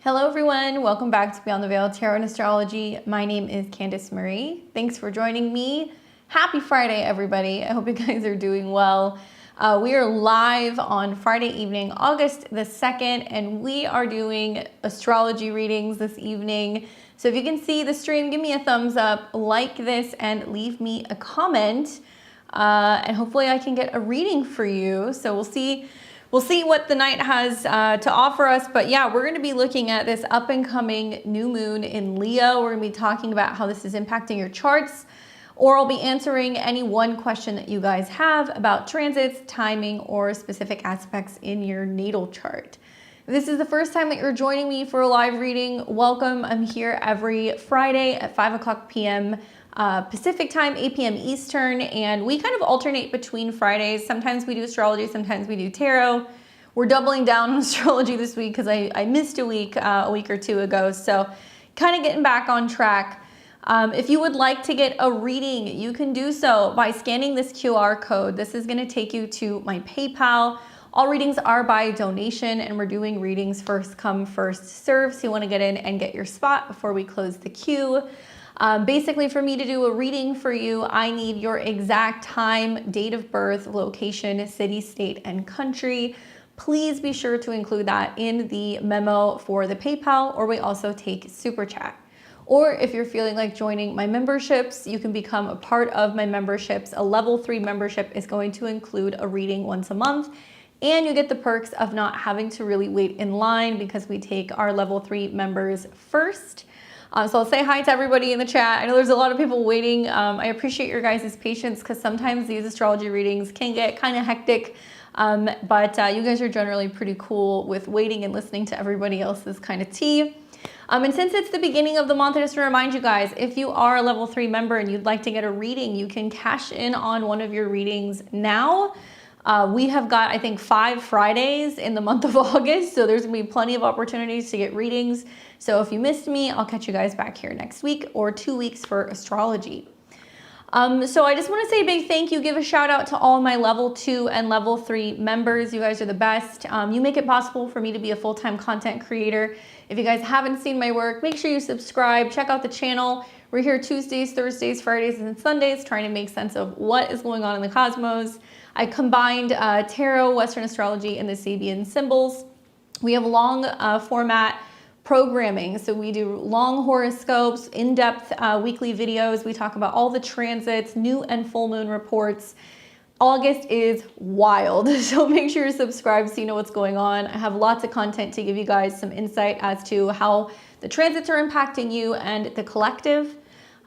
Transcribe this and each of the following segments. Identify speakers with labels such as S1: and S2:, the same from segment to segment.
S1: Hello everyone, welcome back to Beyond the Veil Tarot and Astrology. My name is Candice Marie. Thanks for joining me. Happy Friday, everybody. I hope you guys are doing well. We are live on Friday evening, August the 2nd, and we are doing astrology readings this evening. So if you can see the stream, give me a thumbs up, like this, and leave me a comment. And hopefully I can get a reading for you. So we'll see what the night has to offer us. But yeah, we're going to be looking at this up and coming new moon in Leo. We're going to be talking about how this is impacting your charts, or I'll be answering any one question that you guys have about transits, timing, or specific aspects in your natal chart. If this is the first time that you're joining me for a live reading, welcome. I'm here every Friday at 5 p.m. Pacific time, 8 p.m. Eastern, and we kind of alternate between Fridays. Sometimes we do astrology, sometimes we do tarot. We're doubling down on astrology this week because I missed a week or two ago, so kind of getting back on track. If you would like to get a reading, you can do so by scanning this QR code. This is going to take you to my PayPal. All readings are by donation, and we're doing readings first come, first serve, so you want to get in and get your spot before we close the queue. Basically, for me to do a reading for you, I need your exact time, date of birth, location, city, state, and country. Please be sure to include that in the memo for the PayPal, or we also take Super Chat. Or if you're feeling like joining my memberships, you can become a part of my memberships. A level 3 membership is going to include a reading once a month, and you get the perks of not having to really wait in line because we take our level 3 members first. So I'll say hi to everybody in the chat. I know there's a lot of people waiting. I appreciate your guys' patience because sometimes these astrology readings can get kind of hectic, but you guys are generally pretty cool with waiting and listening to everybody else's kind of tea. And since it's the beginning of the month, I just want to remind you guys, if you are a level 3 member and you'd like to get a reading, you can cash in on one of your readings now. We have got, I think, 5 Fridays in the month of August, so there's gonna be plenty of opportunities to get readings. So if you missed me, I'll catch you guys back here next week or 2 weeks for astrology. So I just want to say a big thank you, give a shout out to all my level 2 and level 3 members. You guys are the best. You make it possible for me to be a full-time content creator. If you guys haven't seen my work, make sure you subscribe, check out the channel. We're here Tuesdays, Thursdays, Fridays, and Sundays trying to make sense of what is going on in the cosmos. I combined tarot, Western astrology, and the Sabian symbols. We have long format programming. So we do long horoscopes, in-depth weekly videos. We talk about all the transits, new and full moon reports. August is wild, so make sure you're subscribed so you know what's going on. I have lots of content to give you guys some insight as to how the transits are impacting you and the collective.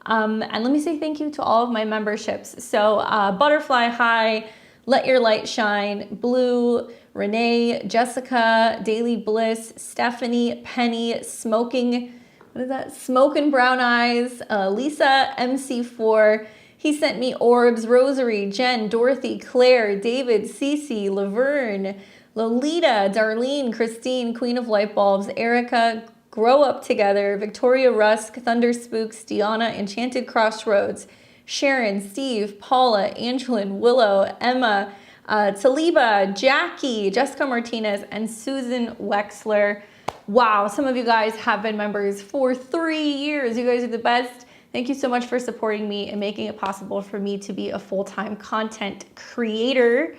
S1: And let me say thank you to all of my memberships. So Butterfly High, Let Your Light Shine, Blue, Renee, Jessica, Daily Bliss, Stephanie, Penny, Smoking Brown Eyes, Lisa, MC4, He Sent Me Orbs, Rosary, Jen, Dorothy, Claire, David, Cece, Laverne, Lolita, Darlene, Christine, Queen of Light Bulbs, Erica, Grow Up Together, Victoria Rusk, Thunder Spooks, Deanna, Enchanted Crossroads, Sharon, Steve, Paula, Angelin, Willow, Emma, Taliba, Jackie, Jessica Martinez, and Susan Wexler. Wow, some of you guys have been members for 3 years. You guys are the best. Thank you so much for supporting me and making it possible for me to be a full-time content creator.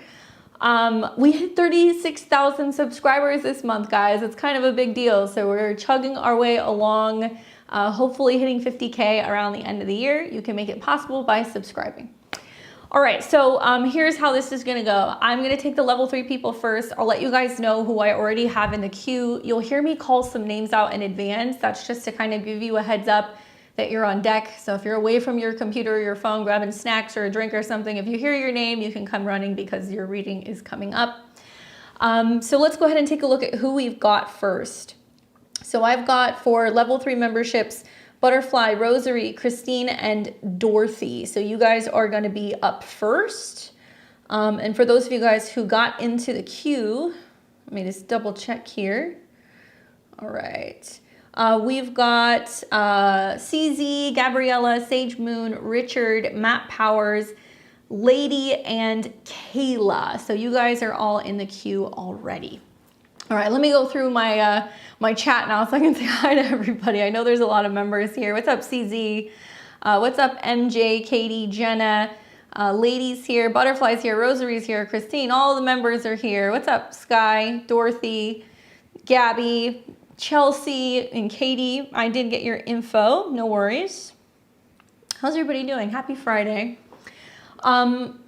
S1: We hit 36,000 subscribers this month, guys. It's kind of a big deal. So we're chugging our way along, hopefully hitting 50K around the end of the year. You can make it possible by subscribing. All right, so here's how this is gonna go. I'm gonna take the level 3 people first. I'll let you guys know who I already have in the queue. You'll hear me call some names out in advance. That's just to kind of give you a heads up that you're on deck. So if you're away from your computer or your phone grabbing snacks or a drink or something, if you hear your name, you can come running because your reading is coming up. So let's go ahead and take a look at who we've got first. So I've got for level 3 memberships, Butterfly, Rosary, Christine, and Dorothy. So you guys are going to be up first. And for those of you guys who got into the queue, let me just double check here. All right. We've got CZ, Gabriella, Sage Moon, Richard, Matt Powers, Lady, and Kayla. So you guys are all in the queue already. All right, let me go through my my chat now so I can say hi to everybody. I know there's a lot of members here. What's up, CZ? What's up, MJ, Katie, Jenna, Ladies here, Butterflies here, Rosary's here, Christine, all the members are here. What's up, Sky, Dorothy, Gabby, Chelsea, and Katie? I did get your info, no worries. How's everybody doing? Happy Friday.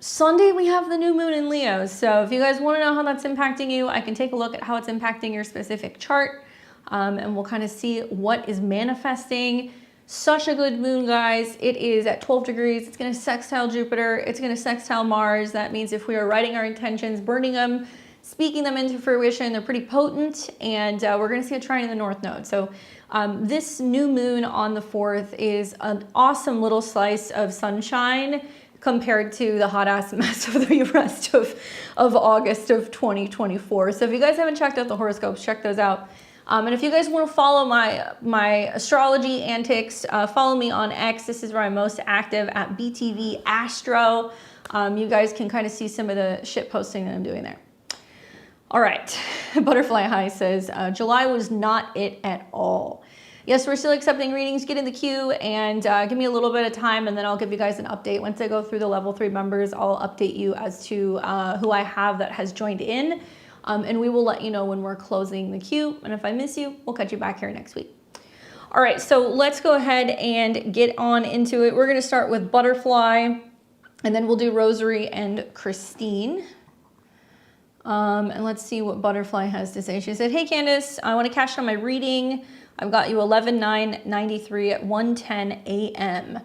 S1: Sunday we have the new moon in Leo. So if you guys want to know how that's impacting you, I can take a look at how it's impacting your specific chart. And we'll kind of see what is manifesting. Such a good moon, guys. It is at 12 degrees. It's going to sextile Jupiter. It's going to sextile Mars. That means if we are writing our intentions, burning them, speaking them into fruition, they're pretty potent. And we're going to see a trine in the North Node. So this new moon on the 4th is an awesome little slice of sunshine compared to the hot ass mess of the rest of August of 2024. So if you guys haven't checked out the horoscopes, check those out. And if you guys want to follow my astrology antics, follow me on X. This is where I'm most active at BTV Astro. You guys can kind of see some of the shit posting that I'm doing there. All right, Butterfly High says, July was not it at all. Yes, we're still accepting readings. Get in the queue and give me a little bit of time, and then I'll give you guys an update. Once I go through the level 3 members, I'll update you as to who I have that has joined in, and we will let you know when we're closing the queue. And if I miss you, we'll catch you back here next week. All right, so let's go ahead and get on into it. We're going to start with Butterfly, and then we'll do Rosary and Christine. And let's see what Butterfly has to say. She said, hey, Candace, I want to cash on my reading. I've got you 11/9/93 at 1:10 a.m.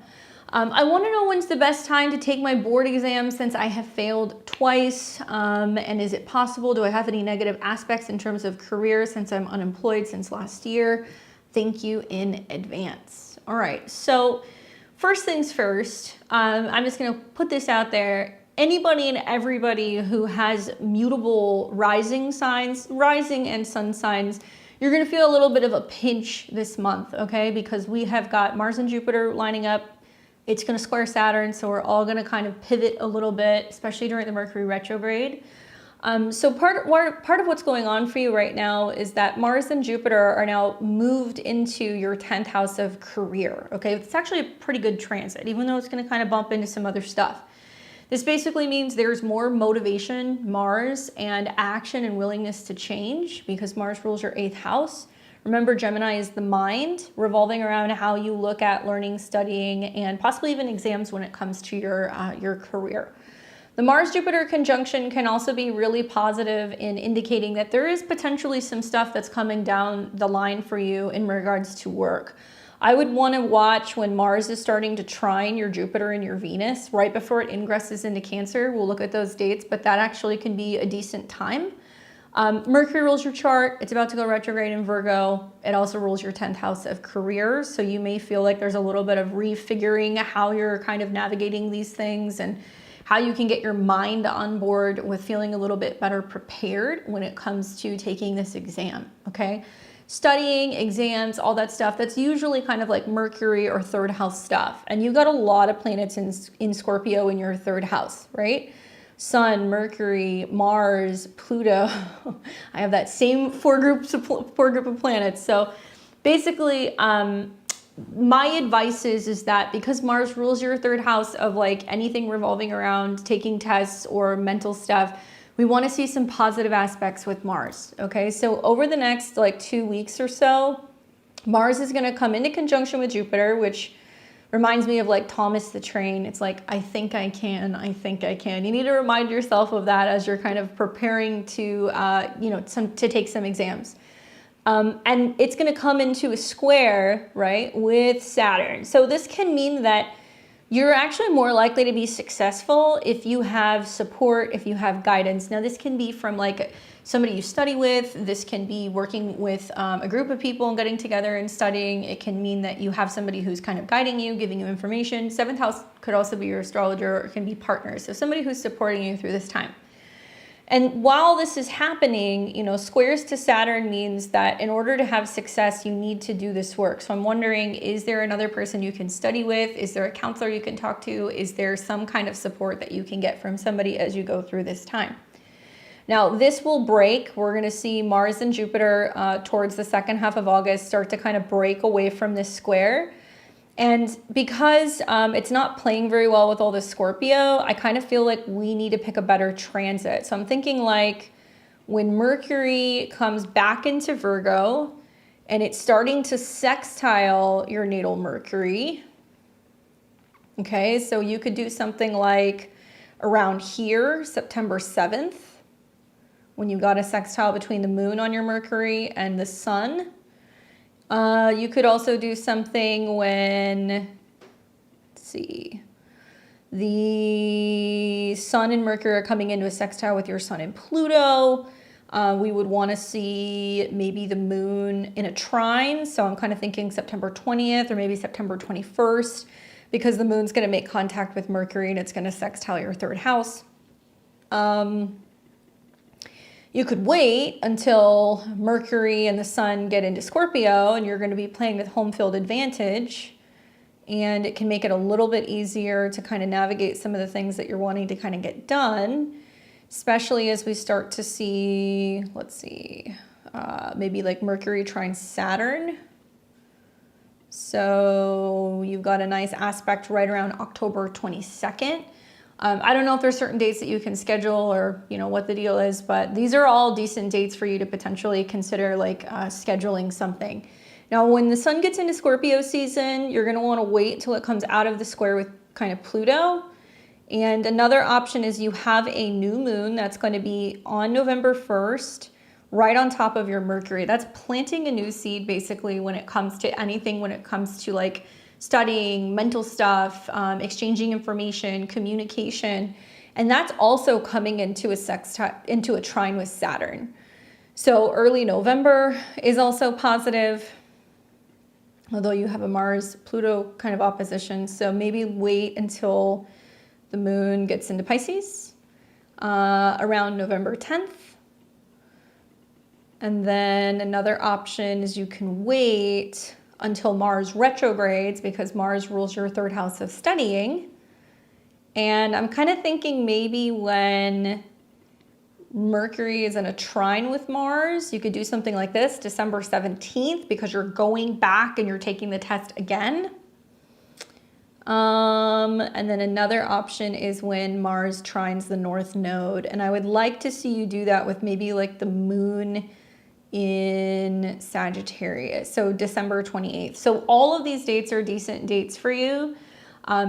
S1: I want to know when's the best time to take my board exam since I have failed twice. And is it possible? Do I have any negative aspects in terms of career since I'm unemployed since last year? Thank you in advance. All right. So first things first, I'm just going to put this out there. Anybody and everybody who has mutable rising signs, rising and sun signs, you're going to feel a little bit of a pinch this month, okay? Because we have got Mars and Jupiter lining up. It's going to square Saturn, so we're all going to kind of pivot a little bit, especially during the Mercury retrograde. So part of what's going on for you right now is that Mars and Jupiter are now moved into your 10th house of career, okay? It's actually a pretty good transit, even though it's going to kind of bump into some other stuff. This basically means there's more motivation, Mars, and action and willingness to change because Mars rules your 8th house. Remember, Gemini is the mind, revolving around how you look at learning, studying, and possibly even exams when it comes to your career. The Mars-Jupiter conjunction can also be really positive in indicating that there is potentially some stuff that's coming down the line for you in regards to work. I would want to watch when Mars is starting to trine your Jupiter and your Venus right before it ingresses into Cancer. We'll look at those dates, but that actually can be a decent time. Mercury rules your chart. It's about to go retrograde in Virgo. It also rules your 10th house of career. So you may feel like there's a little bit of refiguring how you're kind of navigating these things and how you can get your mind on board with feeling a little bit better prepared when it comes to taking this exam, okay? Studying, exams, all that stuff, that's usually kind of like Mercury or 3rd house stuff. And you got a lot of planets in Scorpio in your 3rd house, right? Sun, Mercury, Mars, Pluto. I have that same four group of planets. So basically, my advice is that because Mars rules your 3rd house of like anything revolving around taking tests or mental stuff, we want to see some positive aspects with Mars, okay? So over the next like 2 weeks or so, Mars is going to come into conjunction with Jupiter, which reminds me of like Thomas the Train. It's like, I think I can, I think I can. You need to remind yourself of that as you're kind of preparing to, to take some exams. And it's going to come into a square, right, with Saturn. So this can mean that you're actually more likely to be successful if you have support, if you have guidance. Now, this can be from like somebody you study with. This can be working with a group of people and getting together and studying. It can mean that you have somebody who's kind of guiding you, giving you information. 7th house could also be your astrologer, or it can be partners. So somebody who's supporting you through this time. And while this is happening, squares to Saturn means that in order to have success, you need to do this work. So I'm wondering, is there another person you can study with? Is there a counselor you can talk to? Is there some kind of support that you can get from somebody as you go through this time? Now, this will break. We're going to see Mars and Jupiter towards the second half of August start to kind of break away from this square. And because it's not playing very well with all the Scorpio, I kind of feel like we need to pick a better transit. So I'm thinking like when Mercury comes back into Virgo and it's starting to sextile your natal Mercury. Okay, so you could do something like around here, September 7th. When you got a sextile between the moon on your Mercury and the sun. You could also do something when, let's see, the sun and Mercury are coming into a sextile with your sun and Pluto. We would want to see maybe the moon in a trine. So I'm kind of thinking September 20th or maybe September 21st, because the moon's going to make contact with Mercury and it's going to sextile your third house. You could wait until Mercury and the sun get into Scorpio and you're going to be playing with home field advantage, and it can make it a little bit easier to kind of navigate some of the things that you're wanting to kind of get done, especially as we start to see, let's see, maybe like Mercury trine Saturn. So you've got a nice aspect right around October 22nd. I don't know if there's certain dates that you can schedule or, you know, what the deal is, but these are all decent dates for you to potentially consider like scheduling something. Now, when the sun gets into Scorpio season, you're going to want to wait till it comes out of the square with kind of Pluto. And another option is you have a new moon that's going to be on November 1st, right on top of your Mercury. That's planting a new seed basically when it comes to anything, when it comes to like studying, mental stuff, exchanging information, communication, and that's also coming into a trine with Saturn. So early November is also positive, although you have a Mars-Pluto kind of opposition. So maybe wait until the moon gets into Pisces around November 10th. And then another option is you can wait until Mars retrogrades, because Mars rules your third house of studying. And I'm kind of thinking maybe when Mercury is in a trine with Mars, you could do something like this, December 17th, because you're going back and you're taking the test again. And then another option is when Mars trines the North Node. And I would like to see you do that with maybe like the moon in Sagittarius, so December 28th. So all of these dates are decent dates for you.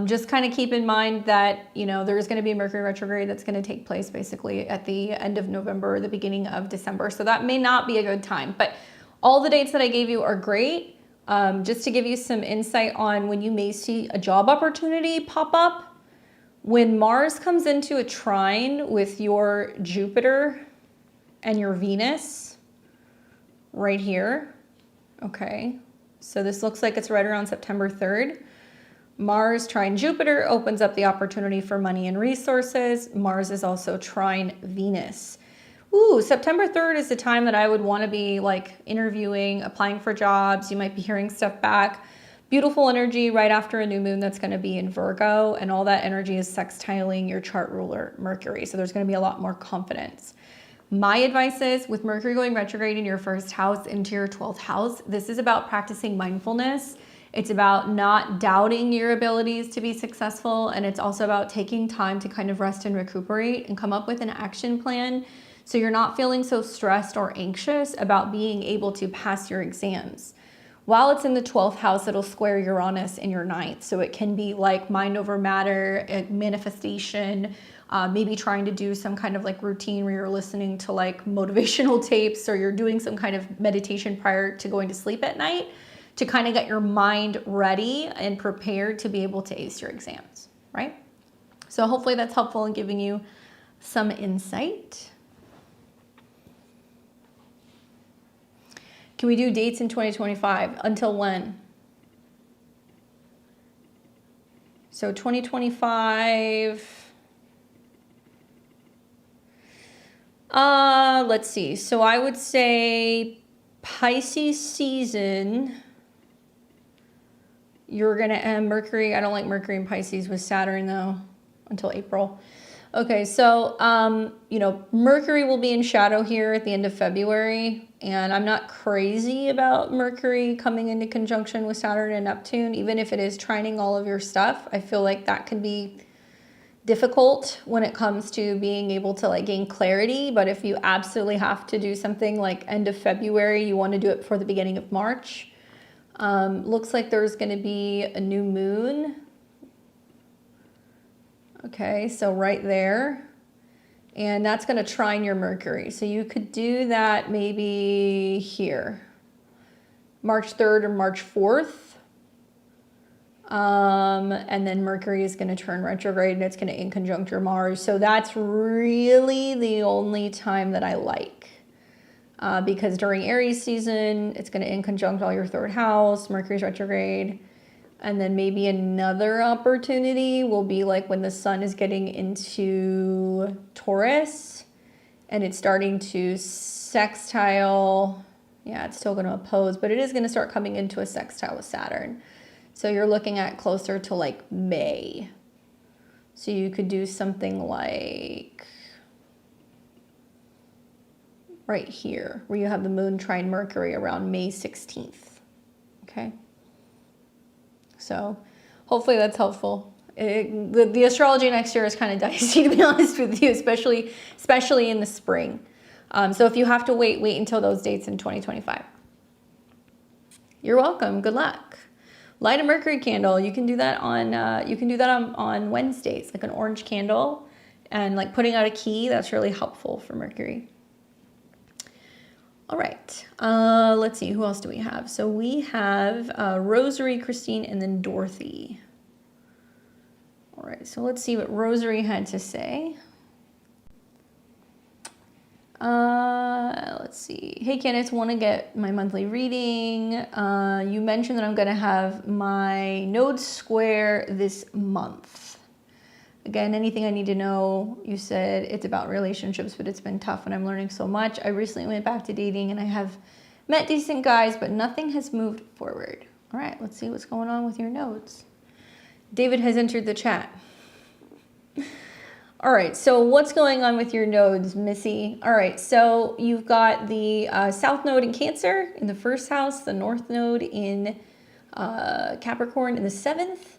S1: Just kind of keep in mind that, you know, there's going to be a Mercury retrograde that's going to take place basically at the end of November, the beginning of December. So that may not be a good time, but all the dates that I gave you are great. Just to give you some insight on when you may see a job opportunity pop up, when Mars comes into a trine with your Jupiter and your Venus, right here. Okay, so this looks like it's right around September 3rd. Mars trine Jupiter opens up the opportunity for money and resources. Mars is also trine Venus. Ooh, September 3rd is the time that I would want to be like interviewing, applying for jobs. You might be hearing stuff back. Beautiful energy right after a new moon that's going to be in Virgo, and all that energy is sextiling your chart ruler Mercury. So there's going to be a lot more confidence. My advice is, with Mercury going retrograde in your first house into your 12th house, this is about practicing mindfulness. It's about not doubting your abilities to be successful. And it's also about taking time to kind of rest and recuperate and come up with an action plan, so you're not feeling so stressed or anxious about being able to pass your exams. While it's in the 12th house, it'll square Uranus in your 9th. So it can be like mind over matter, manifestation, maybe trying to do some kind of like routine where you're listening to like motivational tapes, or you're doing some kind of meditation prior to going to sleep at night to kind of get your mind ready and prepared to be able to ace your exams, right? So hopefully that's helpful in giving you some insight. Can we do dates in 2025? Until when? So 2025... let's see. So I would say Pisces season, you're going to end Mercury. I don't like Mercury and Pisces with Saturn though until April. Okay, so, you know, Mercury will be in shadow here at the end of February, and I'm not crazy about Mercury coming into conjunction with Saturn and Neptune, even if it is trining all of your stuff. I feel like that can be difficult when it comes to being able to like gain clarity, but if you absolutely have to do something like end of February, you want to do it before the beginning of March. Looks like there's going to be a new moon. Okay, so right there, and that's going to trine your Mercury. So you could do that maybe here, March 3rd or March 4th. And then Mercury is going to turn retrograde and it's going to in conjunct your Mars. So that's really the only time that I like. Because during Aries season, it's going to in conjunct all your third house, Mercury's retrograde. And then maybe another opportunity will be like when the sun is getting into Taurus and it's starting to sextile. Yeah, it's still going to oppose, but it is going to start coming into a sextile with Saturn. So you're looking at closer to like May. So you could do something like right here where you have the moon trine Mercury around May 16th. Okay. So hopefully that's helpful. The astrology next year is kind of dicey, to be honest with you, especially in the spring. So if you have to wait until those dates in 2025. You're welcome. Good luck. Light a Mercury candle. You can do that on Wednesdays, like an orange candle, and like putting out a key. That's really helpful for Mercury. All right, let's see, who else do we have? So we have Rosary, Christine, and then Dorothy. All right, so let's see what Rosary had to say. Let's see. Hey, Candice, want to get my monthly reading. You mentioned that I'm going to have my node square this month. Again, anything I need to know, you said it's about relationships, but it's been tough and I'm learning so much. I recently went back to dating and I have met decent guys, but nothing has moved forward. All right, let's see what's going on with your nodes. David has entered the chat. All right, so what's going on with your nodes, Missy? All right, so you've got the South node in Cancer in the first house, the North node in Capricorn in the 7th.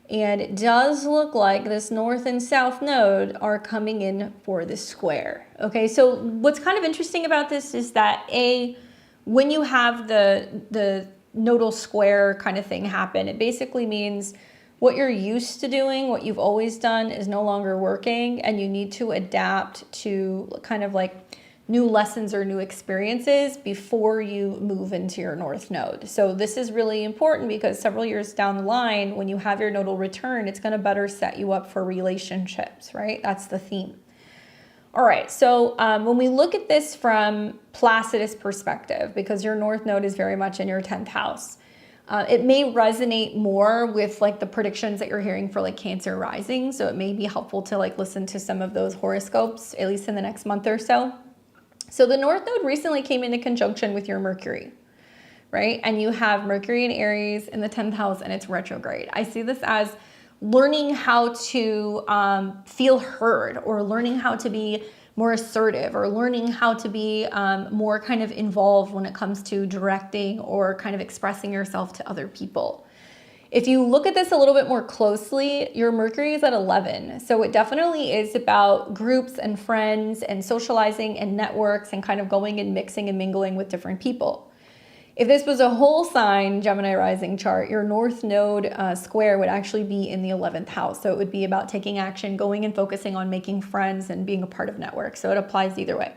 S1: And it does look like this North and South node are coming in for this square. Okay, so what's kind of interesting about this is that when you have the nodal square kind of thing happen, it basically means what you're used to doing, what you've always done is no longer working, and you need to adapt to kind of like new lessons or new experiences before you move into your North node. So this is really important because several years down the line, when you have your nodal return, it's going to better set you up for relationships, right? That's the theme. All right, so when we look at this from Placidus perspective, because your North node is very much in your 10th house, it may resonate more with like the predictions that you're hearing for like Cancer rising. So it may be helpful to like listen to some of those horoscopes, at least in the next month or so. So the North node recently came into conjunction with your Mercury, right? And you have Mercury in Aries in the 10th house and it's retrograde. I see this as learning how to feel heard, or learning how to be more assertive, or learning how to be more kind of involved when it comes to directing or kind of expressing yourself to other people. If you look at this a little bit more closely, your Mercury is at 11. So it definitely is about groups and friends and socializing and networks and kind of going and mixing and mingling with different people. If this was a whole sign Gemini rising chart, your North node square would actually be in the 11th house. So it would be about taking action, going and focusing on making friends and being a part of networks. So it applies either way.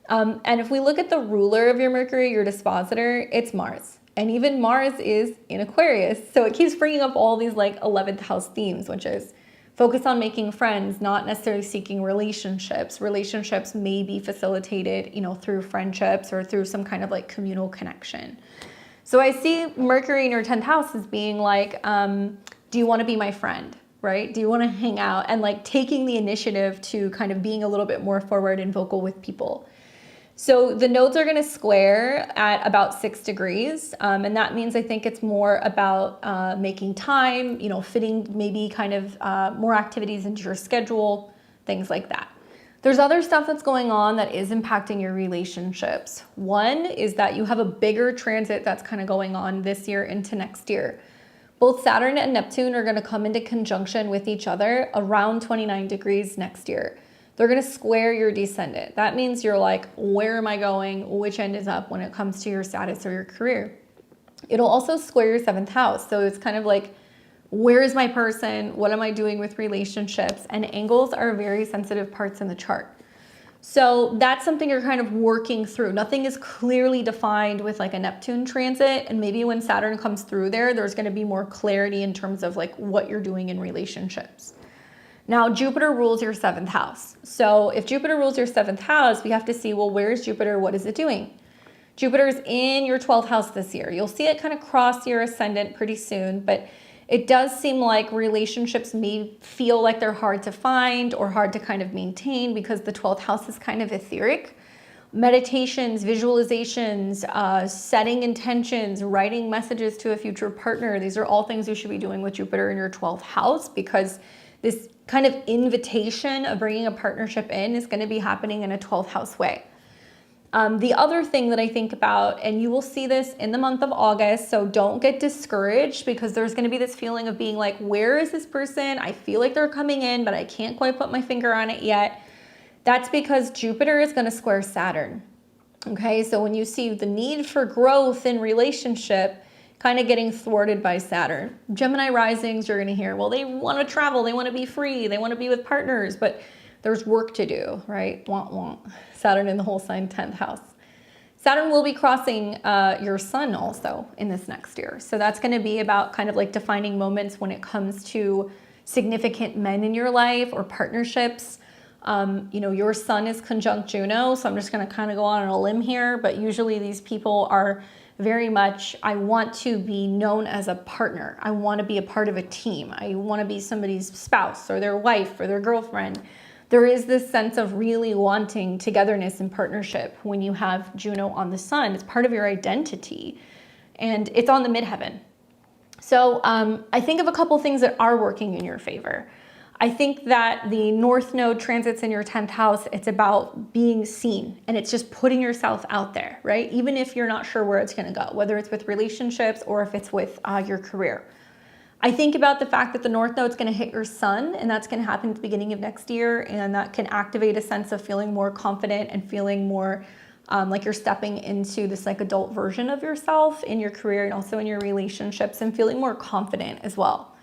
S1: And if we look at the ruler of your Mercury, your dispositor, it's Mars. And even Mars is in Aquarius. So it keeps bringing up all these like 11th house themes, which is focus on making friends, not necessarily seeking relationships. Relationships may be facilitated, through friendships or through some kind of like communal connection. So I see Mercury in your 10th house as being like, do you want to be my friend, right? Do you want to hang out? And like taking the initiative to kind of being a little bit more forward and vocal with people. So the nodes are going to square at about 6 degrees. And that means I think it's more about making time, fitting maybe kind of more activities into your schedule, things like that. There's other stuff that's going on that is impacting your relationships. One is that you have a bigger transit that's kind of going on this year into next year. Both Saturn and Neptune are going to come into conjunction with each other around 29 degrees next year. They're going to square your descendant. That means you're like, where am I going? Which end is up when it comes to your status or your career? It'll also square your 7th house. So it's kind of like, where is my person? What am I doing with relationships? And angles are very sensitive parts in the chart. So that's something you're kind of working through. Nothing is clearly defined with like a Neptune transit. And maybe when Saturn comes through there, there's going to be more clarity in terms of like what you're doing in relationships. Now, Jupiter rules your 7th house. So if Jupiter rules your 7th house, we have to see, well, where's Jupiter? What is it doing? Jupiter's in your 12th house this year. You'll see it kind of cross your ascendant pretty soon, but it does seem like relationships may feel like they're hard to find or hard to kind of maintain because the 12th house is kind of etheric. Meditations, visualizations, setting intentions, writing messages to a future partner. These are all things you should be doing with Jupiter in your 12th house because this kind of invitation of bringing a partnership in is going to be happening in a 12th house way. The other thing that I think about, and you will see this in the month of August, so don't get discouraged because there's going to be this feeling of being like, where is this person? I feel like they're coming in, but I can't quite put my finger on it yet. That's because Jupiter is going to square Saturn. Okay, so when you see the need for growth in relationship kind of getting thwarted by Saturn. Gemini risings, you're going to hear, well, they want to travel, they want to be free, they want to be with partners, but there's work to do, right? Want. Saturn in the whole sign, 10th house. Saturn will be crossing your sun also in this next year. So that's going to be about kind of like defining moments when it comes to significant men in your life or partnerships. You know, your sun is conjunct Juno, so I'm just going to kind of go on a limb here, but usually these people are very much, I want to be known as a partner. I want to be a part of a team. I want to be somebody's spouse or their wife or their girlfriend. There is this sense of really wanting togetherness and partnership when you have Juno on the sun. It's part of your identity and it's on the midheaven. So I think of a couple things that are working in your favor. I think that the North Node transits in your 10th house, it's about being seen and it's just putting yourself out there, right? Even if you're not sure where it's going to go, whether it's with relationships or if it's with your career. I think about the fact that the North Node is going to hit your sun and that's going to happen at the beginning of next year. And that can activate a sense of feeling more confident and feeling more like you're stepping into this like adult version of yourself in your career and also in your relationships and feeling more confident as well.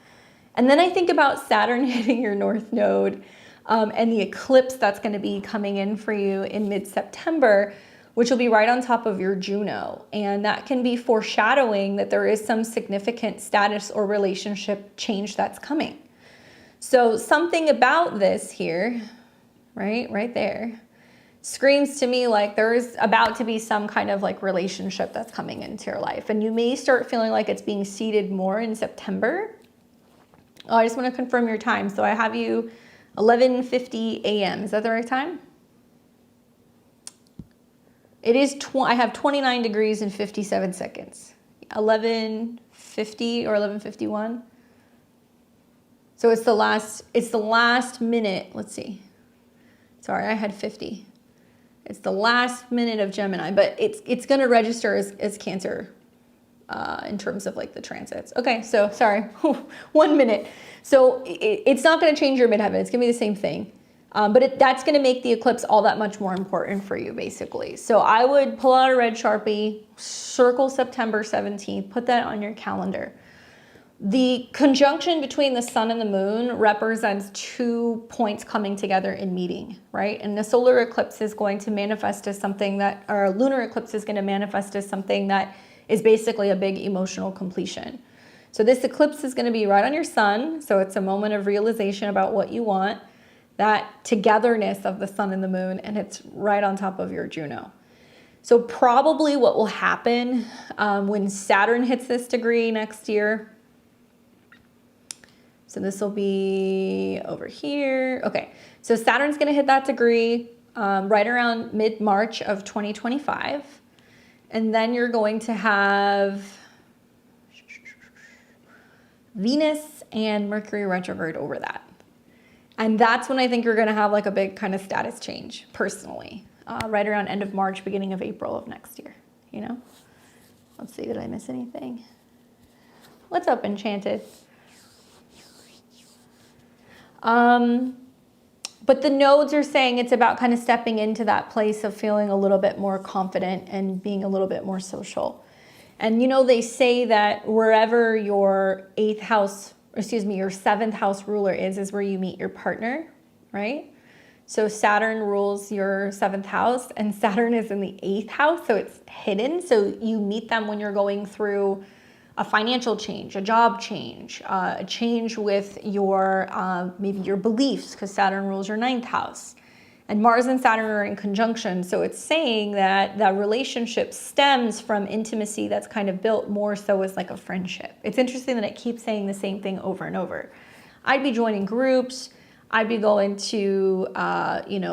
S1: And then I think about Saturn hitting your North Node and the eclipse that's going to be coming in for you in mid-September, which will be right on top of your Juno. And that can be foreshadowing that there is some significant status or relationship change that's coming. So something about this here, right there, screams to me like there is about to be some kind of like relationship that's coming into your life. And you may start feeling like it's being seeded more in September. Oh, I just want to confirm your time. So I have you 11:50 a.m. Is that the right time? It is, I have 29 degrees and 57 seconds. 11:50 or 11:51. So it's the last minute. Let's see. Sorry, I had 50. It's the last minute of Gemini, but it's going to register as Cancer in terms of like the transits. Okay, so sorry, 1 minute. So it's not going to change your midheaven. It's going to be the same thing. But that's going to make the eclipse all that much more important for you, basically. So I would pull out a red Sharpie, circle September 17th, put that on your calendar. The conjunction between the sun and the moon represents 2 points coming together in meeting, right? And the solar eclipse is going to manifest as something that, or a lunar eclipse is going to manifest as something that is basically a big emotional completion. So this eclipse is going to be right on your sun. So it's a moment of realization about what you want, that togetherness of the sun and the moon, and it's right on top of your Juno. So probably what will happen when Saturn hits this degree next year, so this will be over here. Okay, so Saturn's going to hit that degree right around mid-March of 2025. And then you're going to have Venus and Mercury retrograde over that. And that's when I think you're going to have like a big kind of status change personally, right around end of March, beginning of April of next year, you know? Let's see, did I miss anything? What's up, Enchanted? But the nodes are saying it's about kind of stepping into that place of feeling a little bit more confident and being a little bit more social. And you know, they say that wherever your your 7th house ruler is where you meet your partner, right? So Saturn rules your 7th house, and Saturn is in the 8th house, so it's hidden. So you meet them when you're going through a financial change, a job change, a change with your maybe your beliefs, because Saturn rules your 9th house. And Mars and Saturn are in conjunction, so it's saying that the relationship stems from intimacy that's kind of built more so as like a friendship. It's interesting that it keeps saying the same thing over and over. I'd be joining groups, I'd be going to,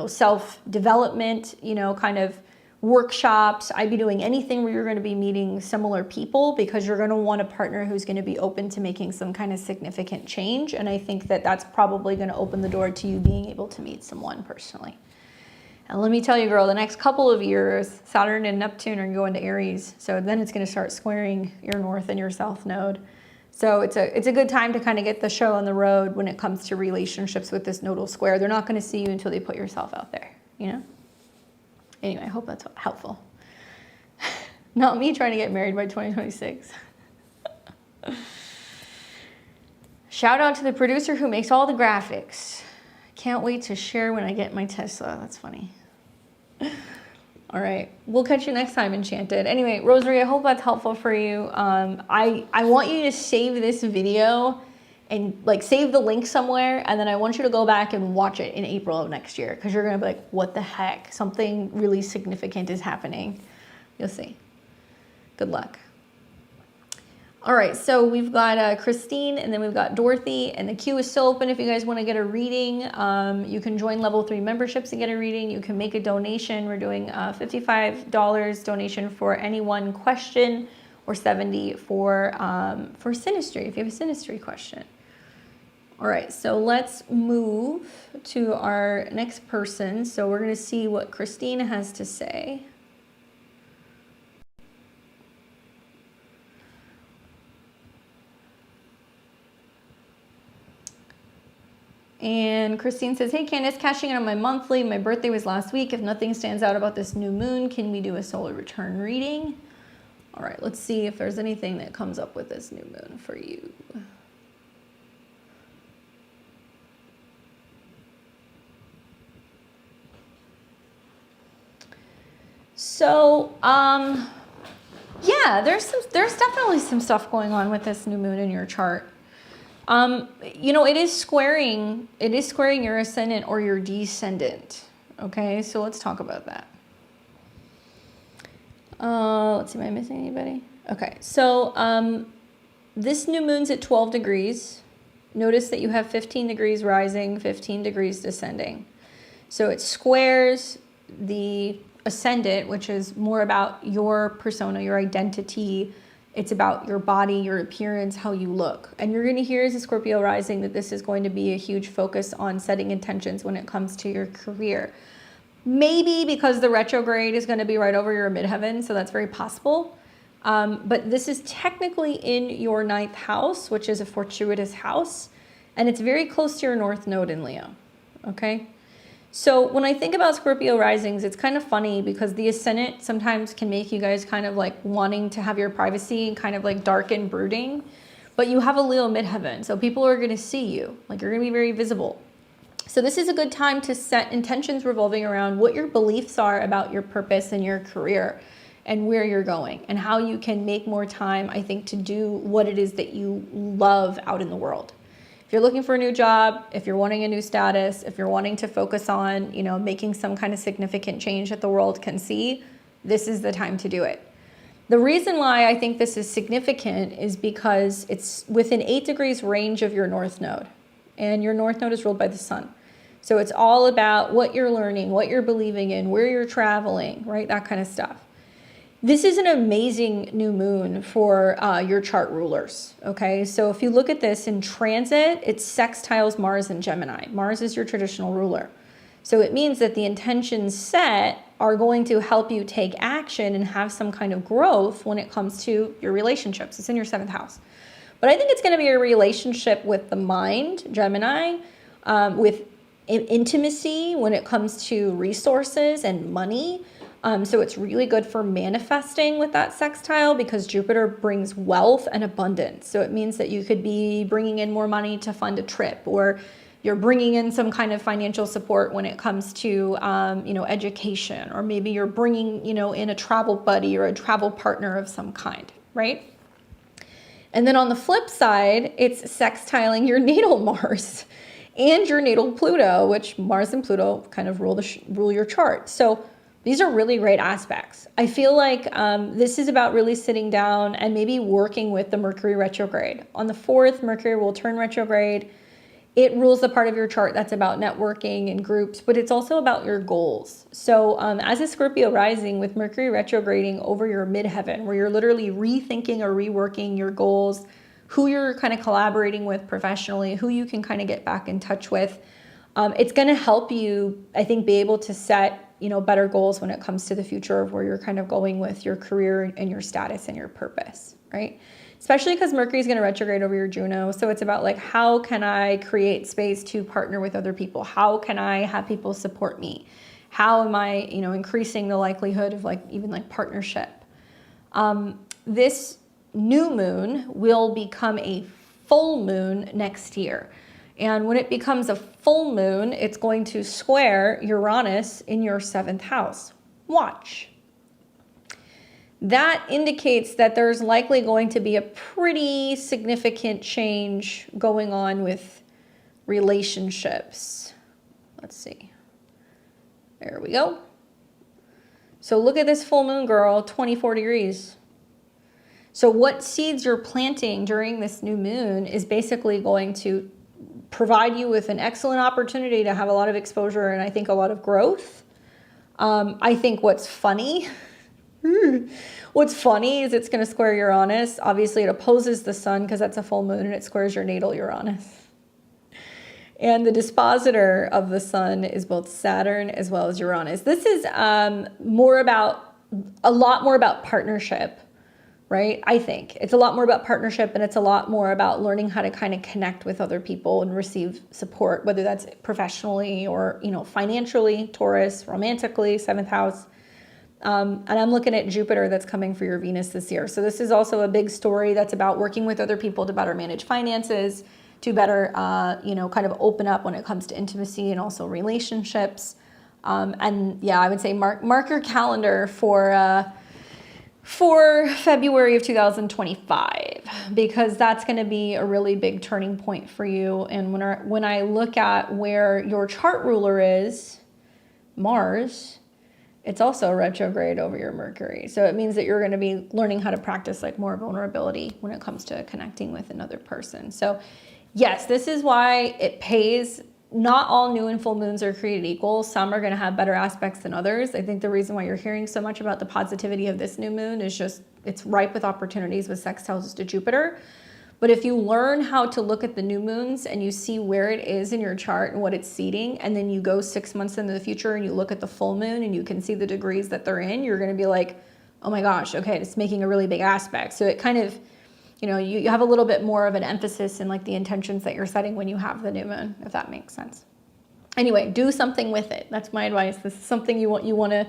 S1: self-development, kind of workshops. I'd be doing anything where you're going to be meeting similar people, because you're going to want a partner who's going to be open to making some kind of significant change. And I think that that's probably going to open the door to you being able to meet someone personally. And let me tell you, girl, the next couple of years, Saturn and Neptune are going to Aries. So then it's going to start squaring your north and your south node. So it's a good time to kind of get the show on the road when it comes to relationships with this nodal square. They're not going to see you until they put yourself out there, you know? Anyway, I hope that's helpful. Not me trying to get married by 2026. Shout out to the producer who makes all the graphics. Can't wait to share when I get my Tesla. That's funny. All right, we'll catch you next time, Enchanted. Anyway, Rosary, I hope that's helpful for you. I want you to save this video and like save the link somewhere, and then I want you to go back and watch it in April of next year, because you're gonna be like, what the heck? Something really significant is happening. You'll see. Good luck. All right, so we've got Christine, and then we've got Dorothy, and the queue is still open if you guys want to get a reading. You can join level 3 memberships to get a reading. You can make a donation. We're doing $55 donation for any one question, or $70 for synastry, if you have a synastry question. All right, so let's move to our next person. So we're going to see what Christine has to say. And Christine says, hey Candace, cashing in on my monthly. My birthday was last week. If nothing stands out about this new moon, can we do a solar return reading? All right, let's see if there's anything that comes up with this new moon for you. So, yeah, there's definitely some stuff going on with this new moon in your chart. It is squaring your ascendant or your descendant. Okay, so let's talk about that. Let's see, am I missing anybody? Okay, so this new moon's at 12 degrees. Notice that you have 15 degrees rising, 15 degrees descending. So it squares the ascendant, which is more about your persona, your identity. It's about your body, your appearance, how you look. And you're going to hear as a Scorpio rising that this is going to be a huge focus on setting intentions when it comes to your career. Maybe because the retrograde is going to be right over your midheaven, so that's very possible. But this is technically in your 9th house, which is a fortuitous house, and it's very close to your north node in Leo, okay? So when I think about Scorpio risings, it's kind of funny because the ascendant sometimes can make you guys kind of like wanting to have your privacy and kind of like dark and brooding, but you have a Leo midheaven, so people are going to see you, like you're going to be very visible. So this is a good time to set intentions revolving around what your beliefs are about your purpose and your career and where you're going and how you can make more time, I think, to do what it is that you love out in the world. If you're looking for a new job, if you're wanting a new status, if you're wanting to focus on, making some kind of significant change that the world can see, this is the time to do it. The reason why I think this is significant is because it's within 8 degrees range of your north node, and your north node is ruled by the sun. So it's all about what you're learning, what you're believing in, where you're traveling, right? That kind of stuff. This is an amazing new moon for your chart rulers, okay? So if you look at this in transit, it sextiles Mars and Gemini. Mars is your traditional ruler. So it means that the intentions set are going to help you take action and have some kind of growth when it comes to your relationships. It's in your 7th house. But I think it's going to be a relationship with the mind, Gemini, with intimacy when it comes to resources and money. So it's really good for manifesting with that sextile because Jupiter brings wealth and abundance. So it means that you could be bringing in more money to fund a trip, or you're bringing in some kind of financial support when it comes to, education, or maybe you're bringing, in a travel buddy or a travel partner of some kind, right? And then on the flip side, it's sextiling your natal Mars and your natal Pluto, which Mars and Pluto kind of rule your chart. So these are really great aspects. I feel like this is about really sitting down and maybe working with the Mercury retrograde. On the 4th, Mercury will turn retrograde. It rules the part of your chart that's about networking and groups, but it's also about your goals. So as a Scorpio rising with Mercury retrograding over your midheaven, where you're literally rethinking or reworking your goals, who you're kind of collaborating with professionally, who you can kind of get back in touch with, it's going to help you, I think, be able to set better goals when it comes to the future of where you're kind of going with your career and your status and your purpose, right? Especially because Mercury is going to retrograde over your Juno. So it's about like, how can I create space to partner with other people? How can I have people support me? How am I, increasing the likelihood of even partnership? This new moon will become a full moon next year. And when it becomes a full moon, it's going to square Uranus in your 7th house. Watch. That indicates that there's likely going to be a pretty significant change going on with relationships. Let's see. There we go. So look at this full moon, girl, 24 degrees. So what seeds you're planting during this new moon is basically going to provide you with an excellent opportunity to have a lot of exposure and I think a lot of growth. I think what's funny is it's going to square Uranus. Obviously, it opposes the sun because that's a full moon, and it squares your natal Uranus. And the dispositor of the sun is both Saturn as well as Uranus. This is a lot more about partnership, right? I think it's a lot more about partnership, and it's a lot more about learning how to kind of connect with other people and receive support, whether that's professionally or, financially, Taurus, romantically, 7th house. And I'm looking at Jupiter that's coming for your Venus this year. So this is also a big story that's about working with other people to better manage finances, to better, kind of open up when it comes to intimacy and also relationships. And yeah, I would say mark your calendar for February of 2025, because that's going to be a really big turning point for you. And when I look at where your chart ruler is, Mars, it's also retrograde over your Mercury. So it means that you're going to be learning how to practice more vulnerability when it comes to connecting with another person. So yes, this is why it pays. Not all new and full moons are created equal. Some are going to have better aspects than others. I think the reason why you're hearing so much about the positivity of this new moon is just it's ripe with opportunities with sextiles to Jupiter. But if you learn how to look at the new moons and you see where it is in your chart and what it's seeding, and then you go 6 months into the future and you look at the full moon and you can see the degrees that they're in, you're going to be like, oh my gosh, okay, it's making a really big aspect. So it kind of, you have a little bit more of an emphasis in the intentions that you're setting when you have the new moon, if that makes sense. Anyway, do something with it. That's my advice. This is something you want to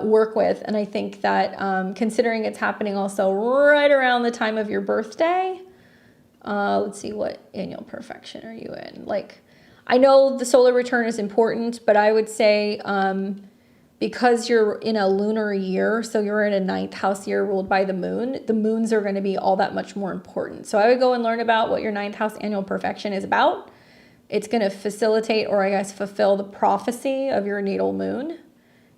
S1: work with. And I think that considering it's happening also right around the time of your birthday, let's see, what annual perfection are you in? I know the solar return is important, but I would say because you're in a lunar year, so you're in a 9th house year ruled by the moons are going to be all that much more important. So I would go and learn about what your 9th house annual perfection is about. It's going to facilitate, or I guess fulfill, the prophecy of your natal moon.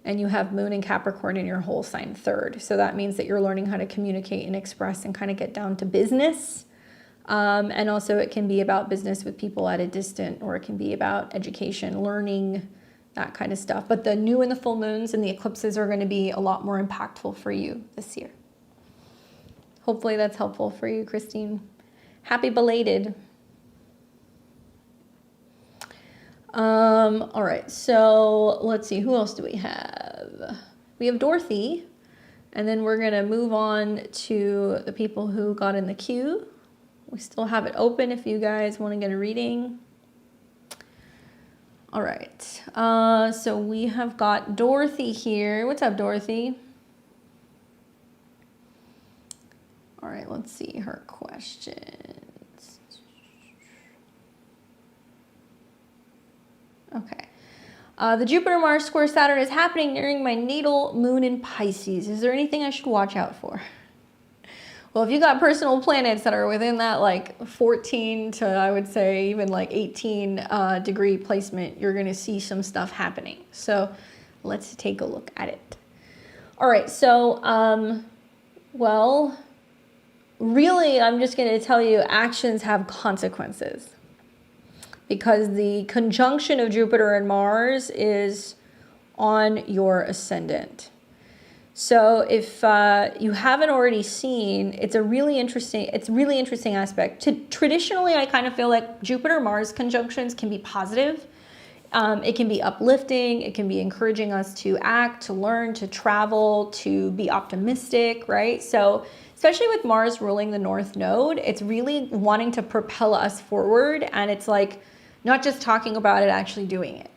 S1: And you have moon in Capricorn in your whole sign 3rd. So that means that you're learning how to communicate and express and kind of get down to business. And also it can be about business with people at a distance, or it can be about education, learning, that kind of stuff. But the new and the full moons and the eclipses are going to be a lot more impactful for you this year. Hopefully that's helpful for you, Christine. Happy belated. All right, so let's see, who else do we have? We have Dorothy, and then we're gonna move on to the people who got in the queue. We still have it open if you guys want to get a reading. All right, so we have got Dorothy here. What's up, Dorothy? All right, let's see her questions. Okay. The Jupiter-Mars square Saturn is happening during my natal moon in Pisces. Is there anything I should watch out for? Well, if you got personal planets that are within that like 14 to, I would say, even like 18 degree placement, you're going to see some stuff happening. So let's take a look at it. All right. So, well, really, I'm just going to tell you actions have consequences, because the conjunction of Jupiter and Mars is on your ascendant. So if you haven't already seen, it's a really interesting aspect. Traditionally, I kind of feel like Jupiter-Mars conjunctions can be positive. It can be uplifting. It can be encouraging us to act, to learn, to travel, to be optimistic, right? So especially with Mars ruling the North Node, it's really wanting to propel us forward. And it's like not just talking about it, actually doing it.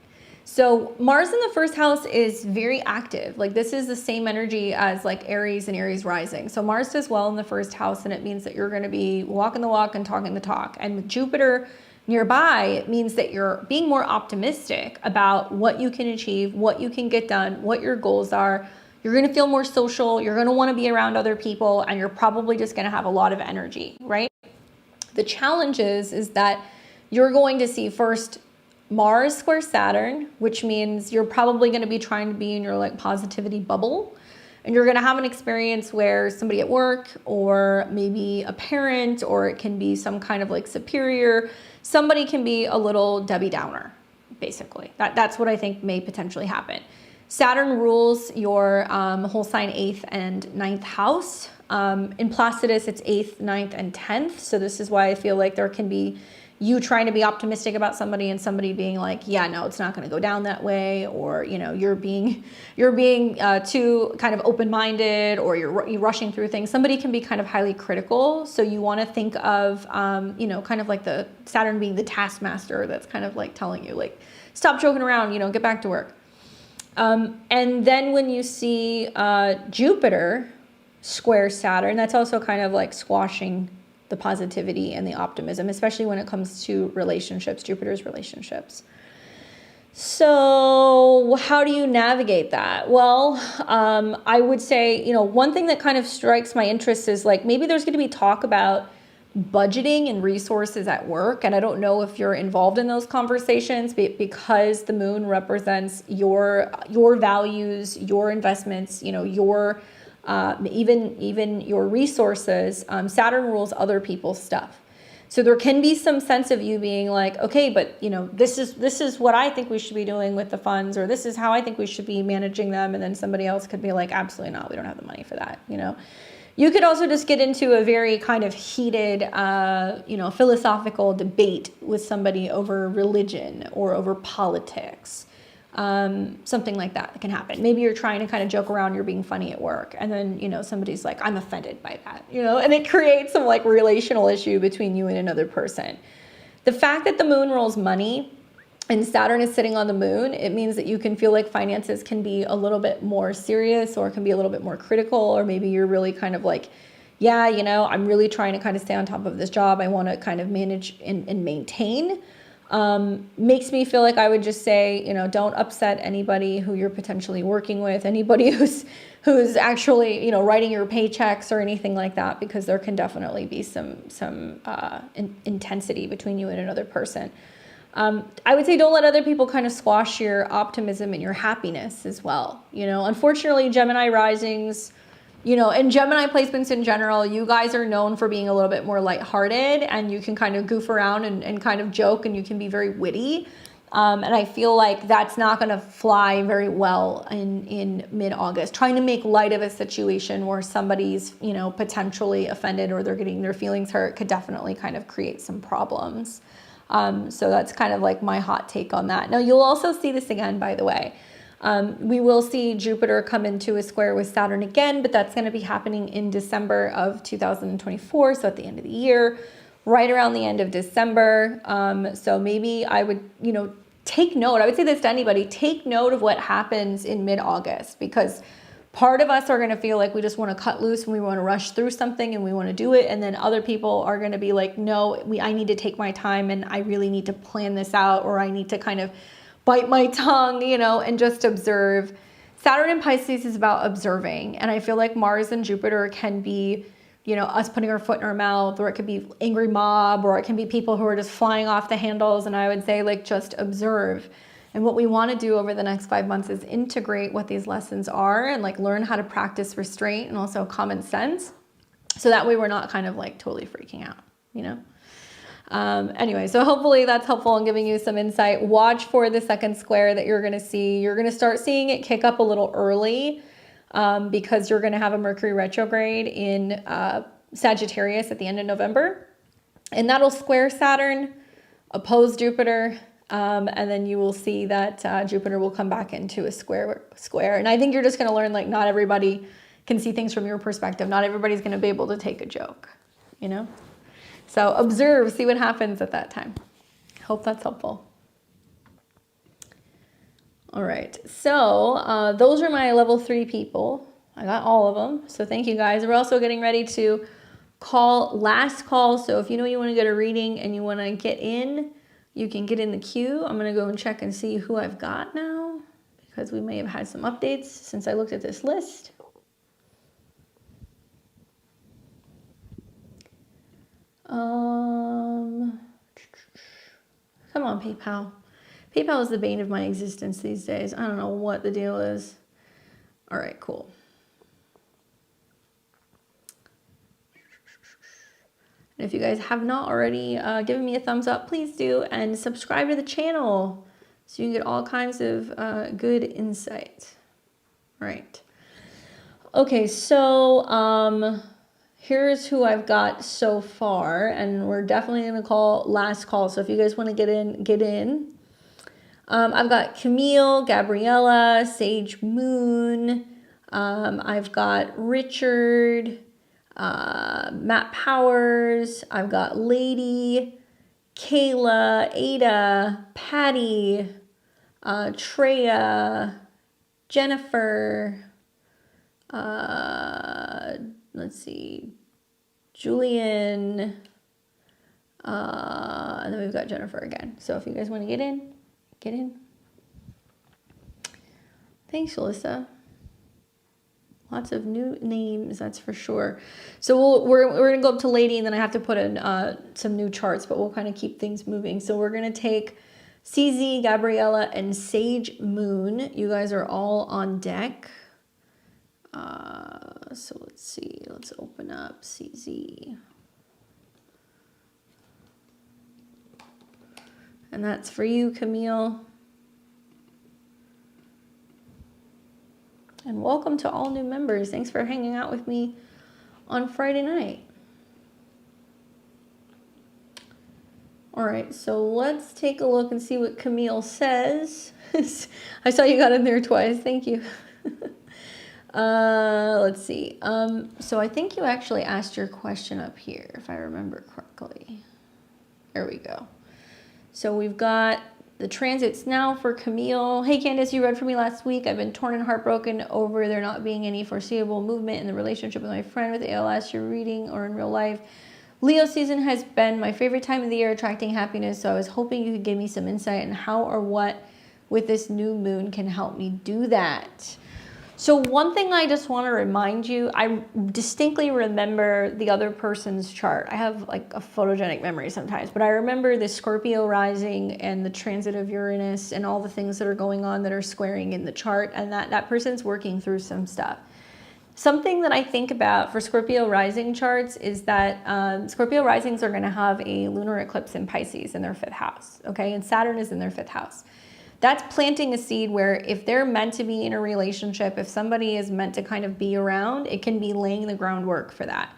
S1: So Mars in the first house is very active. Like this is the same energy as like Aries and Aries rising. So Mars does well in the first house, and it means that you're going to be walking the walk and talking the talk. And with Jupiter nearby, it means that you're being more optimistic about what you can achieve, what you can get done, what your goals are. You're going to feel more social. You're going to want to be around other people, and you're probably just going to have a lot of energy, right? The challenge is that you're going to see first Mars square Saturn, which means you're probably going to be trying to be in your like positivity bubble. And you're going to have an experience where somebody at work, or maybe a parent, or it can be some kind of like superior, somebody can be a little Debbie Downer, basically. That's what I think may potentially happen. Saturn rules your whole sign 8th and 9th house. In Placidus, it's 8th, 9th, and 10th. So this is why I feel like there can be you trying to be optimistic about somebody and somebody being like, yeah, no, it's not going to go down that way. Or, you know, you're being too kind of open-minded, or you're rushing through things. Somebody can be kind of highly critical. So you want to think of, you know, kind of like the Saturn being the taskmaster that's kind of like telling you like, stop joking around, you know, get back to work. And then when you see Jupiter square Saturn, that's also kind of like squashing the positivity and the optimism, especially when it comes to relationships, Jupiter's relationships. So how do you navigate that? Well, I would say, you know, one thing that kind of strikes my interest is like, maybe there's going to be talk about budgeting and resources at work. And I don't know if you're involved in those conversations, because the moon represents your values, your investments, you know, your even your resources. Saturn rules other people's stuff. So there can be some sense of you being like, okay, but you know, this is what I think we should be doing with the funds, or this is how I think we should be managing them. And then somebody else could be like, absolutely not, we don't have the money for that. You know, you could also just get into a very kind of heated, you know, philosophical debate with somebody over religion or over politics. Something like that can happen. Maybe you're trying to kind of joke around, you're being funny at work, and then, you know, somebody's like, I'm offended by that, you know, and it creates some like relational issue between you and another person. The fact that the moon rules money and Saturn is sitting on the moon, it means that you can feel like finances can be a little bit more serious, or can be a little bit more critical, or maybe you're really kind of like, yeah, you know, I'm really trying to kind of stay on top of this job. I want to kind of manage and maintain. Makes me feel like I would just say, you know, don't upset anybody who you're potentially working with, anybody who's actually, you know, writing your paychecks or anything like that, because there can definitely be some intensity between you and another person. I would say don't let other people kind of squash your optimism and your happiness as well. You know, unfortunately, Gemini risings, you know, and Gemini placements in general, you guys are known for being a little bit more lighthearted, and you can kind of goof around and kind of joke, and you can be very witty. And I feel like that's not going to fly very well in mid-August. Trying to make light of a situation where somebody's, you know, potentially offended or they're getting their feelings hurt could definitely kind of create some problems. So that's kind of like my hot take on that. Now, you'll also see this again, by the way. We will see Jupiter come into a square with Saturn again, but that's going to be happening in December of 2024, so at the end of the year, right around the end of December. So maybe I would, you know, take note. I would say this to anybody, take note of what happens in mid-August, because part of us are going to feel like we just want to cut loose and we want to rush through something and we want to do it. And then other people are going to be like, no, I need to take my time and I really need to plan this out, or I need to kind of bite my tongue, you know, and just observe. Saturn in Pisces is about observing. And I feel like Mars and Jupiter can be, you know, us putting our foot in our mouth, or it could be angry mob, or it can be people who are just flying off the handles. And I would say, like, just observe. And what we want to do over the next 5 months is integrate what these lessons are and like learn how to practice restraint and also common sense. So that way we're not kind of like totally freaking out, you know? Anyway, so hopefully that's helpful in giving you some insight. Watch for the second square that you're going to see. You're going to start seeing it kick up a little early because you're going to have a Mercury retrograde in Sagittarius at the end of November. And that'll square Saturn, oppose Jupiter, and then you will see that Jupiter will come back into a square. And I think you're just going to learn, like, not everybody can see things from your perspective. Not everybody's going to be able to take a joke, you know? So observe, see what happens at that time. Hope that's helpful. All right, so those are my level 3 people. I got all of them, so thank you guys. We're also getting ready to call last call. So if you know you want to get a reading and you want to get in, you can get in the queue. I'm going to go and check and see who I've got now, because we may have had some updates since I looked at this list. Come on, PayPal. PayPal is the bane of my existence these days. I don't know what the deal is. All right, cool. And if you guys have not already given me a thumbs up, please do, and subscribe to the channel so you can get all kinds of good insight. All right. Okay, so here's who I've got so far, and we're definitely going to call last call. So if you guys want to get in, get in. I've got Camille, Gabriella, Sage Moon. I've got Richard, Matt Powers. I've got Lady, Kayla, Ada, Patty, Treya, Jennifer. Let's see, Julian, and then we've got Jennifer again. So if you guys want to get in, get in. Thanks, Alyssa. Lots of new names, that's for sure. So we're going to go up to Lady, and then I have to put in some new charts, but we'll kind of keep things moving. So we're going to take CZ, Gabriella, and Sage Moon. You guys are all on deck. So let's see, let's open up CZ. And that's for you, Camille. And welcome to all new members. Thanks for hanging out with me on Friday night. All right, so let's take a look and see what Camille says. I saw you got in there twice. Thank you. Let's see. So I think you actually asked your question up here, if I remember correctly. There we go. So we've got the transits now for Camille. Hey, Candace, you read for me last week. I've been torn and heartbroken over there not being any foreseeable movement in the relationship with my friend with ALS. You're reading or in real life. Leo season has been my favorite time of the year, attracting happiness. So I was hoping you could give me some insight on how or what with this new moon can help me do that. So one thing I just want to remind you, I distinctly remember the other person's chart. I have like a photogenic memory sometimes, but I remember the Scorpio rising and the transit of Uranus and all the things that are going on that are squaring in the chart, and that person's working through some stuff. Something that I think about for Scorpio rising charts is that Scorpio risings are going to have a lunar eclipse in Pisces in their 5th house, okay? And Saturn is in their 5th house. That's planting a seed where if they're meant to be in a relationship, if somebody is meant to kind of be around, it can be laying the groundwork for that.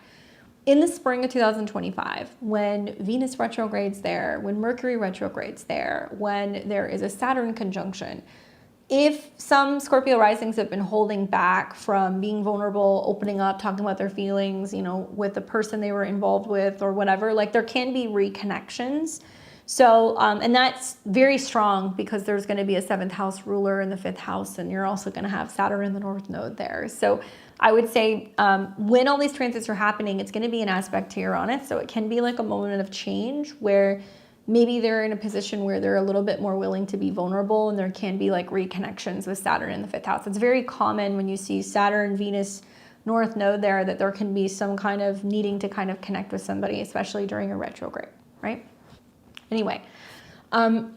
S1: In the spring of 2025, when Venus retrogrades there, when Mercury retrogrades there, when there is a Saturn conjunction, if some Scorpio risings have been holding back from being vulnerable, opening up, talking about their feelings, you know, with the person they were involved with or whatever, like there can be reconnections. So, and that's very strong because there's going to be a 7th house ruler in the 5th house, and you're also going to have Saturn in the North Node there. So I would say when all these transits are happening, it's going to be an aspect to Uranus. So it can be like a moment of change where maybe they're in a position where they're a little bit more willing to be vulnerable, and there can be like reconnections with Saturn in the 5th house. It's very common when you see Saturn, Venus, North Node there that there can be some kind of needing to kind of connect with somebody, especially during a retrograde, right? Anyway,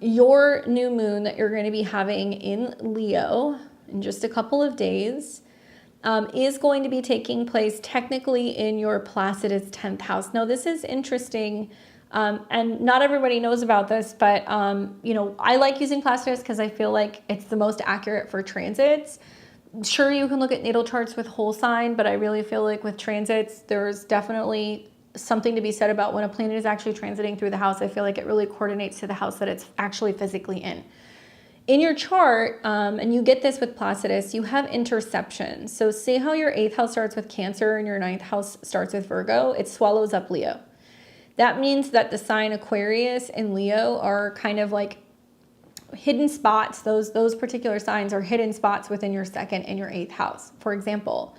S1: your new moon that you're going to be having in Leo in just a couple of days is going to be taking place technically in your Placidus 10th house. Now, this is interesting. And not everybody knows about this, but, you know, I like using Placidus because I feel like it's the most accurate for transits. Sure, you can look at natal charts with whole sign, but I really feel like with transits, there's definitely something to be said about when a planet is actually transiting through the house. I feel like it really coordinates to the house that it's actually physically in. In your chart, and you get this with Placidus, you have interception. So say how your 8th house starts with Cancer and your 9th house starts with Virgo, it swallows up Leo. That means that the sign Aquarius and Leo are kind of like hidden spots. Those particular signs are hidden spots within your 2nd and your 8th house. For example,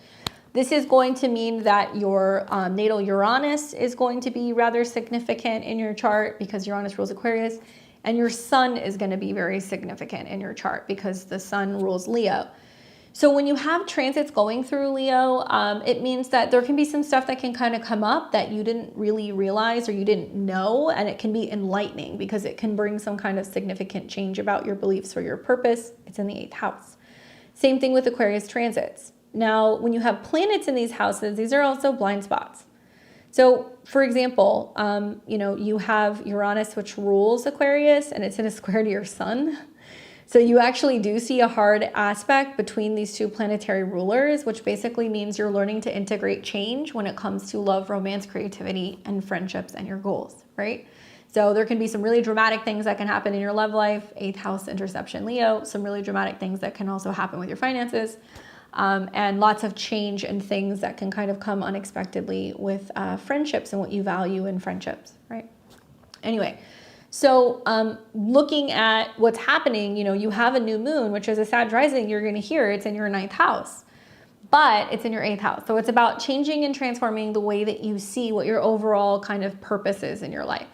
S1: this is going to mean that your natal Uranus is going to be rather significant in your chart because Uranus rules Aquarius, and your sun is going to be very significant in your chart because the sun rules Leo. So when you have transits going through Leo, it means that there can be some stuff that can kind of come up that you didn't really realize or you didn't know, and it can be enlightening because it can bring some kind of significant change about your beliefs or your purpose. It's in the 8th house. Same thing with Aquarius transits. Now, when you have planets in these houses, these are also blind spots. So, for example, you know, you have Uranus, which rules Aquarius, and it's in a square to your sun. So you actually do see a hard aspect between these two planetary rulers, which basically means you're learning to integrate change when it comes to love, romance, creativity, and friendships and your goals, right? So there can be some really dramatic things that can happen in your love life, 8th house interception Leo, some really dramatic things that can also happen with your finances, and lots of change and things that can kind of come unexpectedly with friendships and what you value in friendships, right? Anyway. So looking at what's happening, you know, you have a new moon, which is a Sag rising, you're going to hear it's in your 9th house, but it's in your 8th house. So it's about changing and transforming the way that you see what your overall kind of purpose is in your life.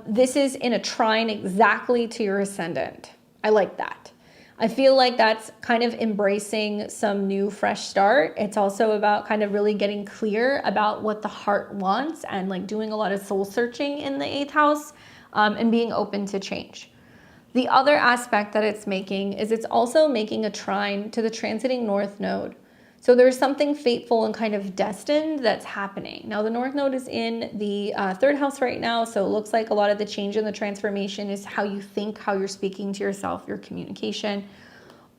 S1: This is in a trine exactly to your ascendant. I like that. I feel like that's kind of embracing some new fresh start. It's also about kind of really getting clear about what the heart wants and like doing a lot of soul searching in the 8th house. And being open to change. The other aspect that it's making is it's also making a trine to the transiting North Node. So there's something fateful and kind of destined that's happening. Now the North Node is in the 3rd house right now, so it looks like a lot of the change and the transformation is how you think, how you're speaking to yourself, your communication,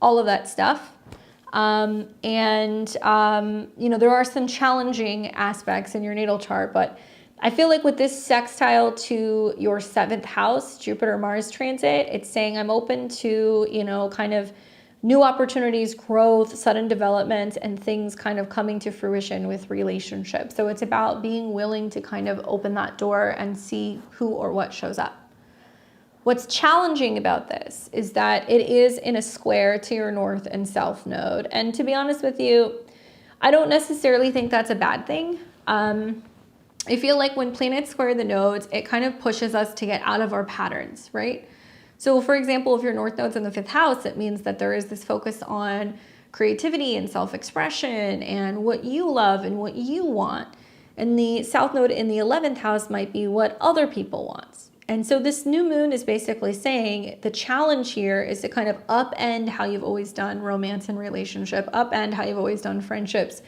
S1: all of that stuff. You know, there are some challenging aspects in your natal chart, but I feel like with this sextile to your 7th house, Jupiter-Mars transit, it's saying I'm open to, you know, kind of new opportunities, growth, sudden development, and things kind of coming to fruition with relationships. So it's about being willing to kind of open that door and see who or what shows up. What's challenging about this is that it is in a square to your North and South node. And to be honest with you, I don't necessarily think that's a bad thing. I feel like when planets square the nodes, it kind of pushes us to get out of our patterns, right? So for example, if your North Node's in the 5th house, it means that there is this focus on creativity and self-expression and what you love and what you want. And the South Node in the 11th house might be what other people want. And so this new moon is basically saying the challenge here is to kind of upend how you've always done romance and relationship, upend how you've always done friendships.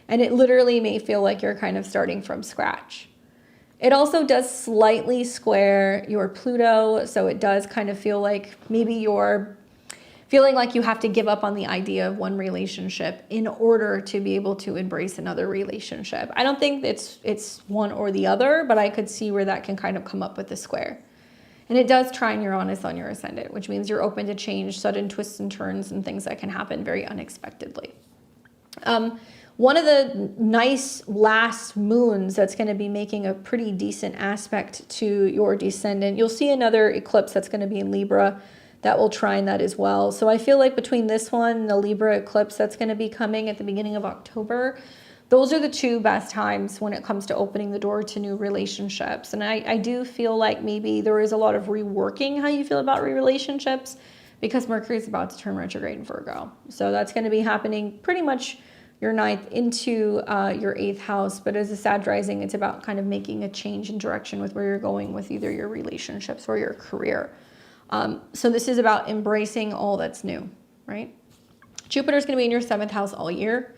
S1: And it literally may feel like you're kind of starting from scratch. It also does slightly square your Pluto. So it does kind of feel like maybe you're feeling like you have to give up on the idea of one relationship in order to be able to embrace another relationship. I don't think it's one or the other, but I could see where that can kind of come up with the square. And it does trine Uranus on your ascendant, which means you're open to change, sudden twists and turns, and things that can happen very unexpectedly. One of the nice last moons that's going to be making a pretty decent aspect to your descendant, you'll see another eclipse that's going to be in Libra that will trine that as well. So I feel like between this one and the Libra eclipse that's going to be coming at the beginning of October, those are the two best times when it comes to opening the door to new relationships. And I do feel like maybe there is a lot of reworking how you feel about relationships because Mercury is about to turn retrograde in Virgo. So that's going to be happening pretty much your 9th into your 8th house. But as a Sag rising, it's about kind of making a change in direction with where you're going with either your relationships or your career. So this is about embracing all that's new, right? Jupiter's going to be in your 7th house all year.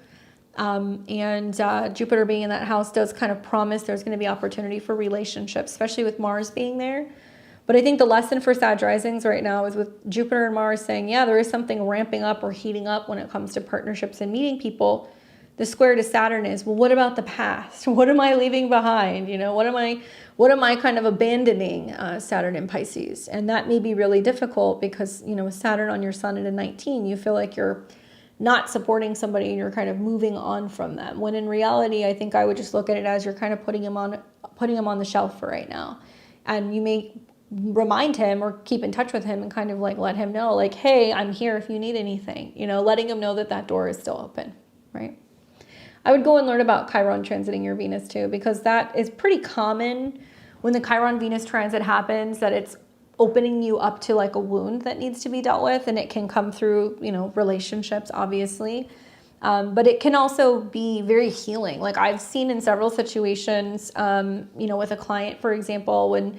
S1: Jupiter being in that house does kind of promise there's going to be opportunity for relationships, especially with Mars being there. But I think the lesson for Sag risings right now is with Jupiter and Mars saying, yeah, there is something ramping up or heating up when it comes to partnerships and meeting people. The square to Saturn is, well, what about the past? What am I leaving behind? You know, what am I kind of abandoning, Saturn in Pisces? And that may be really difficult because, you know, with Saturn on your sun at a 19, you feel like you're not supporting somebody and you're kind of moving on from them. When in reality, I think I would just look at it as you're kind of putting him on the shelf for right now. And you may remind him or keep in touch with him and kind of like let him know, like, hey, I'm here if you need anything, you know, letting him know that that door is still open, right? I would go and learn about Chiron transiting your Venus too, because that is pretty common when the Chiron Venus transit happens, that it's opening you up to like a wound that needs to be dealt with. And it can come through, you know, relationships, obviously. But it can also be very healing. Like I've seen in several situations, you know, with a client, for example, when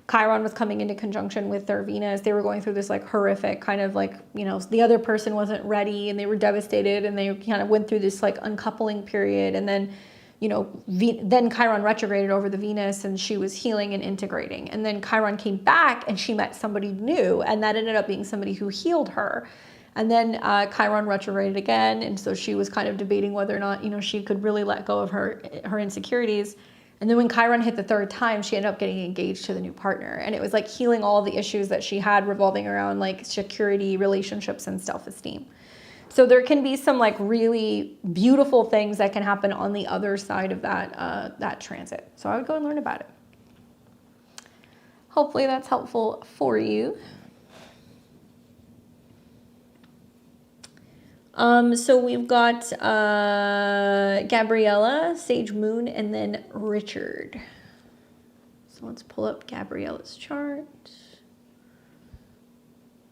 S1: Chiron was coming into conjunction with their Venus, they were going through this like horrific kind of like, you know, the other person wasn't ready and they were devastated and they kind of went through this like uncoupling period. And then, you know, then Chiron retrograded over the Venus and she was healing and integrating. And then Chiron came back and she met somebody new and that ended up being somebody who healed her. And then Chiron retrograded again. And so she was kind of debating whether or not, you know, she could really let go of her insecurities. And then when Chiron hit the 3rd time, she ended up getting engaged to the new partner. And it was like healing all the issues that she had revolving around like security, relationships, and self-esteem. So there can be some like really beautiful things that can happen on the other side of that transit. So I would go and learn about it. Hopefully that's helpful for you. So we've got Gabriella, Sage Moon, and then Richard. So let's pull up Gabriella's chart.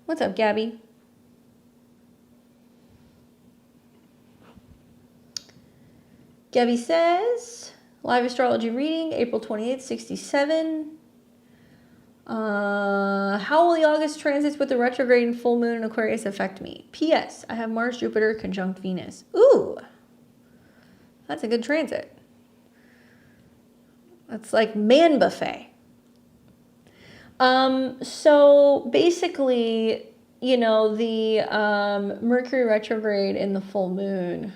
S1: What's up, Gabby? Gabby says, live astrology reading, April 28th, 67. How will the August transits with the retrograde and full moon in Aquarius affect me? P.S. I have Mars, Jupiter conjunct Venus. Ooh, that's a good transit. That's like man buffet. So basically, you know, the Mercury retrograde and the full moon.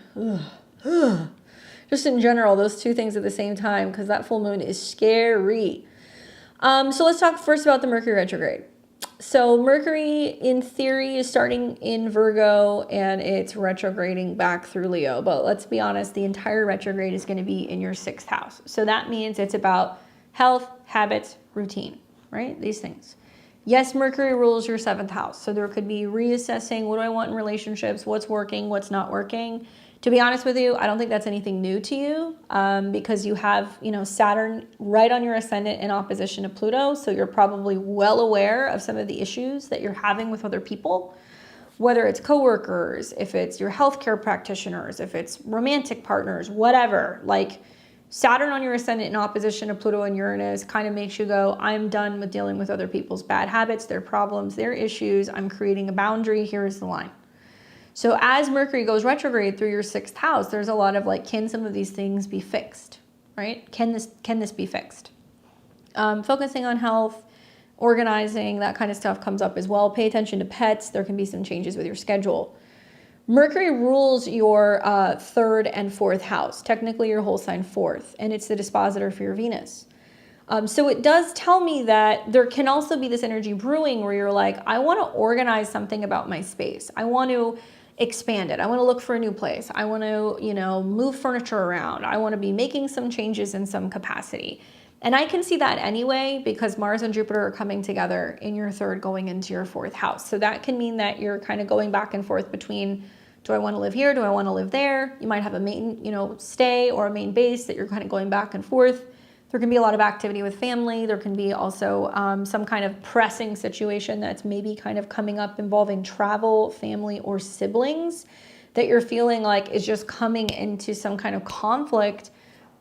S1: Just in general, those two things at the same time, because that full moon is scary. So let's talk first about the Mercury retrograde. So Mercury, in theory, is starting in Virgo and it's retrograding back through Leo. But let's be honest, the entire retrograde is going to be in your 6th house. So that means it's about health, habits, routine, right? These things. Yes, Mercury rules your 7th house. So there could be reassessing, what do I want in relationships? What's working? What's not working? To be honest with you, I don't think that's anything new to you because you have, you know, Saturn right on your ascendant in opposition to Pluto. So you're probably well aware of some of the issues that you're having with other people, whether it's coworkers, if it's your healthcare practitioners, if it's romantic partners, whatever. Like Saturn on your ascendant in opposition to Pluto and Uranus kind of makes you go, I'm done with dealing with other people's bad habits, their problems, their issues. I'm creating a boundary. Here's the line. So as Mercury goes retrograde through your 6th house, there's a lot of like, can some of these things be fixed, right? Can this be fixed? Focusing on health, organizing, that kind of stuff comes up as well. Pay attention to pets. There can be some changes with your schedule. Mercury rules your 3rd and 4th house, technically your whole sign 4th, and it's the dispositor for your Venus. So it does tell me that there can also be this energy brewing where you're like, I want to organize something about my space. I want to expand it. I want to look for a new place. I want to, move furniture around. I want to be making some changes in some capacity. And I can see that anyway, because Mars and Jupiter are coming together in your 3rd going into your 4th house. So that can mean that you're kind of going back and forth between, do I want to live here? Do I want to live there? You might have a main, stay or a main base that you're kind of going back and forth. There can be a lot of activity with family. There can be also some kind of pressing situation that's maybe kind of coming up involving travel, family, or siblings that you're feeling like is just coming into some kind of conflict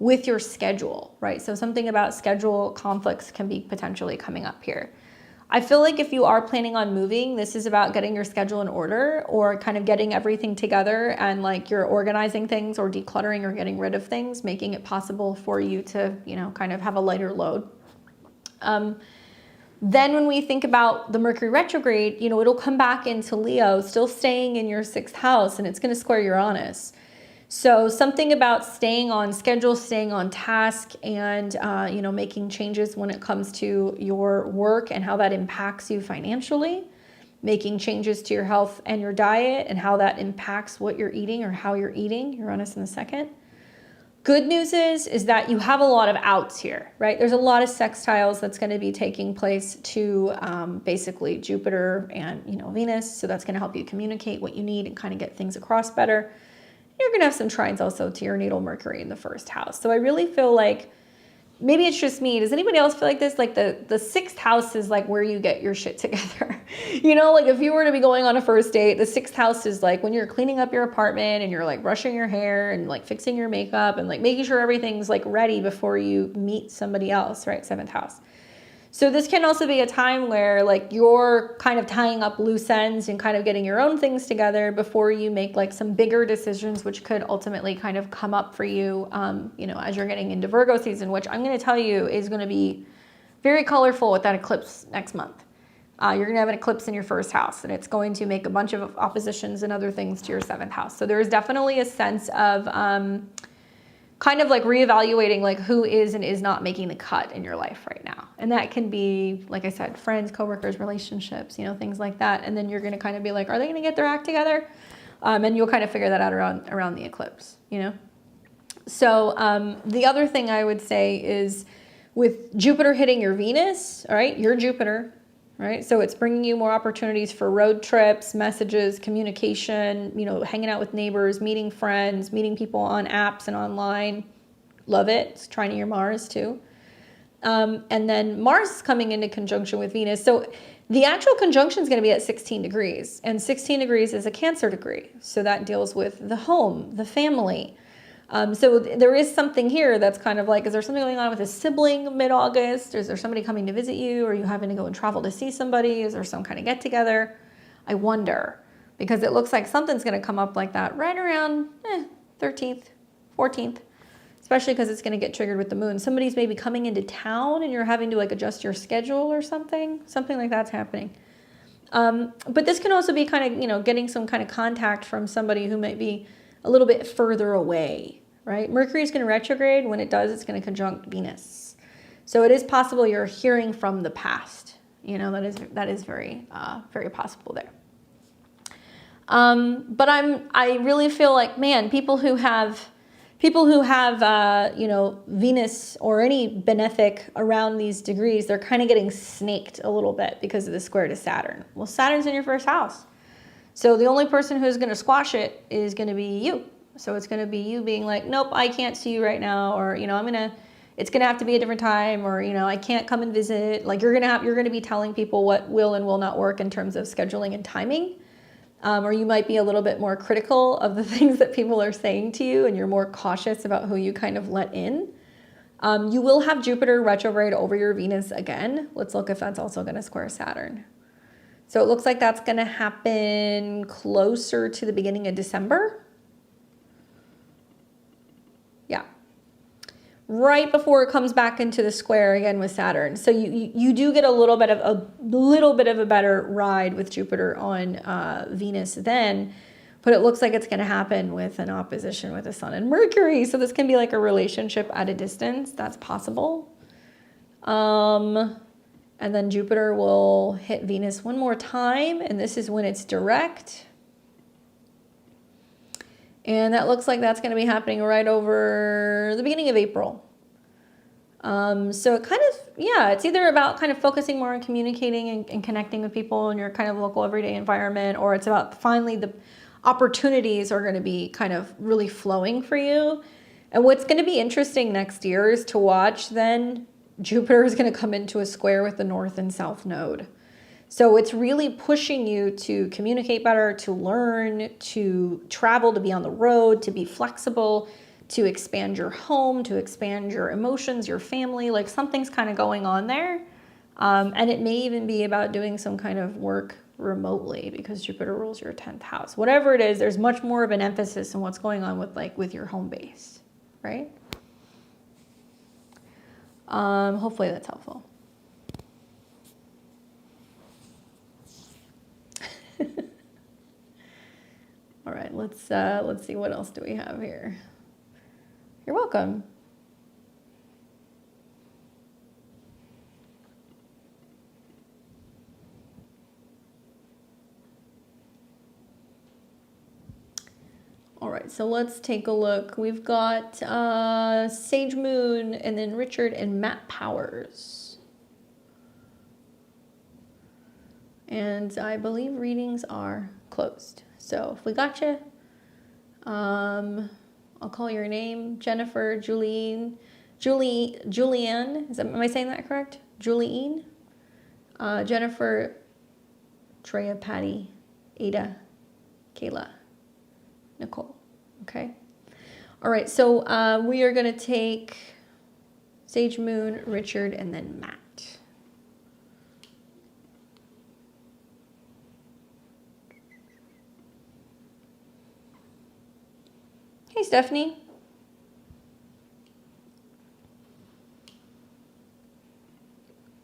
S1: with your schedule, right? So something about schedule conflicts can be potentially coming up here. I feel like if you are planning on moving, this is about getting your schedule in order or kind of getting everything together and like you're organizing things or decluttering or getting rid of things, making it possible for you to, kind of have a lighter load. Then when we think about the Mercury retrograde, it'll come back into Leo, still staying in your 6th house, and it's going to square Uranus. So something about staying on schedule, staying on task, and making changes when it comes to your work and how that impacts you financially, making changes to your health and your diet and how that impacts what you're eating or how you're eating, Uranus in the 2nd. Good news is that you have a lot of outs here, right? There's a lot of sextiles that's going to be taking place to basically Jupiter and Venus. So that's going to help you communicate what you need and kind of get things across better. You're going to have some trines also to your natal Mercury in the 1st house. So I really feel like, maybe it's just me. Does anybody else feel like this? Like the 6th house is like where you get your shit together. Like if you were to be going on a first date, the 6th house is like when you're cleaning up your apartment and you're like brushing your hair and like fixing your makeup and like making sure everything's like ready before you meet somebody else, right? 7th house. So this can also be a time where like you're kind of tying up loose ends and kind of getting your own things together before you make like some bigger decisions, which could ultimately kind of come up for you, as you're getting into Virgo season, which I'm going to tell you is going to be very colorful with that eclipse next month. You're going to have an eclipse in your 1st house, and it's going to make a bunch of oppositions and other things to your 7th house. So there's definitely a sense of kind of like reevaluating like who is and is not making the cut in your life right now. And that can be, like I said, friends, coworkers, relationships, things like that. And then you're going to kind of be like, are they going to get their act together? And you'll kind of figure that out around the eclipse, So the other thing I would say is with Jupiter hitting your Venus, all right, your Jupiter, right? So it's bringing you more opportunities for road trips, messages, communication, hanging out with neighbors, meeting friends, meeting people on apps and online. Love it. It's trining your Mars too. And then Mars is coming into conjunction with Venus. So the actual conjunction is going to be at 16 degrees, and 16 degrees is a Cancer degree. So that deals with the home, the family. So there is something here that's kind of like, is there something going on with a sibling mid-August? Is there somebody coming to visit you? Are you having to go and travel to see somebody? Is there some kind of get together? I wonder, because it looks like something's going to come up like that right around 13th, 14th, especially because it's going to get triggered with the moon. Somebody's maybe coming into town and you're having to like adjust your schedule or something like that's happening. But this can also be kind of, getting some kind of contact from somebody who might be a little bit further away, right? Mercury is going to retrograde. When it does, it's going to conjunct Venus. So it is possible you're hearing from the past. That is very, very possible there. But I really feel like, man, people who have Venus or any benefic around these degrees, they're kind of getting snaked a little bit because of the square to Saturn. Well, Saturn's in your 1st house. So the only person who's going to squash it is going to be you. So it's going to be you being like, nope, I can't see you right now. Or, it's going to have to be a different time, or, I can't come and visit. Like you're going to be telling people what will and will not work in terms of scheduling and timing. Or you might be a little bit more critical of the things that people are saying to you, and you're more cautious about who you kind of let in. You will have Jupiter retrograde over your Venus again. Let's look if that's also going to square Saturn. So it looks like that's going to happen closer to the beginning of December. Yeah. Right before it comes back into the square again with Saturn. So you do get a little bit of a better ride with Jupiter on Venus then, but it looks like it's going to happen with an opposition with the Sun and Mercury. So this can be like a relationship at a distance. That's possible. And then Jupiter will hit Venus one more time, and this is when it's direct. And that looks like that's going to be happening right over the beginning of April. So it kind of, yeah, it's either about kind of focusing more on communicating and connecting with people in your kind of local everyday environment, or it's about finally the opportunities are going to be kind of really flowing for you. And what's going to be interesting next year is to watch then Jupiter is going to come into a square with the North and South node. So it's really pushing you to communicate better, to learn, to travel, to be on the road, to be flexible, to expand your home, to expand your emotions, your family. Like something's kind of going on there. And it may even be about doing some kind of work remotely because Jupiter rules your 10th house. Whatever it is, there's much more of an emphasis on what's going on with your home base, right? Hopefully that's helpful. All right, let's see, what else do we have here? You're welcome. All right, so let's take a look. We've got Sage Moon and then Richard and Matt Powers. And I believe readings are closed. So if we got you, I'll call your name, Jennifer, Julianne. Am I saying that correct? Julianne? Jennifer, Treya, Patty, Ada, Kayla, Nicole. Okay. All right. So we are going to take Sage Moon, Richard, and then Matt. Hey, Stephanie.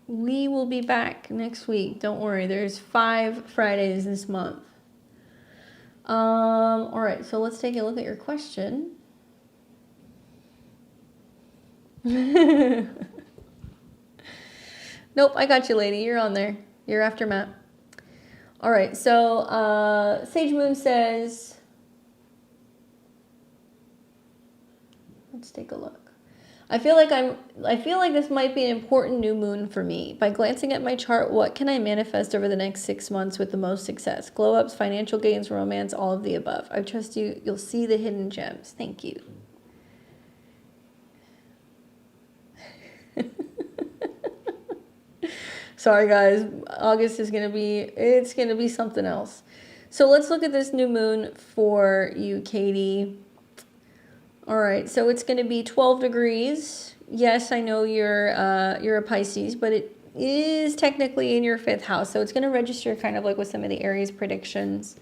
S1: We will be back next week. Don't worry. There's 5 Fridays this month. All right, so let's take a look at your question. Nope, I got you, lady. You're on there. You're after Matt. All right, so Sage Moon says, let's take a look. I feel like this might be an important new moon for me. By glancing at my chart, what can I manifest over the next 6 months with the most success? Glow ups, financial gains, romance, all of the above. I trust you'll see the hidden gems. Thank you. Sorry guys, August is gonna be something else. So let's look at this new moon for you, Katie. All right, so it's going to be 12 degrees. Yes, I know you're a Pisces, but it is technically in your 5th house, so it's going to register kind of like with some of the Aries predictions.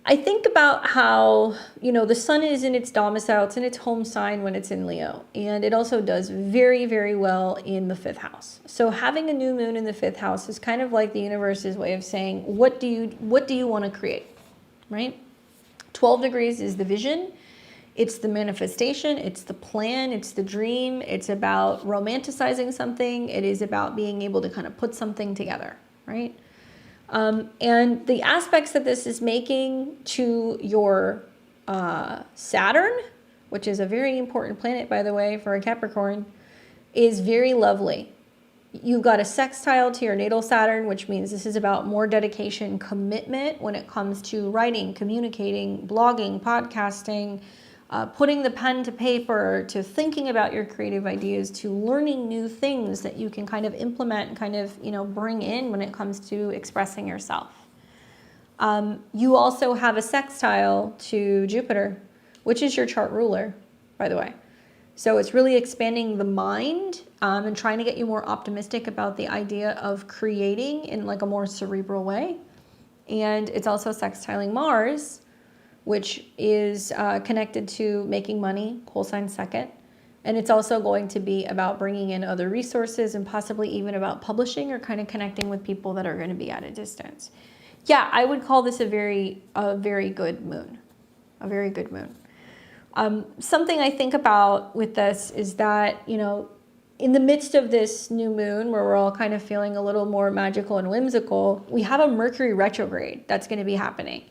S1: I think about how, the sun is in its domicile, it's in its home sign when it's in Leo, and it also does very, very well in the 5th house. So having a new moon in the 5th house is kind of like the universe's way of saying, what do you want to create, right? 12 degrees is the vision. It's the manifestation, it's the plan, it's the dream, it's about romanticizing something, it is about being able to kind of put something together, right? And the aspects that this is making to your Saturn, which is a very important planet, by the way, for a Capricorn, is very lovely. You've got a sextile to your natal Saturn, which means this is about more dedication, commitment when it comes to writing, communicating, blogging, podcasting, putting the pen to paper, to thinking about your creative ideas, to learning new things that you can kind of implement and kind of, bring in when it comes to expressing yourself. You also have a sextile to Jupiter, which is your chart ruler, by the way. So it's really expanding the mind and trying to get you more optimistic about the idea of creating in like a more cerebral way. And it's also sextiling Mars, which is connected to making money, whole sign second. And it's also going to be about bringing in other resources and possibly even about publishing or kind of connecting with people that are going to be at a distance. Yeah, I would call this a very good moon. A very good moon. Something I think about with this is that, you know, in the midst of this new moon where we're all kind of feeling a little more magical and whimsical, we have a Mercury retrograde that's going to be happening.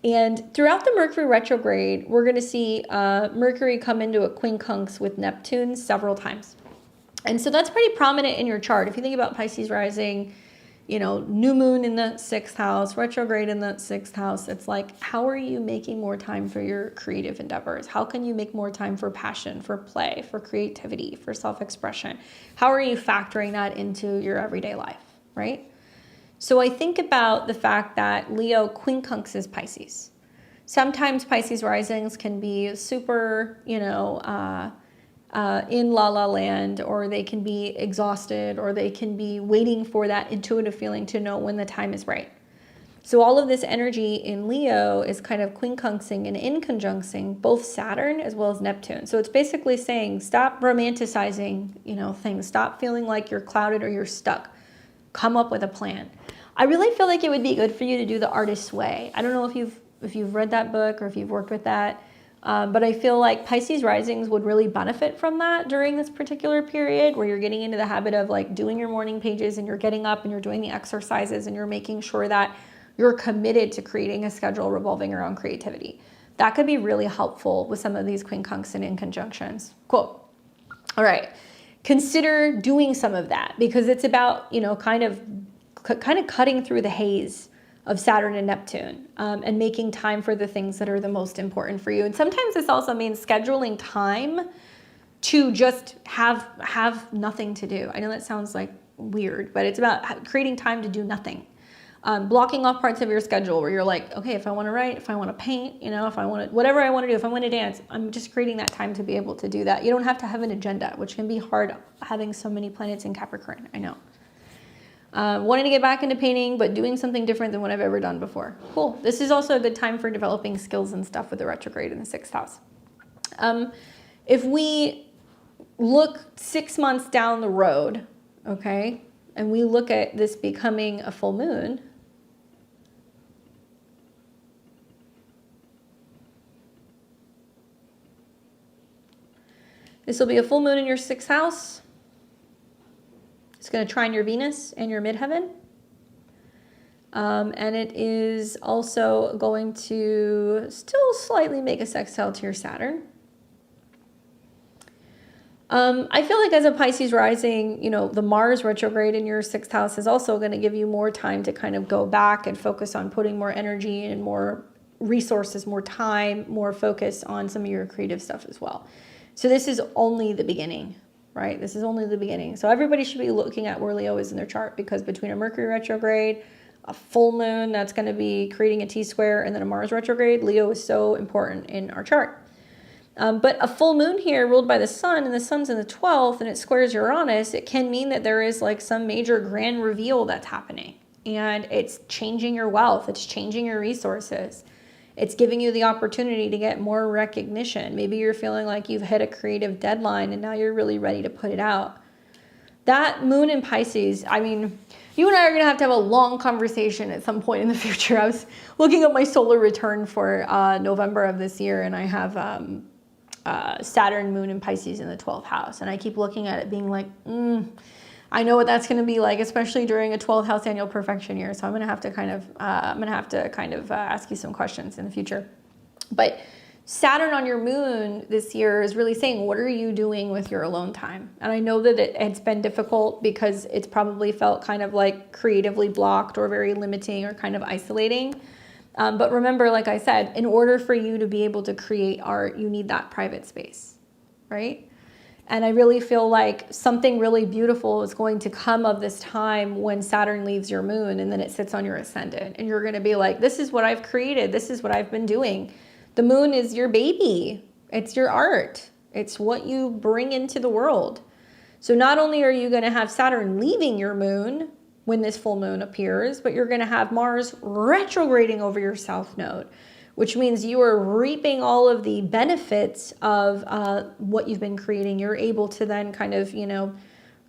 S1: And throughout the Mercury retrograde, we're going to see Mercury come into a quincunx with Neptune several times. And so that's pretty prominent in your chart. If you think about Pisces rising, you know, new moon in the 6th house, retrograde in the 6th house, it's like, how are you making more time for your creative endeavors? How can you make more time for passion, for play, for creativity, for self-expression? How are you factoring that into your everyday life, right? So I think about the fact that Leo quincunxes Pisces. Sometimes Pisces risings can be super, you know, in la la land, or they can be exhausted, or they can be waiting for that intuitive feeling to know when the time is right. So all of this energy in Leo is kind of quincunxing and inconjuncting both Saturn as well as Neptune. So it's basically saying, stop romanticizing, you know, things. Stop feeling like you're clouded or you're stuck. Come up with a plan. I really feel like it would be good for you to do the Artist's Way. I don't know if you've read that book or if you've worked with that, but I feel like Pisces risings would really benefit from that during this particular period where you're getting into the habit of like doing your morning pages and you're getting up and you're doing the exercises and you're making sure that you're committed to creating a schedule revolving around creativity. That could be really helpful with some of these quincunx and inconjunctions. Cool. All right. Consider doing some of that because it's about, you know, kind of cutting through the haze of Saturn and Neptune and making time for the things that are the most important for you. And sometimes this also means scheduling time to just have nothing to do. I know that sounds like weird, but it's about creating time to do nothing. Blocking off parts of your schedule where you're like, okay, if I want to write, if I want to paint, you know, if I want to, whatever I want to do, if I want to dance, I'm just creating that time to be able to do that. You don't have to have an agenda, which can be hard having so many planets in Capricorn. I know. Wanting to get back into painting, but doing something different than what I've ever done before. Cool. This is also a good time for developing skills and stuff with the retrograde in the 6th house. If we look 6 months down the road, okay, and we look at this becoming a full moon, this will be a full moon in your 6th house. It's going to trine your Venus and your midheaven. And it is also going to still slightly make a sextile to your Saturn. I feel like as a Pisces rising, you know, the Mars retrograde in your 6th house is also going to give you more time to kind of go back and focus on putting more energy and more resources, more time, more focus on some of your creative stuff as well. So this is only the beginning. Right? This is only the beginning. So everybody should be looking at where Leo is in their chart because between a Mercury retrograde, a full moon that's going to be creating a T-square, and then a Mars retrograde, Leo is so important in our chart. But a full moon here ruled by the sun, and the sun's in the 12th, and it squares Uranus, it can mean that there is like some major grand reveal that's happening. And it's changing your wealth. It's changing your resources. It's giving you the opportunity to get more recognition. Maybe you're feeling like you've hit a creative deadline and now you're really ready to put it out. That moon in Pisces, I mean, you and I are going to have a long conversation at some point in the future. I was looking at my solar return for November of this year, and I have Saturn, moon in Pisces in the 12th house. And I keep looking at it being like, I know what that's going to be like, especially during a 12th house annual perfection year. So I'm going to have to kind of, ask you some questions in the future. But Saturn on your moon this year is really saying, what are you doing with your alone time? And I know that it's been difficult because it's probably felt kind of like creatively blocked or very limiting or kind of isolating. But remember, like I said, in order for you to be able to create art, you need that private space, right? And I really feel like something really beautiful is going to come of this time when Saturn leaves your moon and then it sits on your ascendant. And you're going to be like, this is what I've created. This is what I've been doing. The moon is your baby. It's your art. It's what you bring into the world. So not only are you going to have Saturn leaving your moon when this full moon appears, but you're going to have Mars retrograding over your south node, which means you are reaping all of the benefits of what you've been creating. You're able to then kind of, you know,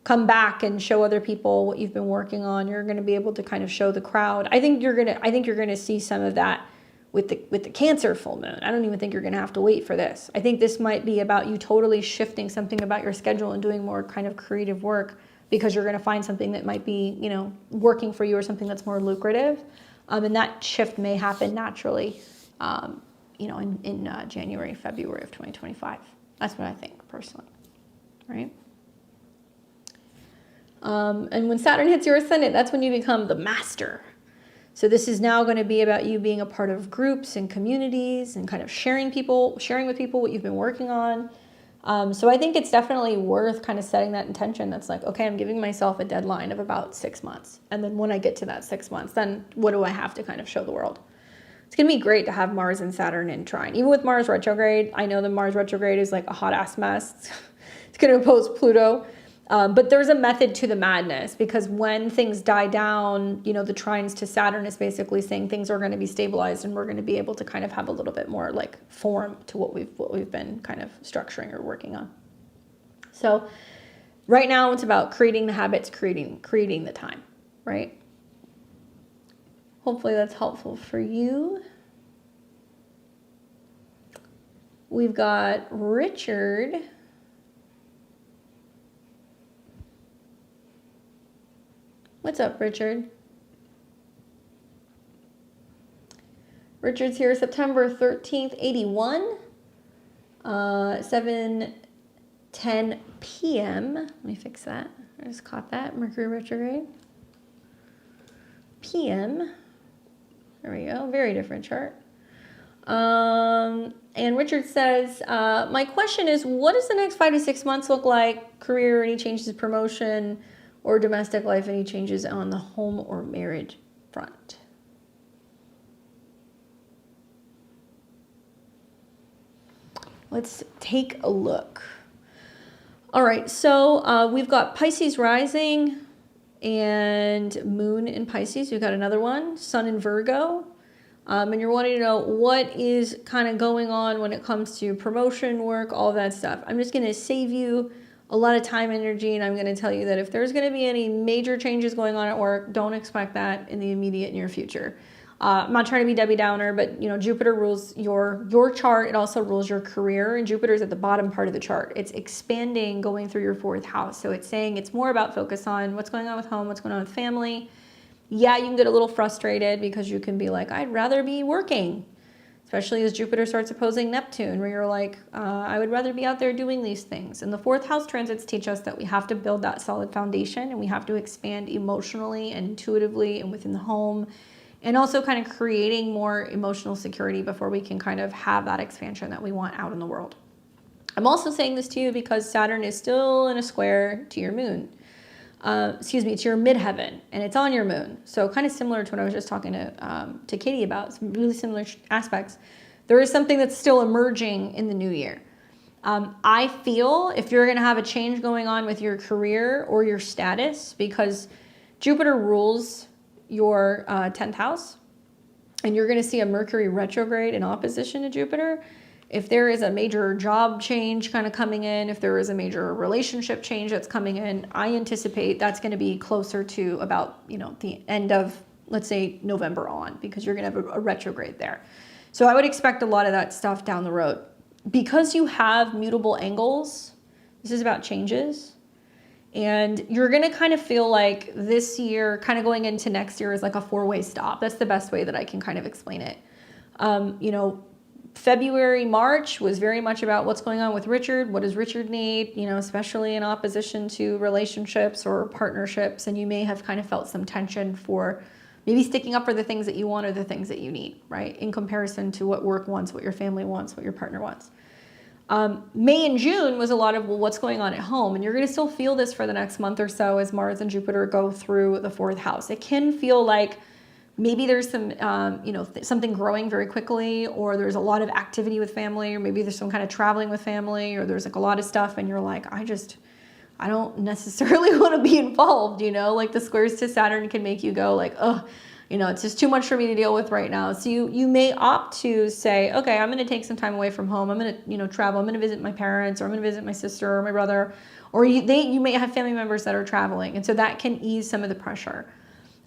S1: come back and show other people what you've been working on. You're going to be able to kind of show the crowd. I think you're going to see some of that with the Cancer full moon. I don't even think you're going to have to wait for this. I think this might be about you totally shifting something about your schedule and doing more kind of creative work, because you're going to find something that might be, you know, working for you, or something that's more lucrative. And that shift may happen naturally, you know, in January, February of 2025. That's what I think personally, right? And when Saturn hits your ascendant, that's when you become the master. So this is now going to be about you being a part of groups and communities and kind of sharing with people what you've been working on. So I think it's definitely worth kind of setting that intention. That's like, okay, I'm giving myself a deadline of about 6 months. And then when I get to that 6 months, then what do I have to kind of show the world? It's going to be great to have Mars and Saturn in trine. Even with Mars retrograde, I know the Mars retrograde is like a hot ass mess. It's going to oppose Pluto. But there's a method to the madness, because when things die down, you know, the trines to Saturn is basically saying things are going to be stabilized, and we're going to be able to kind of have a little bit more like form to what we've been kind of structuring or working on. So right now it's about creating the habits, creating the time, right? Hopefully that's helpful for you. We've got Richard. What's up, Richard? Richard's here September 13th, 81, 7:10 p.m. Let me fix that. I just caught that. Mercury retrograde. PM. There we go. Very different chart. And Richard says, my question is, what does the next 5 to 6 months look like? Career, any changes, promotion, or domestic life, any changes on the home or marriage front? Let's take a look. All right, so we've got Pisces rising and moon in Pisces. We've got another one, sun in Virgo. And you're wanting to know what is kind of going on when it comes to promotion, work, all that stuff. I'm just going to save you a lot of time, energy, and I'm going to tell you that if there's going to be any major changes going on at work, don't expect that in the immediate near future. I'm not trying to be Debbie Downer, but you know, Jupiter rules your chart. It also rules your career, and Jupiter's at the bottom part of the chart. It's expanding, going through your 4th house. So it's saying it's more about focus on what's going on with home, what's going on with family. Yeah, you can get a little frustrated because you can be like, I'd rather be working. Especially as Jupiter starts opposing Neptune, where you're like, I would rather be out there doing these things. And the 4th house transits teach us that we have to build that solid foundation, and we have to expand emotionally and intuitively and within the home, and also kind of creating more emotional security before we can kind of have that expansion that we want out in the world. I'm also saying this to you because Saturn is still in a square to your moon. To your midheaven, and it's on your moon. So kind of similar to what I was just talking to Katie about, some really similar aspects. There is something that's still emerging in the new year. I feel if you're going to have a change going on with your career or your status, because Jupiter rules your 10th house, and you're going to see a Mercury retrograde in opposition to Jupiter. If there is a major job change kind of coming in, if there is a major relationship change that's coming in, I anticipate that's going to be closer to about, you know, the end of, let's say, November on, because you're going to have a retrograde there. So I would expect a lot of that stuff down the road. Because you have mutable angles, this is about changes. And you're going to kind of feel like this year, kind of going into next year, is like a 4-way stop. That's the best way that I can kind of explain it. You know, February, March was very much about what's going on with Richard. What does Richard need, you know, especially in opposition to relationships or partnerships. And you may have kind of felt some tension for maybe sticking up for the things that you want or the things that you need, right? In comparison to what work wants, what your family wants, what your partner wants. May and June was a lot of, well, what's going on at home? And you're going to still feel this for the next month or so as Mars and Jupiter go through the 4th house. It can feel like Maybe there's some, something growing very quickly, or there's a lot of activity with family, or maybe there's some kind of traveling with family, or there's like a lot of stuff and you're like, I don't necessarily want to be involved, like the squares to Saturn can make you go like, oh, it's just too much for me to deal with right now. So you may opt to say, okay, I'm going to take some time away from home. I'm going to, travel. I'm going to visit my parents, or I'm going to visit my sister or my brother, or you may have family members that are traveling. And so that can ease some of the pressure.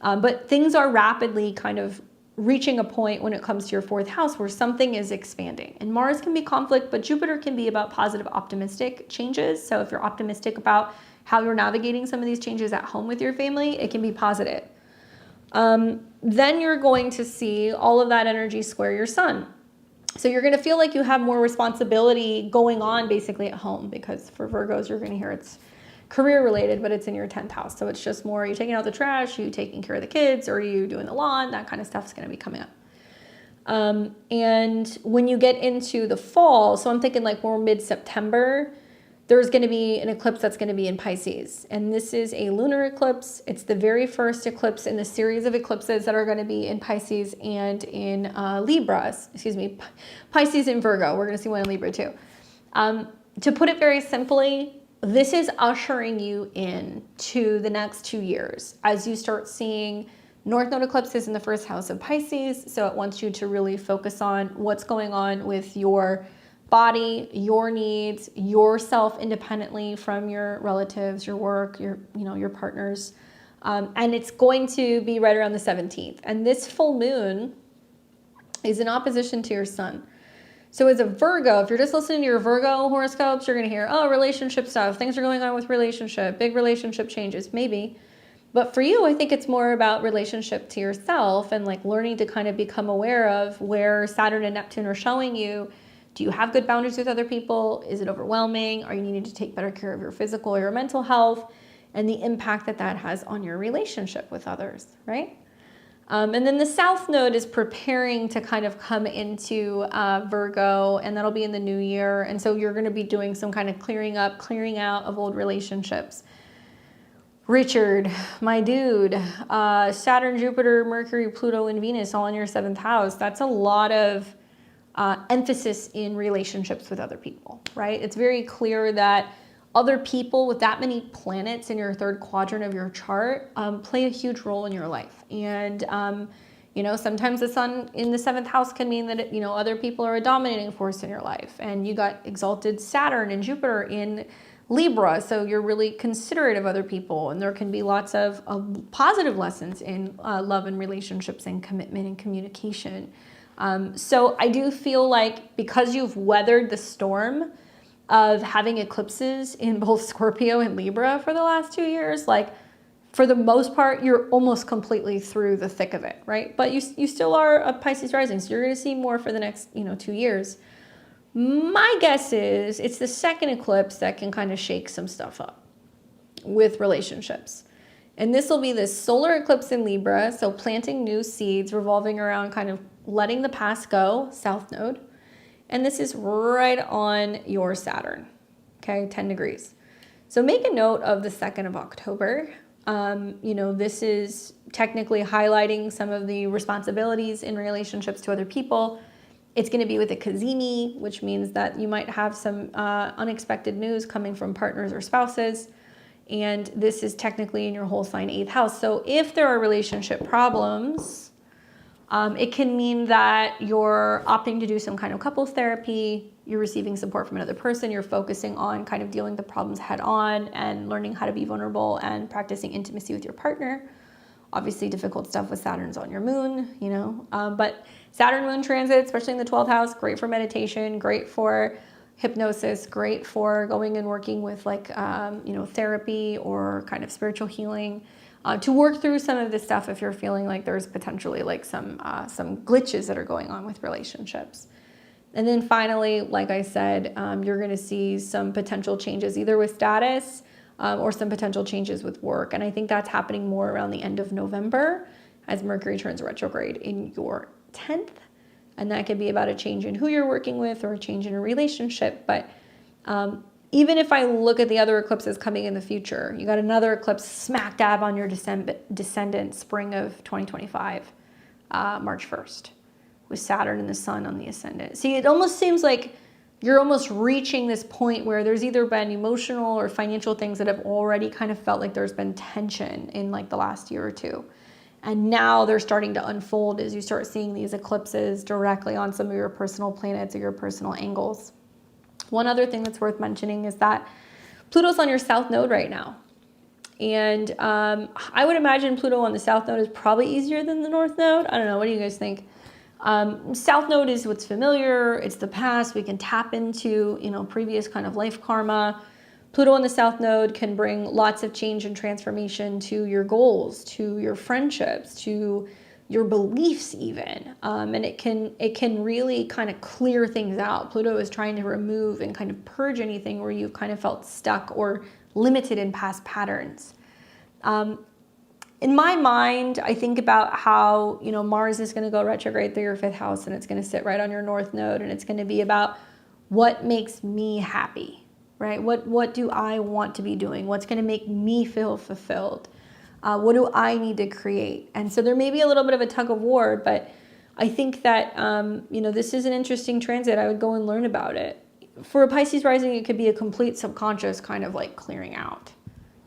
S1: But things are rapidly kind of reaching a point when it comes to your fourth house where something is expanding. And Mars can be conflict, but Jupiter can be about positive, optimistic changes. So if you're optimistic about how you're navigating some of these changes at home with your family, it can be positive. Then you're going to see all of that energy square your sun. So you're going to feel like you have more responsibility going on basically at home, because for Virgos, you're going to hear it's career related, but it's in your 10th house. So it's just more, you taking out the trash, you taking care of the kids, or you doing the lawn, that kind of stuff is going to be coming up. And when you get into the fall, so I'm thinking like more mid-September, there's going to be an eclipse that's going to be in Pisces. And this is a lunar eclipse. It's the very first eclipse in the series of eclipses that are going to be in Pisces and in Libra. Pisces and Virgo. We're going to see one in Libra too. To put it very simply, this is ushering you in to the next 2 years as you start seeing North Node eclipses in the first house of Pisces. So it wants you to really focus on what's going on with your body, your needs, yourself independently from your relatives, your work, your partners. And it's going to be right around the 17th. And this full moon is in opposition to your sun. So as a Virgo, if you're just listening to your Virgo horoscopes, you're going to hear, oh, relationship stuff. Things are going on with relationship, big relationship changes, maybe. But for you, I think it's more about relationship to yourself and like learning to kind of become aware of where Saturn and Neptune are showing you. Do you have good boundaries with other people? Is it overwhelming? Are you needing to take better care of your physical or your mental health? And the impact that that has on your relationship with others, right? And then the South Node is preparing to kind of come into Virgo, and that'll be in the new year. And so you're going to be doing some kind of clearing out of old relationships. Richard, my dude, Saturn, Jupiter, Mercury, Pluto, and Venus all in your 7th house. That's a lot of emphasis in relationships with other people, right? It's very clear that other people with that many planets in your 3rd quadrant of your chart play a huge role in your life. And, sometimes the sun in the 7th house can mean that, other people are a dominating force in your life. And you got exalted Saturn and Jupiter in Libra, so you're really considerate of other people. And there can be lots of positive lessons in love and relationships and commitment and communication. So I do feel like because you've weathered the storm of having eclipses in both Scorpio and Libra for the last 2 years, like for the most part, you're almost completely through the thick of it, right? But you still are a Pisces rising, so you're going to see more for the next, 2 years. My guess is it's the 2nd eclipse that can kind of shake some stuff up with relationships. And this will be the solar eclipse in Libra, so planting new seeds revolving around kind of letting the past go, South Node. And this is right on your Saturn, okay, 10 degrees. So make a note of the 2nd of October. This is technically highlighting some of the responsibilities in relationships to other people. It's going to be with a Cazimi, which means that you might have some unexpected news coming from partners or spouses. And this is technically in your whole sign 8th house. So if there are relationship problems, it can mean that you're opting to do some kind of couples therapy, you're receiving support from another person, you're focusing on kind of dealing with the problems head on and learning how to be vulnerable and practicing intimacy with your partner. Obviously difficult stuff with Saturn's on your moon, but Saturn moon transit, especially in the 12th house, great for meditation, great for hypnosis, great for going and working with therapy or kind of spiritual healing. To work through some of this stuff if you're feeling like there's potentially like some glitches that are going on with relationships. And then finally, like I said, you're going to see some potential changes either with status or some potential changes with work. And I think that's happening more around the end of November as Mercury turns retrograde in your 10th. And that could be about a change in who you're working with or a change in a relationship. But even if I look at the other eclipses coming in the future, you got another eclipse smack dab on your descendant spring of 2025. March 1st, with Saturn and the Sun on the ascendant. See, it almost seems like you're almost reaching this point where there's either been emotional or financial things that have already kind of felt like there's been tension in like the last year or two. And now they're starting to unfold as you start seeing these eclipses directly on some of your personal planets or your personal angles. One other thing that's worth mentioning is that Pluto's on your south node right now. And I would imagine Pluto on the south node is probably easier than the north node. I don't know. What do you guys think? South node is what's familiar. It's the past. We can tap into, previous kind of life karma. Pluto on the south node can bring lots of change and transformation to your goals, to your friendships, to your beliefs even. And it can really kind of clear things out. Pluto is trying to remove and kind of purge anything where you've kind of felt stuck or limited in past patterns. In my mind, I think about how, Mars is going to go retrograde through your 5th house, and it's going to sit right on your north node, and it's going to be about what makes me happy, right? What do I want to be doing? What's going to make me feel fulfilled? What do I need to create? And so there may be a little bit of a tug of war, but I think that, this is an interesting transit. I would go and learn about it. For a Pisces rising, it could be a complete subconscious kind of like clearing out.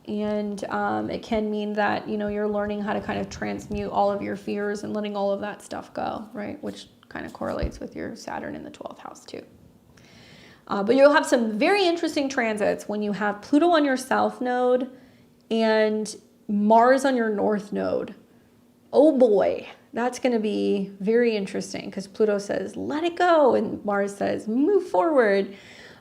S1: And it can mean that, you're learning how to kind of transmute all of your fears and letting all of that stuff go, right? Which kind of correlates with your Saturn in the 12th house too. But you'll have some very interesting transits when you have Pluto on your south node and Mars on your north node. Oh boy, that's going to be very interesting because Pluto says, let it go. And Mars says, move forward.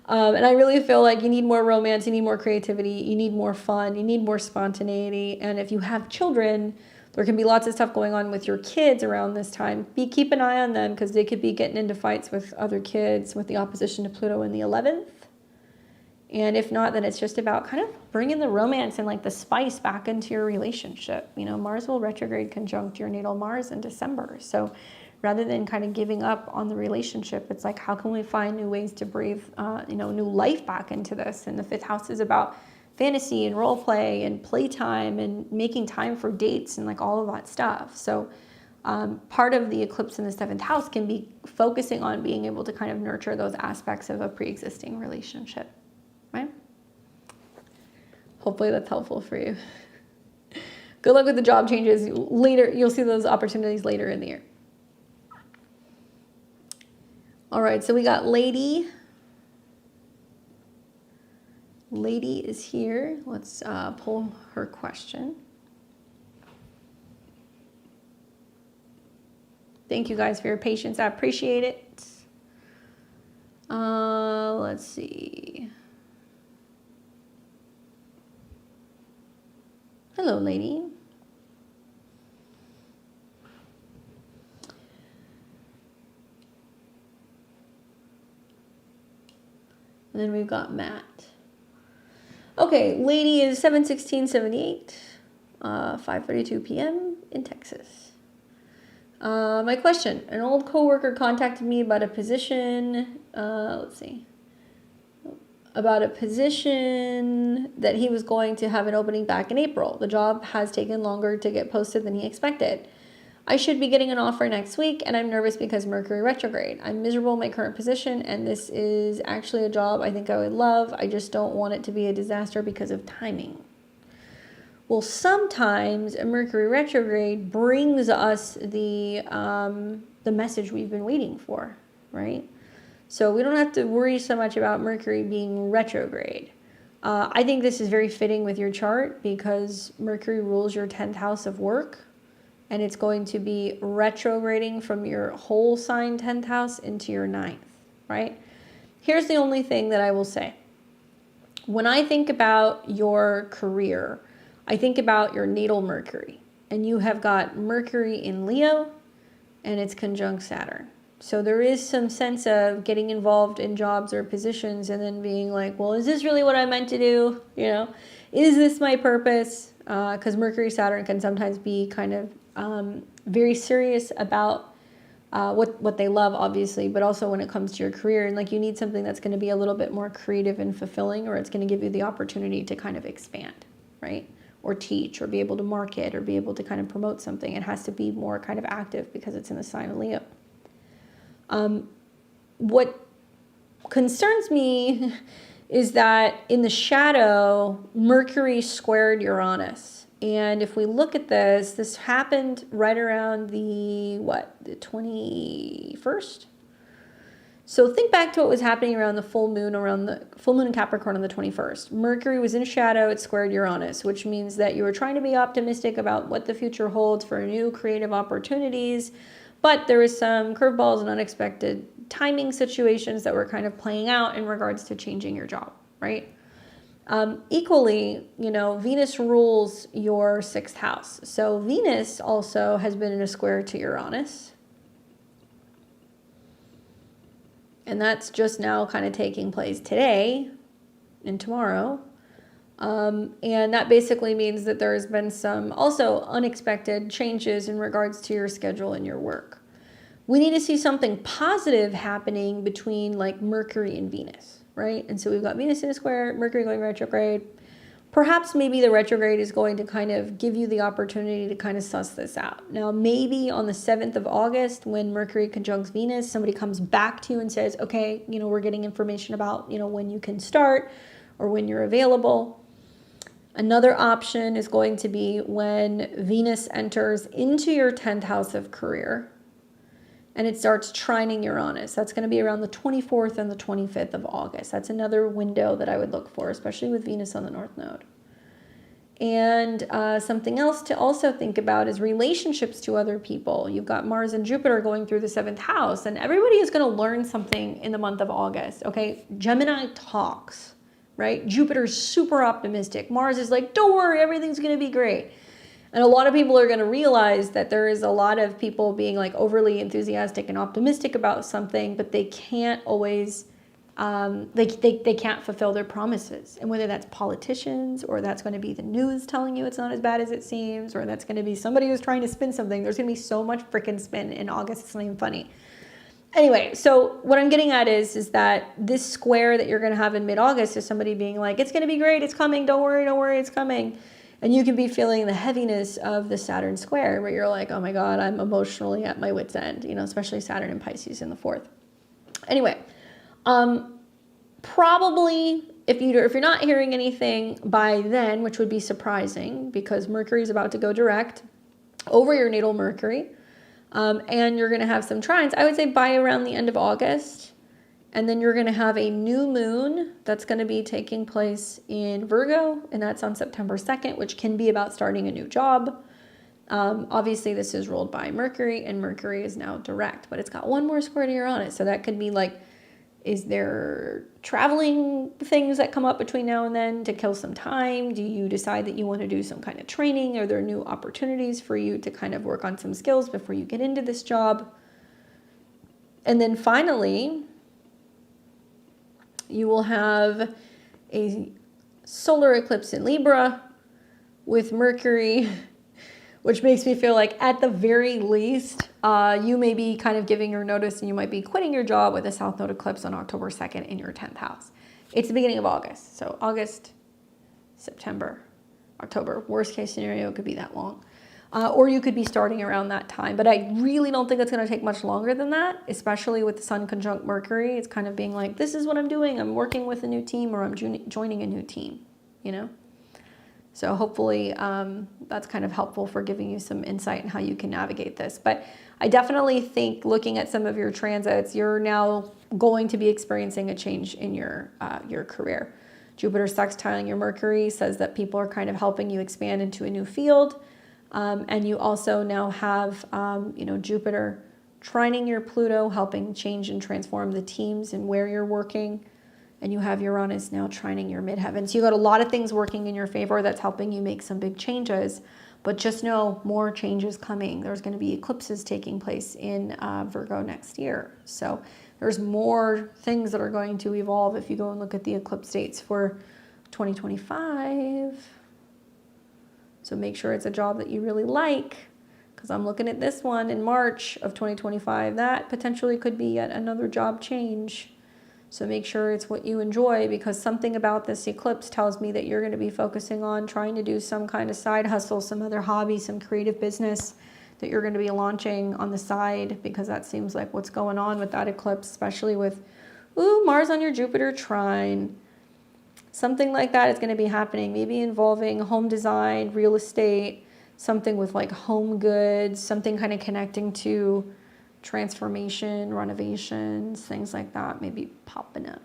S1: And I really feel like you need more romance, you need more creativity, you need more fun, you need more spontaneity. And if you have children, there can be lots of stuff going on with your kids around this time. Keep an eye on them because they could be getting into fights with other kids with the opposition to Pluto in the 11th. And if not, then it's just about kind of bringing the romance and like the spice back into your relationship. Mars will retrograde conjunct your natal Mars in December. So rather than kind of giving up on the relationship, it's like, how can we find new ways to breathe, new life back into this? And the 5th house is about fantasy and role play and playtime and making time for dates and like all of that stuff. So part of the eclipse in the 7th house can be focusing on being able to kind of nurture those aspects of a pre-existing relationship, right? Hopefully that's helpful for you. Good luck with the job changes later. You'll see those opportunities later in the year. All right, so we got Lady. Lady is here. Let's pull her question. Thank you guys for your patience. I appreciate it. Let's see. Hello, Lady. And then we've got Matt. Okay, Lady is 7/16/78, 5:32 p.m. in Texas. My question: an old coworker contacted me about a position. About a position that he was going to have an opening back in April. The job has taken longer to get posted than he expected. I should be getting an offer next week, and I'm nervous because Mercury retrograde. I'm miserable in my current position, and this is actually a job I think I would love. I just don't want it to be a disaster because of timing. Well, sometimes a Mercury retrograde brings us the message we've been waiting for, right? So we don't have to worry so much about Mercury being retrograde. I think this is very fitting with your chart because Mercury rules your 10th house of work, and it's going to be retrograding from your whole sign 10th house into your 9th, right? Here's the only thing that I will say. When I think about your career, I think about your natal Mercury, and you have got Mercury in Leo, and it's conjunct Saturn. So there is some sense of getting involved in jobs or positions and then being like, well, is this really what I meant to do? Is this my purpose? Because Mercury, Saturn can sometimes be kind of very serious about what they love, obviously, but also when it comes to your career. And like you need something that's going to be a little bit more creative and fulfilling, or it's going to give you the opportunity to kind of expand, right? or teach or be able to market or be able to kind of promote something. It has to be more kind of active because it's in the sign of Leo. What concerns me is that in the shadow, Mercury squared Uranus. And if we look at this, this happened right around the 21st? So think back to what was happening around the full moon in Capricorn on the 21st. Mercury was in shadow, it squared Uranus, which means that you were trying to be optimistic about what the future holds for new creative opportunities, but there was some curveballs and unexpected timing situations that were kind of playing out in regards to changing your job, right? Equally, Venus rules your 6th house. So Venus also has been in a square to Uranus. And that's just now kind of taking place today and tomorrow. And that basically means that there's been some also unexpected changes in regards to your schedule and your work. We need to see something positive happening between like Mercury and Venus, right? And so we've got Venus in a square, Mercury going retrograde. Perhaps maybe the retrograde is going to kind of give you the opportunity to kind of suss this out. Now, maybe on the 7th of August, when Mercury conjuncts Venus, somebody comes back to you and says, okay, we're getting information about, when you can start or when you're available. Another option is going to be when Venus enters into your 10th house of career and it starts trining Uranus. That's going to be around the 24th and the 25th of August. That's another window that I would look for, especially with Venus on the North Node. And something else to also think about is relationships to other people. You've got Mars and Jupiter going through the 7th house, and everybody is going to learn something in the month of August, okay? Gemini talks, right? Jupiter's super optimistic. Mars is like, don't worry, everything's going to be great. And a lot of people are going to realize that there is a lot of people being like overly enthusiastic and optimistic about something, but they can't always, they can't fulfill their promises. And whether that's politicians or that's going to be the news telling you it's not as bad as it seems, or that's going to be somebody who's trying to spin something, there's going to be so much freaking spin in August, it's not even funny. Anyway, so what I'm getting at is that this square that you're going to have in mid-August is somebody being like, it's going to be great, it's coming, don't worry, it's coming. And you can be feeling the heaviness of the Saturn square where you're like, oh my God, I'm emotionally at my wit's end, especially Saturn and Pisces in the 4th. Anyway, probably if you're not hearing anything by then, which would be surprising because Mercury is about to go direct over your natal Mercury, and you're going to have some trines, I would say by around the end of August. And then you're going to have a new moon that's going to be taking place in Virgo, and that's on September 2nd, which can be about starting a new job. Obviously, this is ruled by Mercury, and Mercury is now direct, but it's got one more square to Uranus. So that could be like, is there traveling things that come up between now and then to kill some time? Do you decide that you want to do some kind of training? Are there new opportunities for you to kind of work on some skills before you get into this job? And then finally, you will have a solar eclipse in Libra with Mercury, which makes me feel like at the very least, you may be kind of giving your notice and you might be quitting your job with a South Node eclipse on October 2nd in your 10th house. It's the beginning of August. So August, September, October. Worst case scenario, it could be that long. Or you could be starting around that time. But I really don't think it's going to take much longer than that, especially with the Sun conjunct Mercury. It's kind of being like, this is what I'm doing. I'm working with a new team or I'm joining a new team, So hopefully that's kind of helpful for giving you some insight in how you can navigate this. But I definitely think looking at some of your transits, you're now going to be experiencing a change in your career. Jupiter sextiling your Mercury says that people are kind of helping you expand into a new field. And you also now have, Jupiter trining your Pluto, helping change and transform the teams and where you're working. And you have Uranus now trining your midheaven. So you got a lot of things working in your favor that's helping you make some big changes. But just know more changes coming. There's going to be eclipses taking place in Virgo next year. So there's more things that are going to evolve if you go and look at the eclipse dates for 2025. So make sure it's a job that you really like, because I'm looking at this one in March of 2025. That potentially could be yet another job change. So make sure it's what you enjoy, because something about this eclipse tells me that you're going to be focusing on trying to do some kind of side hustle, some other hobby, some creative business that you're going to be launching on the side, because that seems like what's going on with that eclipse, especially with, ooh, Mars on your Jupiter trine. Something like that is going to be happening, maybe involving home design, real estate, something with like home goods, something kind of connecting to transformation, renovations, things like that, maybe popping up.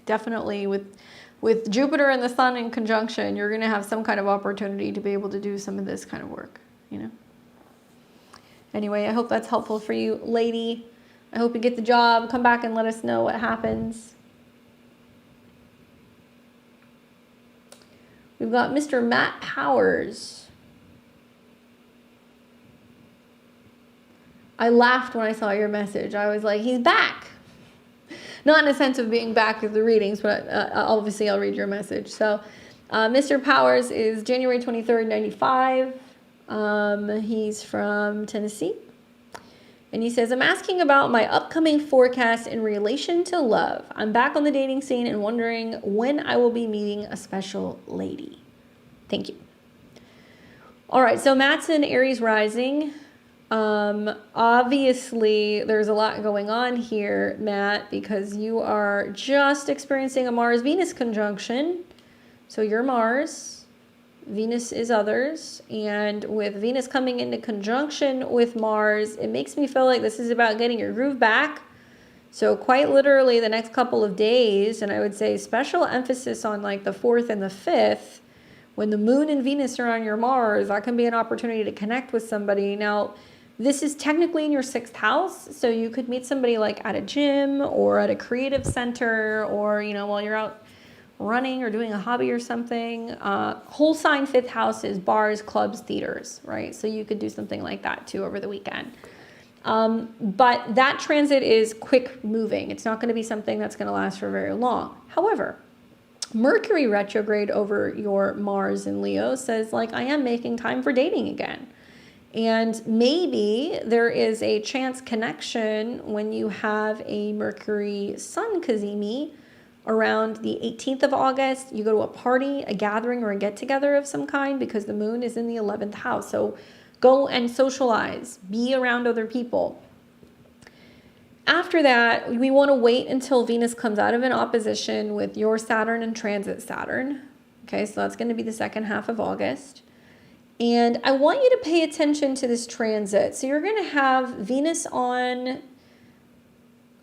S1: Definitely with Jupiter and the Sun in conjunction, you're going to have some kind of opportunity to be able to do some of this kind of work, you know. Anyway, I hope that's helpful for you, lady. I hope you get the job. Come back and let us know what happens. We've got Mr. Matt Powers. I laughed when I saw your message. I was like, he's back. Not in a sense of being back at the readings, but obviously I'll read your message. So Mr. Powers is January 23rd, 95. He's from Tennessee. And he says, I'm asking about my upcoming forecast in relation to love. I'm back on the dating scene and wondering when I will be meeting a special lady. Thank you. All right, so Matt's in Aries rising. Obviously there's a lot going on here, Matt, because you are just experiencing a Mars-Venus conjunction. So you're Mars, Venus is others, and with Venus coming into conjunction with Mars, it makes me feel like this is about getting your groove back. So quite literally the next couple of days, and I would say special emphasis on like the 4th and the 5th, when the Moon and Venus are on your Mars, that can be an opportunity to connect with somebody. Now, this is technically in your 6th house, so you could meet somebody like at a gym or at a creative center, or, you know, while you're out running or doing a hobby or something. Whole sign 5th house is bars, clubs, theaters, right? So you could do something like that too over the weekend. But that transit is quick moving. It's not going to be something that's going to last for very long. However, Mercury retrograde over your Mars in Leo says, like, I am making time for dating again. And maybe there is a chance connection when you have a Mercury Sun cazimi around the 18th of August. You go to a party, a gathering, or a get-together of some kind, because the Moon is in the 11th house. So go and socialize, be around other people. After that, we want to wait until Venus comes out of an opposition with your Saturn and transit Saturn. Okay, so that's going to be the second half of August. And I want you to pay attention to this transit. So you're going to have Venus on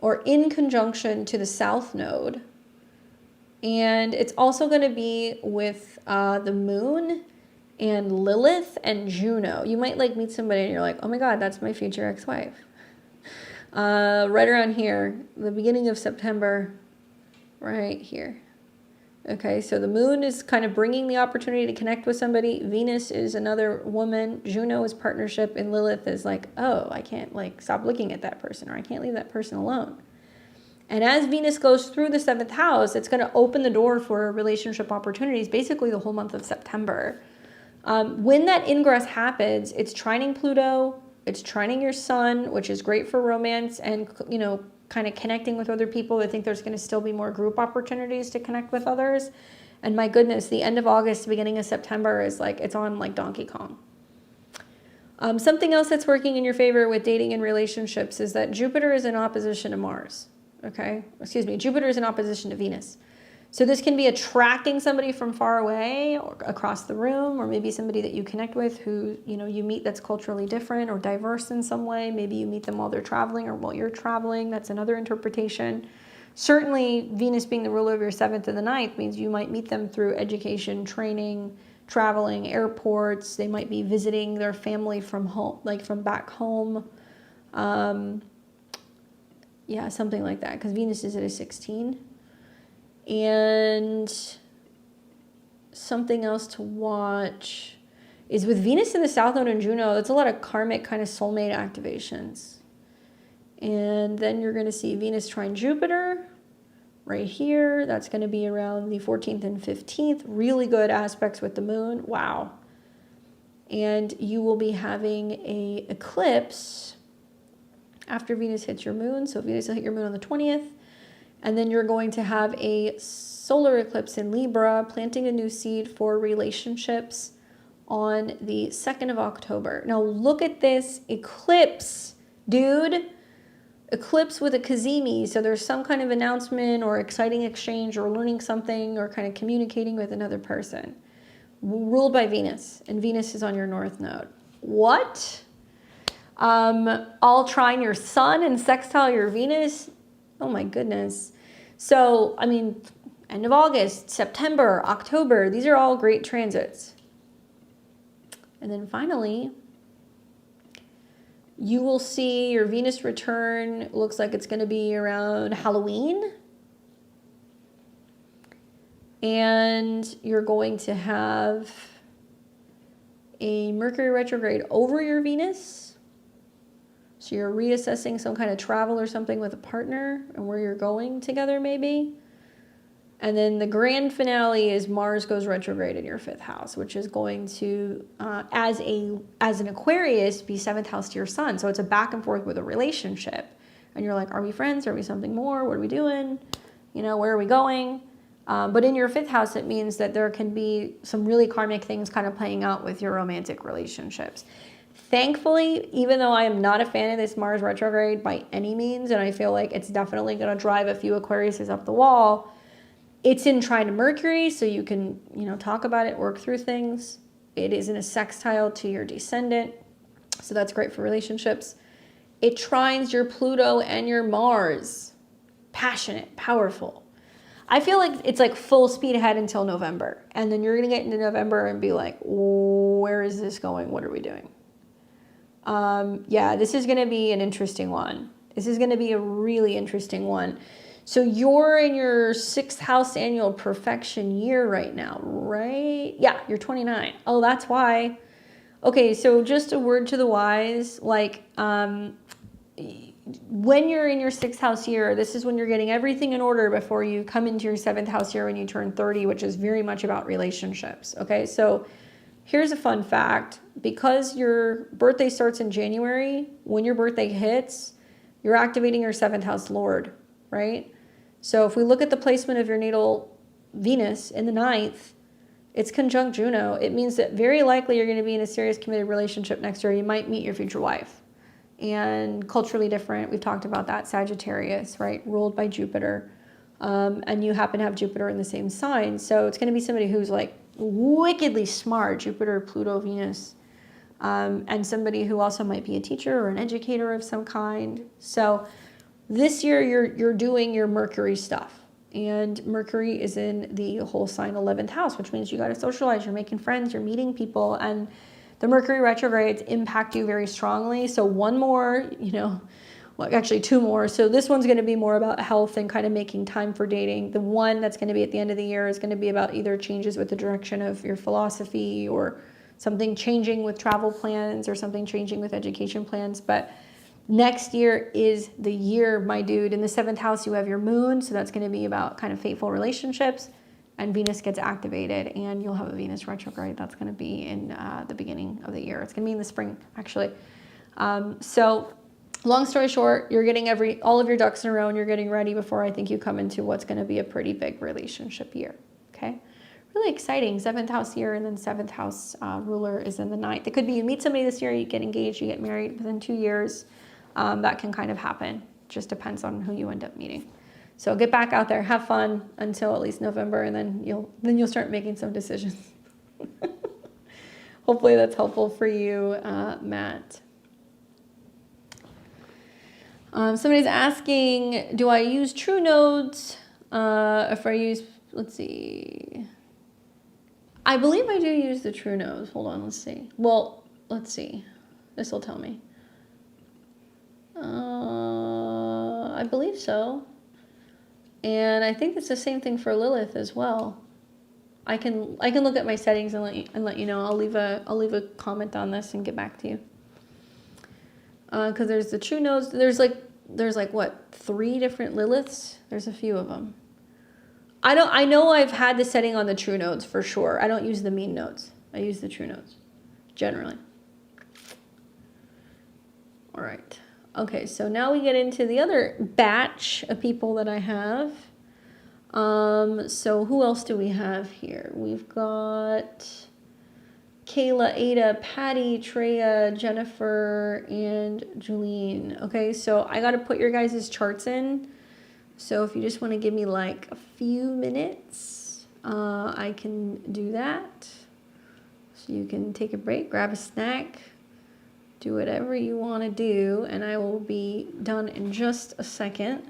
S1: or in conjunction to the South Node. And it's also going to be with the Moon and Lilith and Juno. You might like meet somebody and you're like, oh my God, that's my future ex-wife. Right around here, the beginning of September, right here. Okay, so the Moon is kind of bringing the opportunity to connect with somebody. Venus is another woman. Juno is partnership. And Lilith is like, oh, I can't like stop looking at that person, or I can't leave that person alone. And as Venus goes through the 7th house, it's going to open the door for relationship opportunities basically the whole month of September. When that ingress happens, it's trining Pluto, it's trining your Sun, which is great for romance and, you know, kind of connecting with other people. I think there's going to still be more group opportunities to connect with others. And my goodness, the end of August, beginning of September is like, it's on like Donkey Kong. Something else that's working in your favor with dating and relationships is that Jupiter is in opposition to Mars. Okay, excuse me, Jupiter is in opposition to Venus. So this can be attracting somebody from far away or across the room, or maybe somebody that you connect with who, you know, you meet that's culturally different or diverse in some way. Maybe you meet them while they're traveling or while you're traveling. That's another interpretation. Certainly, Venus being the ruler of your 7th and the 9th means you might meet them through education, training, traveling, airports. They might be visiting their family from home, like from back home. Yeah, something like that, because Venus is at a 16. And something else to watch is with Venus in the South Node and Juno, that's a lot of karmic kind of soulmate activations. And then you're going to see Venus trine Jupiter right here. That's going to be around the 14th and 15th. Really good aspects with the Moon. Wow. And you will be having an eclipse after Venus hits your Moon. So Venus will hit your Moon on the 20th. And then you're going to have a solar eclipse in Libra, planting a new seed for relationships on the 2nd of October. Now look at this eclipse, dude. Eclipse with a Kazemi. So there's some kind of announcement or exciting exchange or learning something or kind of communicating with another person. Ruled by Venus, and Venus is on your north node. What? All trine your sun and sextile your Venus. Oh my goodness. So, I mean, end of August, September, October, these are all great transits. And then finally, you will see your Venus return. Looks like it's going to be around Halloween. And you're going to have a Mercury retrograde over your Venus. So you're reassessing some kind of travel or something with a partner and where you're going together maybe. And then the grand finale is Mars goes retrograde in your 5th house, which is going to, as an Aquarius, be 7th house to your sun. So it's a back and forth with a relationship. And you're like, are we friends? Are we something more? What are we doing? You know, where are we going? But in your 5th house, it means that there can be some really karmic things kind of playing out with your romantic relationships. Thankfully, even though I am not a fan of this Mars retrograde by any means, and I feel like it's definitely going to drive a few Aquariuses up the wall, it's in trine to Mercury, so you can, you know, talk about it, work through things. It is in a sextile to your descendant, so that's great for relationships. It trines your Pluto and your Mars. Passionate, powerful. I feel like it's like full speed ahead until November, and then you're going to get into November and be like, where is this going? What are we doing? Yeah, this is going to be an interesting one. This is going to be a really interesting one. So you're in your 6th house annual perfection year right now, right? Yeah, you're 29. Oh, that's why. Okay, so just a word to the wise, like when you're in your 6th house year, this is when you're getting everything in order before you come into your 7th house year when you turn 30, which is very much about relationships. Okay, so here's a fun fact. Because your birthday starts in January, when your birthday hits, you're activating your 7th house Lord, right? So if we look at the placement of your natal Venus in the 9th, it's conjunct Juno. It means that very likely you're going to be in a serious committed relationship next year. You might meet your future wife. And culturally different, we've talked about that, Sagittarius, right? Ruled by Jupiter. And you happen to have Jupiter in the same sign. So it's going to be somebody who's like wickedly smart, Jupiter, Pluto, Venus. And somebody who also might be a teacher or an educator of some kind. So this year you're doing your Mercury stuff, and Mercury is in the whole sign 11th house, which means you got to socialize, you're making friends, you're meeting people, and the Mercury retrogrades impact you very strongly. So one more, you know, well, actually 2 more. So this one's going to be more about health and kind of making time for dating. The one that's going to be at the end of the year is going to be about either changes with the direction of your philosophy or something changing with travel plans or something changing with education plans. But next year is the year, my dude. In the 7th house, you have your moon. So that's going to be about kind of fateful relationships. And Venus gets activated. And you'll have a Venus retrograde. That's going to be in the beginning of the year. It's going to be in the spring, actually. So long story short, you're getting all of your ducks in a row. And you're getting ready before I think you come into what's going to be a pretty big relationship year. Okay? Really exciting. 7th house year, and then 7th house ruler is in the 9th. It could be you meet somebody this year, you get engaged, you get married within 2 years. That can kind of happen. Just depends on who you end up meeting. So get back out there, have fun until at least November, and then you'll start making some decisions. Hopefully that's helpful for you, Matt. Somebody's asking, do I use true nodes? If I use, let's see. I believe I do use the true nodes. Hold on, let's see. Well, let's see. This will tell me. I believe so. And I think it's the same thing for Lilith as well. I can look at my settings and let you know. I'll leave a comment on this and get back to you. Because there's the true nodes. There's like what, 3 different Liliths? There's a few of them. I know I've had the setting on the true nodes for sure. I don't use the mean nodes. I use the true nodes generally. All right. Okay, so now we get into the other batch of people that I have. So who else do we have here? We've got Kayla, Ada, Patty, Treya, Jennifer, and Julene. Okay, so I got to put your guys' charts in. So if you just want to give me like a few minutes, I can do that. So you can take a break, grab a snack, do whatever you want to do, and I will be done in just a second.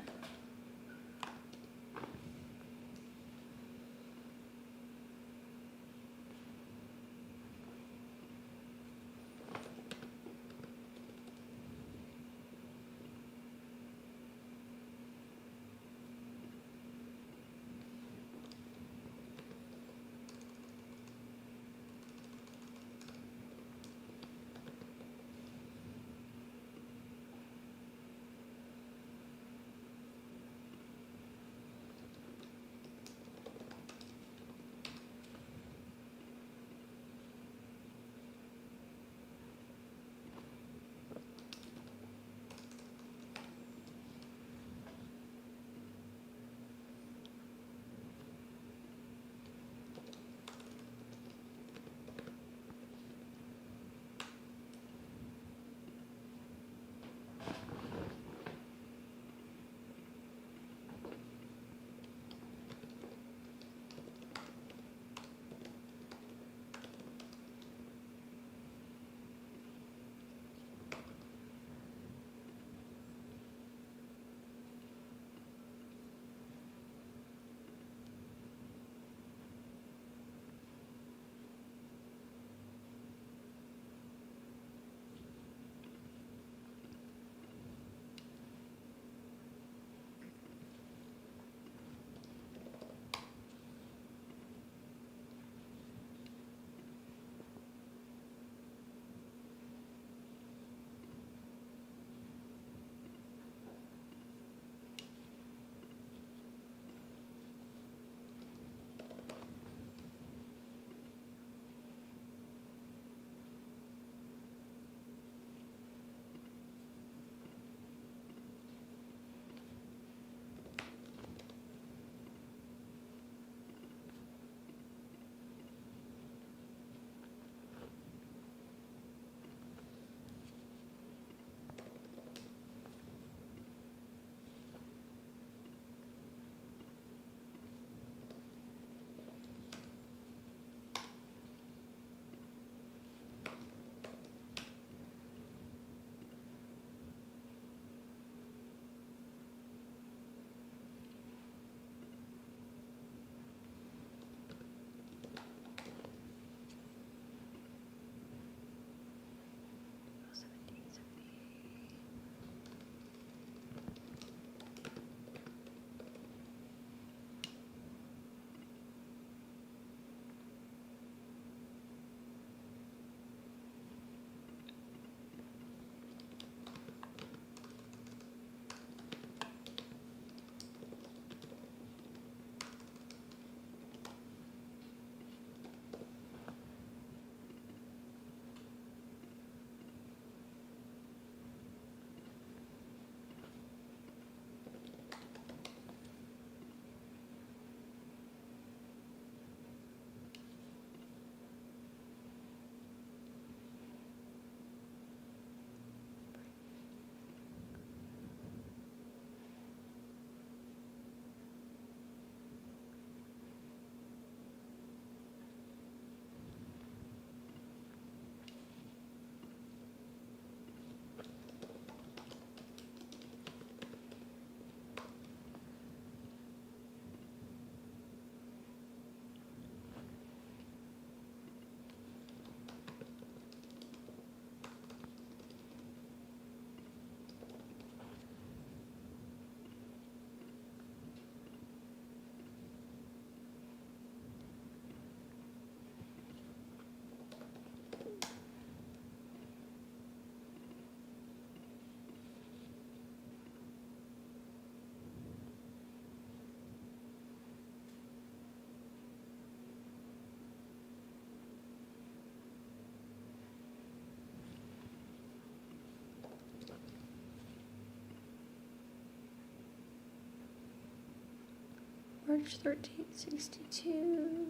S1: March 13th, 62.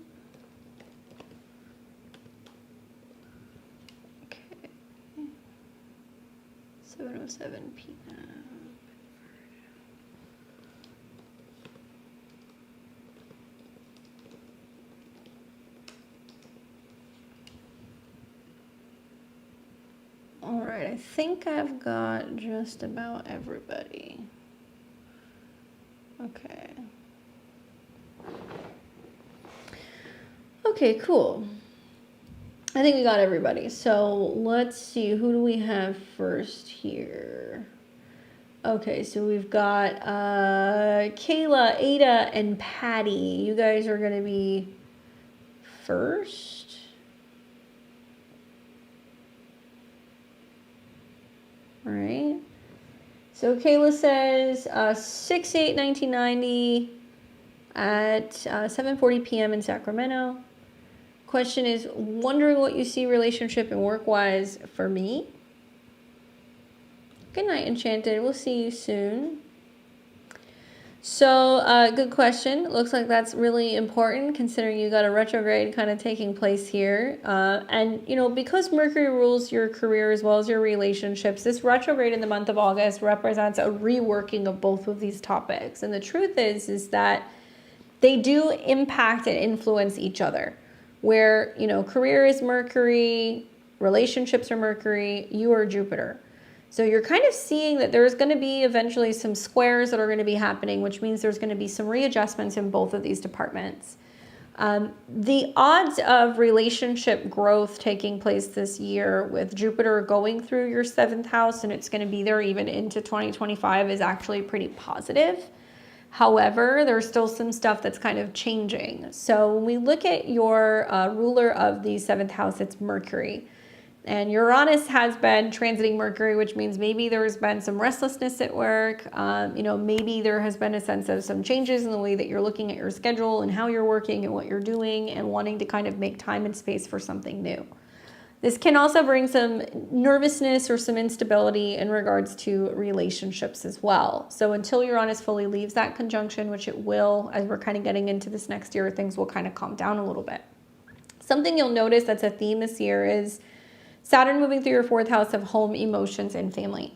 S1: Okay. 7:07 p.m. All right, I think I've got just about everybody. Okay. Okay, cool. I think we got everybody. So let's see, who do we have first here? Okay, so we've got Kayla, Ada, and Patty. You guys are going to be first. All right. So Kayla says 6/8/1990 at 7:40 p.m. in Sacramento. Question is, wondering what you see relationship and work-wise for me. Good night, Enchanted. We'll see you soon. So, good question. Looks like that's really important considering you got a retrograde kind of taking place here. And, you know, because Mercury rules your career as well as your relationships, this retrograde in the month of August represents a reworking of both of these topics. And the truth is that they do impact and influence each other. Where, you know, career is Mercury, relationships are Mercury, you are Jupiter. So you're kind of seeing that there's going to be eventually some squares that are going to be happening, which means there's going to be some readjustments in both of these departments. The odds of relationship growth taking place this year with Jupiter going through your 7th house, and it's going to be there even into 2025, is actually pretty positive. However, there's still some stuff that's kind of changing. So when we look at your ruler of the 7th house, it's Mercury. And Uranus has been transiting Mercury, which means maybe there's been some restlessness at work. You know, maybe there has been a sense of some changes in the way that you're looking at your schedule and how you're working and what you're doing and wanting to kind of make time and space for something new. This can also bring some nervousness or some instability in regards to relationships as well. So until Uranus fully leaves that conjunction, which it will, as we're kind of getting into this next year, things will kind of calm down a little bit. Something you'll notice that's a theme this year is Saturn moving through your 4th house of home, emotions, and family.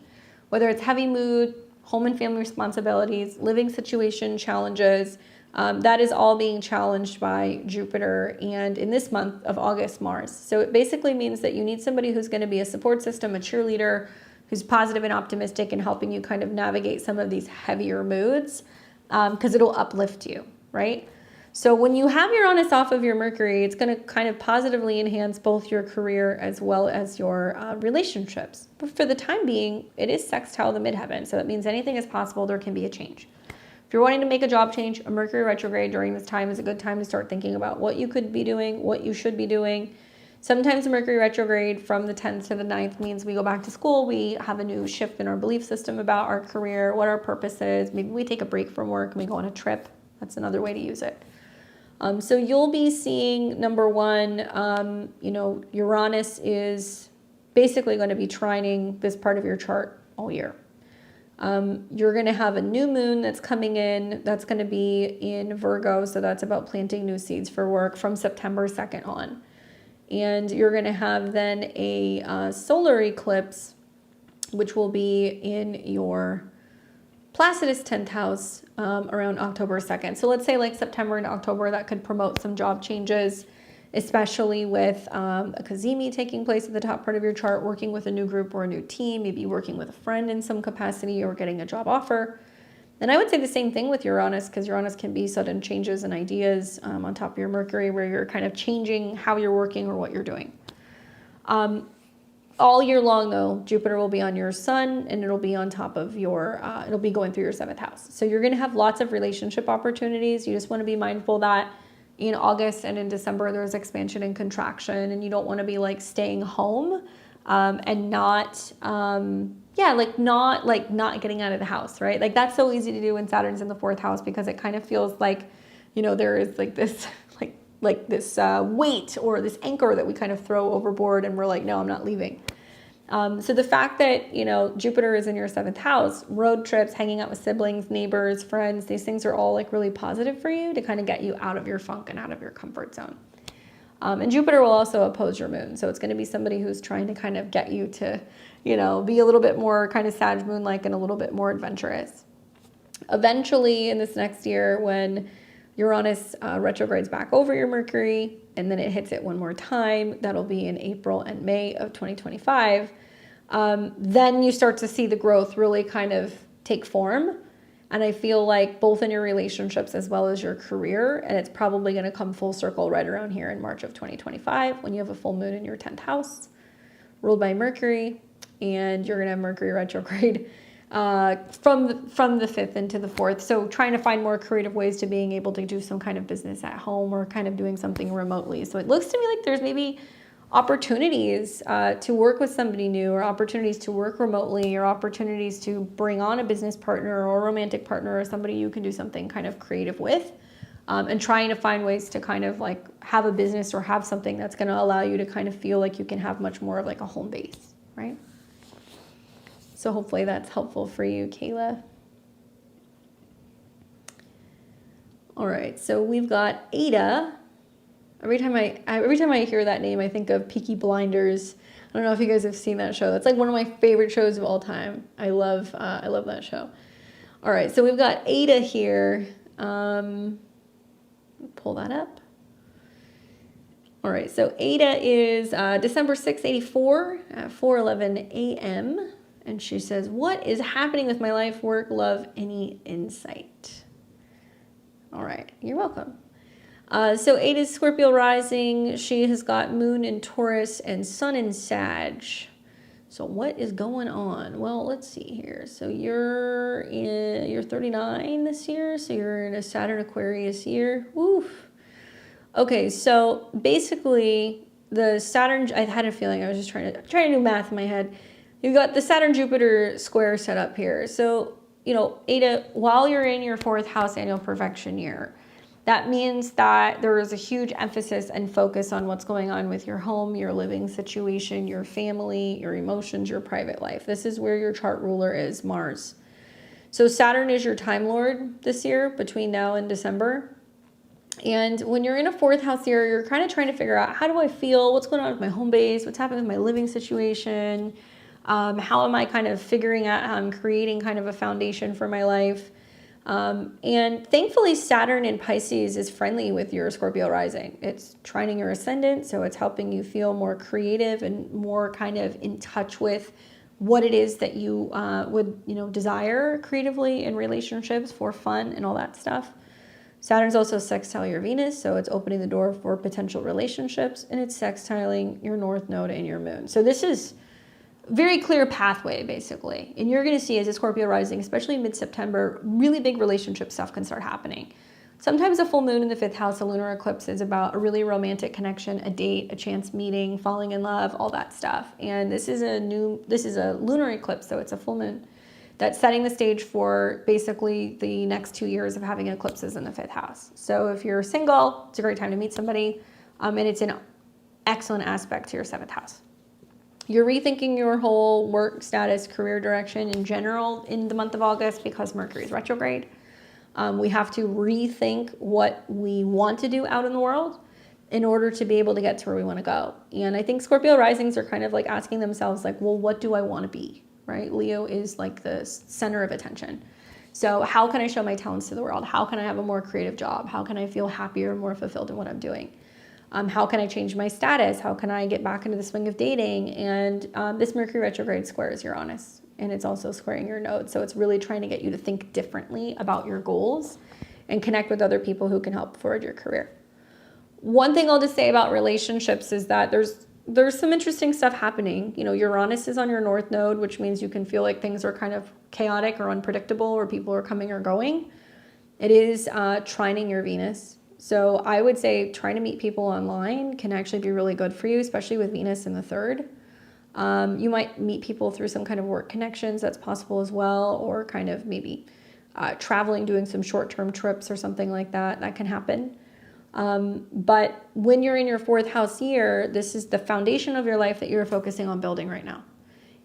S1: Whether it's heavy mood, home and family responsibilities, living situation challenges, that is all being challenged by Jupiter and in this month of August, Mars. So it basically means that you need somebody who's going to be a support system, a cheerleader, who's positive and optimistic and helping you kind of navigate some of these heavier moods because it'll uplift you, right? So when you have Uranus off of your Mercury, it's going to kind of positively enhance both your career as well as your relationships. But for the time being, it is sextile the midheaven. So that means anything is possible. There can be a change. If you're wanting to make a job change, a Mercury retrograde during this time is a good time to start thinking about what you could be doing, what you should be doing. Sometimes a Mercury retrograde from the 10th to the 9th means we go back to school, we have a new shift in our belief system about our career, what our purpose is. Maybe we take a break from work and we go on a trip. That's another way to use it. So you'll be seeing, number one, you know, Uranus is basically going to be trining this part of your chart all year. You're going to have a new moon that's coming in. That's going to be in Virgo. So that's about planting new seeds for work from September 2nd on. And you're going to have then a solar eclipse, which will be in your Placidus 10th house around October 2nd. So let's say like September and October, that could promote some job changes, especially with a Cazimi taking place at the top part of your chart, working with a new group or a new team, maybe working with a friend in some capacity or getting a job offer. And I would say the same thing with Uranus, because Uranus can be sudden changes and ideas on top of your Mercury where you're kind of changing how you're working or what you're doing. All year long, though, Jupiter will be on your sun and it'll be on top of your, it'll be going through your 7th house. So you're going to have lots of relationship opportunities. You just want to be mindful that in August and in December, there's expansion and contraction, and you don't want to be like staying home and not, not getting out of the house, right? Like that's so easy to do when Saturn's in the 4th house because it kind of feels like, you know, there is like this, like this weight or this anchor that we kind of throw overboard and we're like, no, I'm not leaving. So the fact that, Jupiter is in your 7th house, road trips, hanging out with siblings, neighbors, friends, these things are all like really positive for you to kind of get you out of your funk and out of your comfort zone. And Jupiter will also oppose your moon. So it's going to be somebody who's trying to kind of get you to, be a little bit more kind of Sag moon-like and a little bit more adventurous. Eventually in this next year, when Uranus retrogrades back over your Mercury, and then it hits it one more time, that'll be in April and May of 2025, then you start to see the growth really kind of take form. And I feel like both in your relationships as well as your career, and it's probably going to come full circle right around here in March of 2025 when you have a full moon in your 10th house, ruled by Mercury, and you're going to have Mercury retrograde from the 5th into the 4th. So trying to find more creative ways to being able to do some kind of business at home or kind of doing something remotely. So it looks to me like there's maybe opportunities to work with somebody new, or opportunities to work remotely, or opportunities to bring on a business partner or a romantic partner or somebody you can do something kind of creative with, and trying to find ways to kind of like have a business or have something that's going to allow you to kind of feel like you can have much more of like a home base, right? So hopefully that's helpful for you, Kayla. All right, so we've got Ada. Every time I hear that name, I think of Peaky Blinders. I don't know if you guys have seen that show. That's like one of my favorite shows of all time. I love that show. All right, so we've got Ada here. Pull that up. All right, so Ada is December 6, 84 at 4:11 a.m. And she says, what is happening with my life, work, love, any insight? All right, you're welcome. So Ada's Scorpio rising. She has got moon in Taurus and sun in Sag. So what is going on? Well, let's see here. So you're 39 this year. So you're in a Saturn Aquarius year. Woof. Okay, so basically the Saturn, I had a feeling, I was just trying to do math in my head. You've got the Saturn-Jupiter square set up here. So, Ada, while you're in your 4th house annual perfection year, that means that there is a huge emphasis and focus on what's going on with your home, your living situation, your family, your emotions, your private life. This is where your chart ruler is, Mars. So Saturn is your time lord this year, between now and December. And when you're in a 4th house year, you're kind of trying to figure out, how do I feel? What's going on with my home base? What's happening with my living situation? How am I kind of figuring out how I'm creating kind of a foundation for my life? And thankfully, Saturn in Pisces is friendly with your Scorpio rising. It's trining your ascendant, so it's helping you feel more creative and more kind of in touch with what it is that you would desire creatively in relationships for fun and all that stuff. Saturn's also sextile your Venus, so it's opening the door for potential relationships, and it's sextiling your North Node and your Moon. So this is very clear pathway, basically. And you're going to see as a Scorpio rising, especially mid-September, really big relationship stuff can start happening. Sometimes a full moon in the 5th house, a lunar eclipse, is about a really romantic connection, a date, a chance meeting, falling in love, all that stuff. And this is a lunar eclipse, so it's a full moon that's setting the stage for basically the next 2 years of having eclipses in the 5th house. So if you're single, it's a great time to meet somebody, and it's an excellent aspect to your 7th house. You're rethinking your whole work status, career direction in general in the month of August because Mercury is retrograde. We have to rethink what we want to do out in the world in order to be able to get to where we want to go. And I think Scorpio risings are kind of like asking themselves like, well, what do I want to be, right? Leo is like the center of attention. So how can I show my talents to the world? How can I have a more creative job? How can I feel happier and more fulfilled in what I'm doing? How can I change my status? How can I get back into the swing of dating? And this Mercury retrograde squares Uranus, and it's also squaring your node. So it's really trying to get you to think differently about your goals and connect with other people who can help forward your career. One thing I'll just say about relationships is that there's some interesting stuff happening. Uranus is on your North Node, which means you can feel like things are kind of chaotic or unpredictable, or people are coming or going. It is trining your Venus. So I would say trying to meet people online can actually be really good for you, especially with Venus in the 3rd. You might meet people through some kind of work connections. That's possible as well, or kind of maybe traveling, doing some short-term trips or something like that. That can happen. But when you're in your 4th house year, this is the foundation of your life that you're focusing on building right now.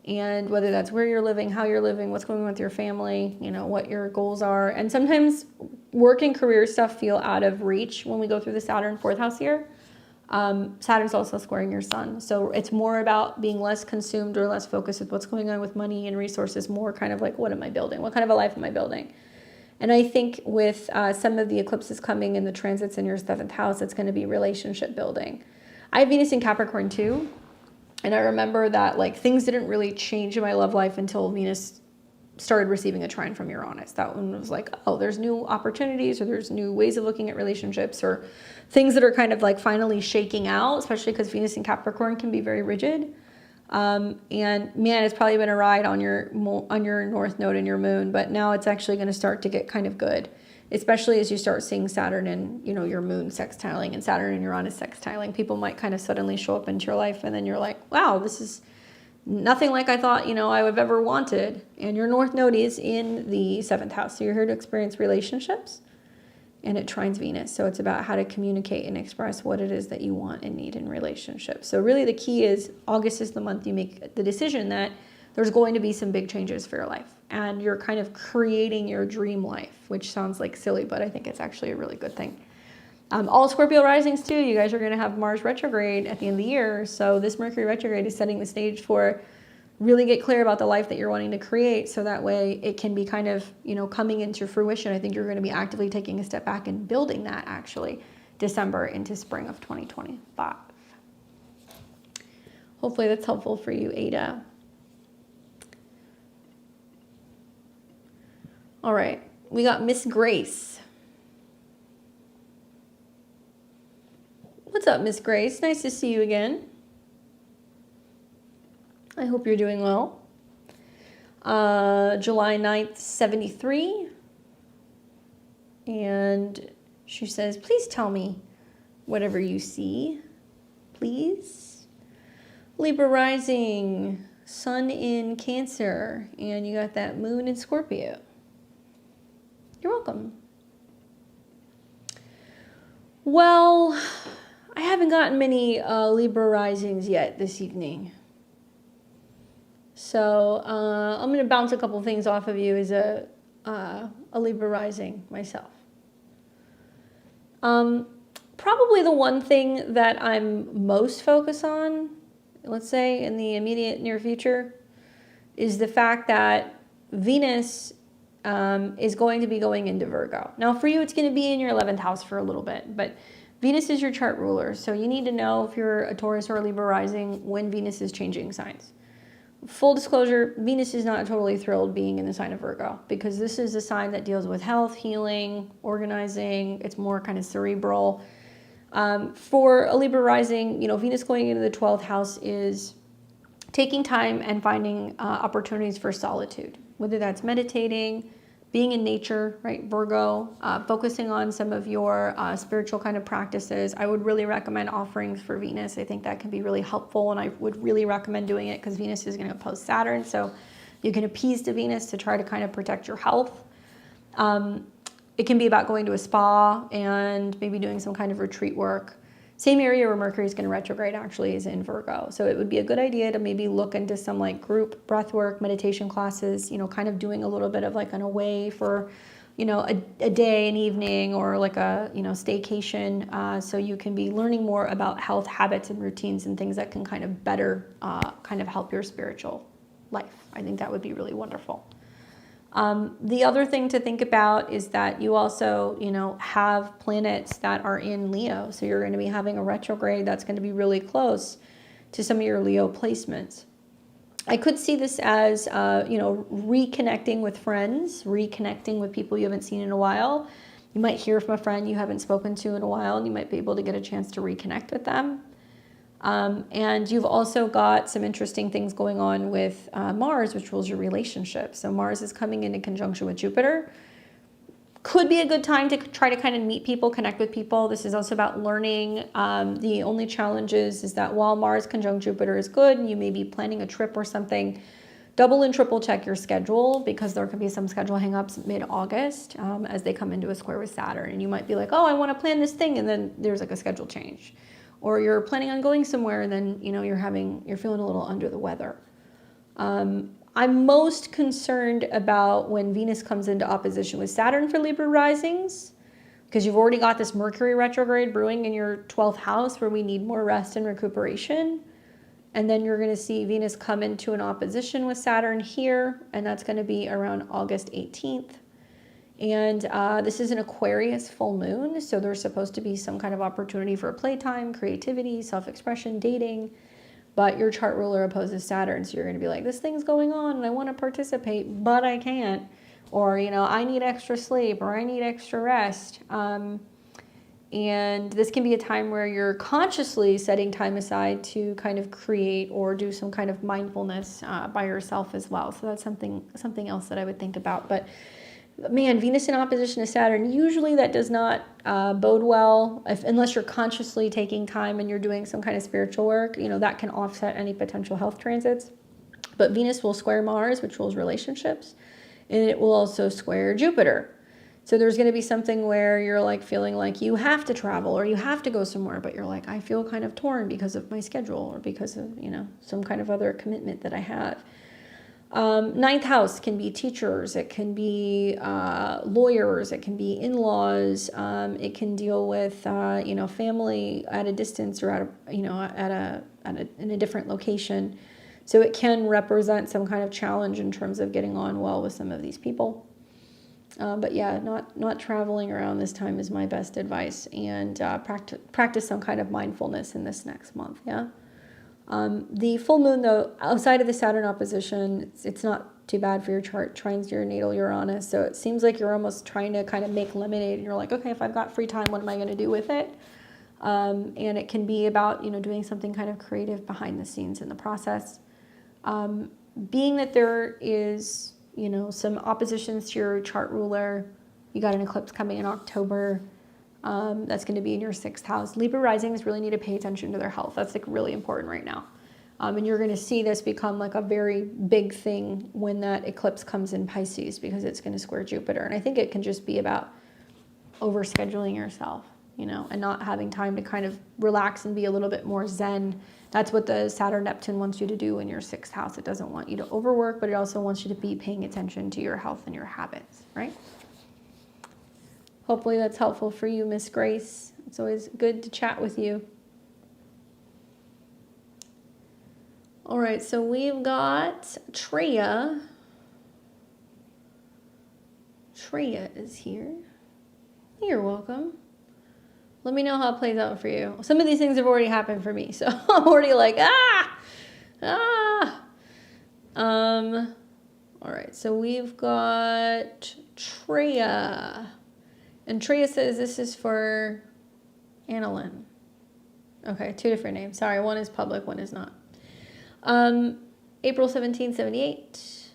S1: And whether that's where you're living, how you're living, what's going on with your family, you know, what your goals are. And sometimes work and career stuff feel out of reach when we go through the Saturn 4th house here. Saturn's also squaring your sun. So it's more about being less consumed or less focused with what's going on with money and resources, more kind of like, what am I building? What kind of a life am I building? And I think with some of the eclipses coming and the transits in your 7th house, it's going to be relationship building. I have Venus in Capricorn too. And I remember that like things didn't really change in my love life until Venus started receiving a trine from Uranus. That one was like, oh, there's new opportunities, or there's new ways of looking at relationships, or things that are kind of like finally shaking out, especially because Venus in Capricorn can be very rigid. And man, it's probably been a ride on your North Node and your moon, but now it's actually going to start to get kind of good, especially as you start seeing Saturn and, you know, your moon sextiling and Saturn and Uranus sextiling. People might kind of suddenly show up into your life, and then you're like, wow, this is nothing like I thought, you know, I would have ever wanted. And your North Node is in the 7th house. So you're here to experience relationships, and it trines Venus. So it's about how to communicate and express what it is that you want and need in relationships. So really the key is August is the month you make the decision that there's going to be some big changes for your life, and you're kind of creating your dream life, which sounds like silly, but I think it's actually a really good thing. All Scorpio risings too, you guys are going to have Mars retrograde at the end of the year. So this Mercury retrograde is setting the stage for really get clear about the life that you're wanting to create, so that way it can be kind of, you know, coming into fruition. I think you're going to be actively taking a step back and building that actually December into spring of 2025. Hopefully that's helpful for you, Ada. All right, we got Miss Grace. What's up, Miss Grace? Nice to see you again. I hope you're doing well. July 9th, 73. And she says, please tell me whatever you see, please. Libra rising, sun in Cancer, and you got that moon in Scorpio. You're welcome. Well, I haven't gotten many Libra risings yet this evening. So I'm going to bounce a couple things off of you as a Libra rising myself. Probably the one thing that I'm most focused on, let's say in the immediate near future, is the fact that Venus is going to be going into Virgo. Now for you, it's going to be in your 11th house for a little bit, but Venus is your chart ruler, so you need to know if you're a Taurus or a Libra rising when Venus is changing signs. Full disclosure, Venus is not totally thrilled being in the sign of Virgo, because this is a sign that deals with health, healing, organizing. It's more kind of cerebral. For a Libra rising, you know, Venus going into the 12th house is taking time and finding opportunities for solitude, whether that's meditating, being in nature, right? Virgo, focusing on some of your spiritual kind of practices. I would really recommend offerings for Venus. I think that can be really helpful, and I would really recommend doing it because Venus is going to oppose Saturn. So you can appease to Venus to try to kind of protect your health. It can be about going to a spa and maybe doing some kind of retreat work. Same area where Mercury is going to retrograde actually is in Virgo. So it would be a good idea to maybe look into some like group breath work, meditation classes, you know, kind of doing a little bit of like an away for, you know, a day, an evening, or like a, you know, staycation. So you can be learning more about health habits and routines and things that can kind of better kind of help your spiritual life. I think that would be really wonderful. The other thing to think about is that you also, you know, have planets that are in Leo. So you're going to be having a retrograde that's going to be really close to some of your Leo placements. I could see this as, you know, reconnecting with friends, reconnecting with people you haven't seen in a while. You might hear from a friend you haven't spoken to in a while, and you might be able to get a chance to reconnect with them. And you've also got some interesting things going on with Mars, which rules your relationship. So Mars is coming into conjunction with Jupiter. Could be a good time to try to kind of meet people, connect with people. This is also about learning. The only challenge is that while Mars conjunct Jupiter is good, and you may be planning a trip or something, double and triple check your schedule, because there could be some schedule hangups mid-August as they come into a square with Saturn. And you might be like, oh, I want to plan this thing, and then there's like a schedule change. Or you're planning on going somewhere, and then, you know, you're feeling a little under the weather. I'm most concerned about when Venus comes into opposition with Saturn for Libra risings, because you've already got this Mercury retrograde brewing in your 12th house where we need more rest and recuperation. And then you're going to see Venus come into an opposition with Saturn here, and that's going to be around August 18th. And this is an Aquarius full moon, so there's supposed to be some kind of opportunity for playtime, creativity, self-expression, dating. But your chart ruler opposes Saturn, so you're going to be like, this thing's going on and I want to participate, but I can't. Or, you know, I need extra sleep, or I need extra rest. And this can be a time where you're consciously setting time aside to kind of create or do some kind of mindfulness by yourself as well. So that's something else that I would think about. But man, Venus in opposition to Saturn, usually that does not bode well unless you're consciously taking time and you're doing some kind of spiritual work. You know, that can offset any potential health transits. But Venus will square Mars, which rules relationships, and it will also square Jupiter. So there's going to be something where you're like feeling like you have to travel or you have to go somewhere, but you're like, I feel kind of torn because of my schedule or because of, you know, some kind of other commitment that I have. Ninth house can be teachers, it can be lawyers, it can be in-laws, it can deal with you know, family at a distance or at a, you know, in a different location. So it can represent some kind of challenge in terms of getting on well with some of these people. But yeah, not traveling around this time is my best advice, and practice some kind of mindfulness in this next month. Yeah. The full moon, though, outside of the Saturn opposition, it's not too bad for your chart. Trines your natal Uranus, so it seems like you're almost trying to kind of make lemonade, and you're like, okay, if I've got free time, what am I going to do with it? And it can be about, you know, doing something kind of creative behind the scenes in the process. Being that there is, you know, some oppositions to your chart ruler, you got an eclipse coming in October. That's going to be in your 6th house. Libra risings really need to pay attention to their health. That's like really important right now. And you're going to see this become like a very big thing when that eclipse comes in Pisces, because it's going to square Jupiter. And I think it can just be about overscheduling yourself, you know, and not having time to kind of relax and be a little bit more zen. That's what the Saturn Neptune wants you to do in your 6th house. It doesn't want you to overwork, but it also wants you to be paying attention to your health and your habits, right? Hopefully that's helpful for you, Miss Grace. It's always good to chat with you. All right, so we've got Treya. Treya is here. You're welcome. Let me know how it plays out for you. Some of these things have already happened for me, so I'm already like, all right, so we've got Treya. And Treya says this is for Annalyn. Okay, 2 different names. Sorry, one is public, one is not. April 1778.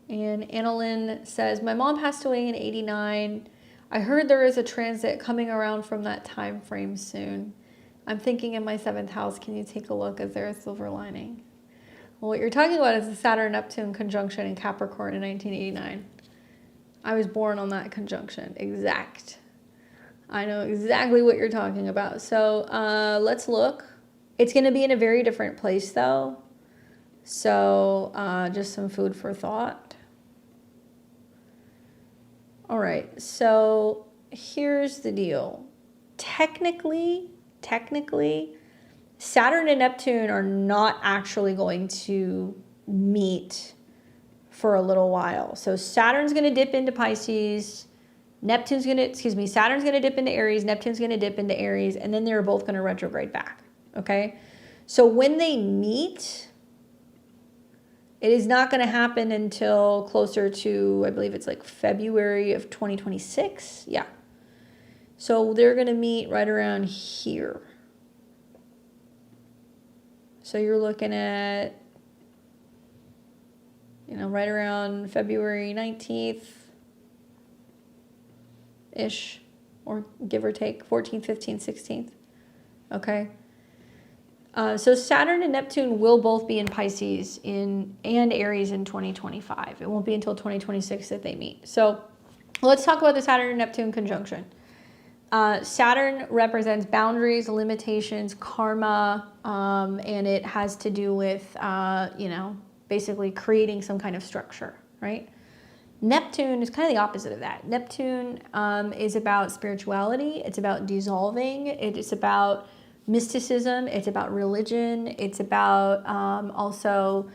S1: And Annalyn says, my mom passed away in 89. I heard there is a transit coming around from that time frame soon. I'm thinking in my 7th house, can you take a look? Is there a silver lining? Well, what you're talking about is the Saturn-Neptune conjunction in Capricorn in 1989. I was born on that conjunction. Exact. I know exactly what you're talking about. So let's look. It's going to be in a very different place, though. So just some food for thought. All right. So here's the deal. Technically, Saturn and Neptune are not actually going to meet for a little while. So Saturn's going to dip into Pisces, Saturn's going to dip into Aries, Neptune's going to dip into Aries, and then they're both going to retrograde back, okay? So when they meet, it is not going to happen until closer to, I believe it's like February of 2026, yeah. So they're going to meet right around here. So you're looking at, you know, right around February 19th-ish, or give or take, 14th, 15th, 16th, okay? So Saturn and Neptune will both be in Pisces and Aries in 2025. It won't be until 2026 that they meet. So let's talk about the Saturn and Neptune conjunction. Saturn represents boundaries, limitations, karma, and it has to do with, basically creating some kind of structure, right? Neptune is kind of the opposite of that. Neptune is about spirituality. It's about dissolving. It's about mysticism. It's about religion. It's about also,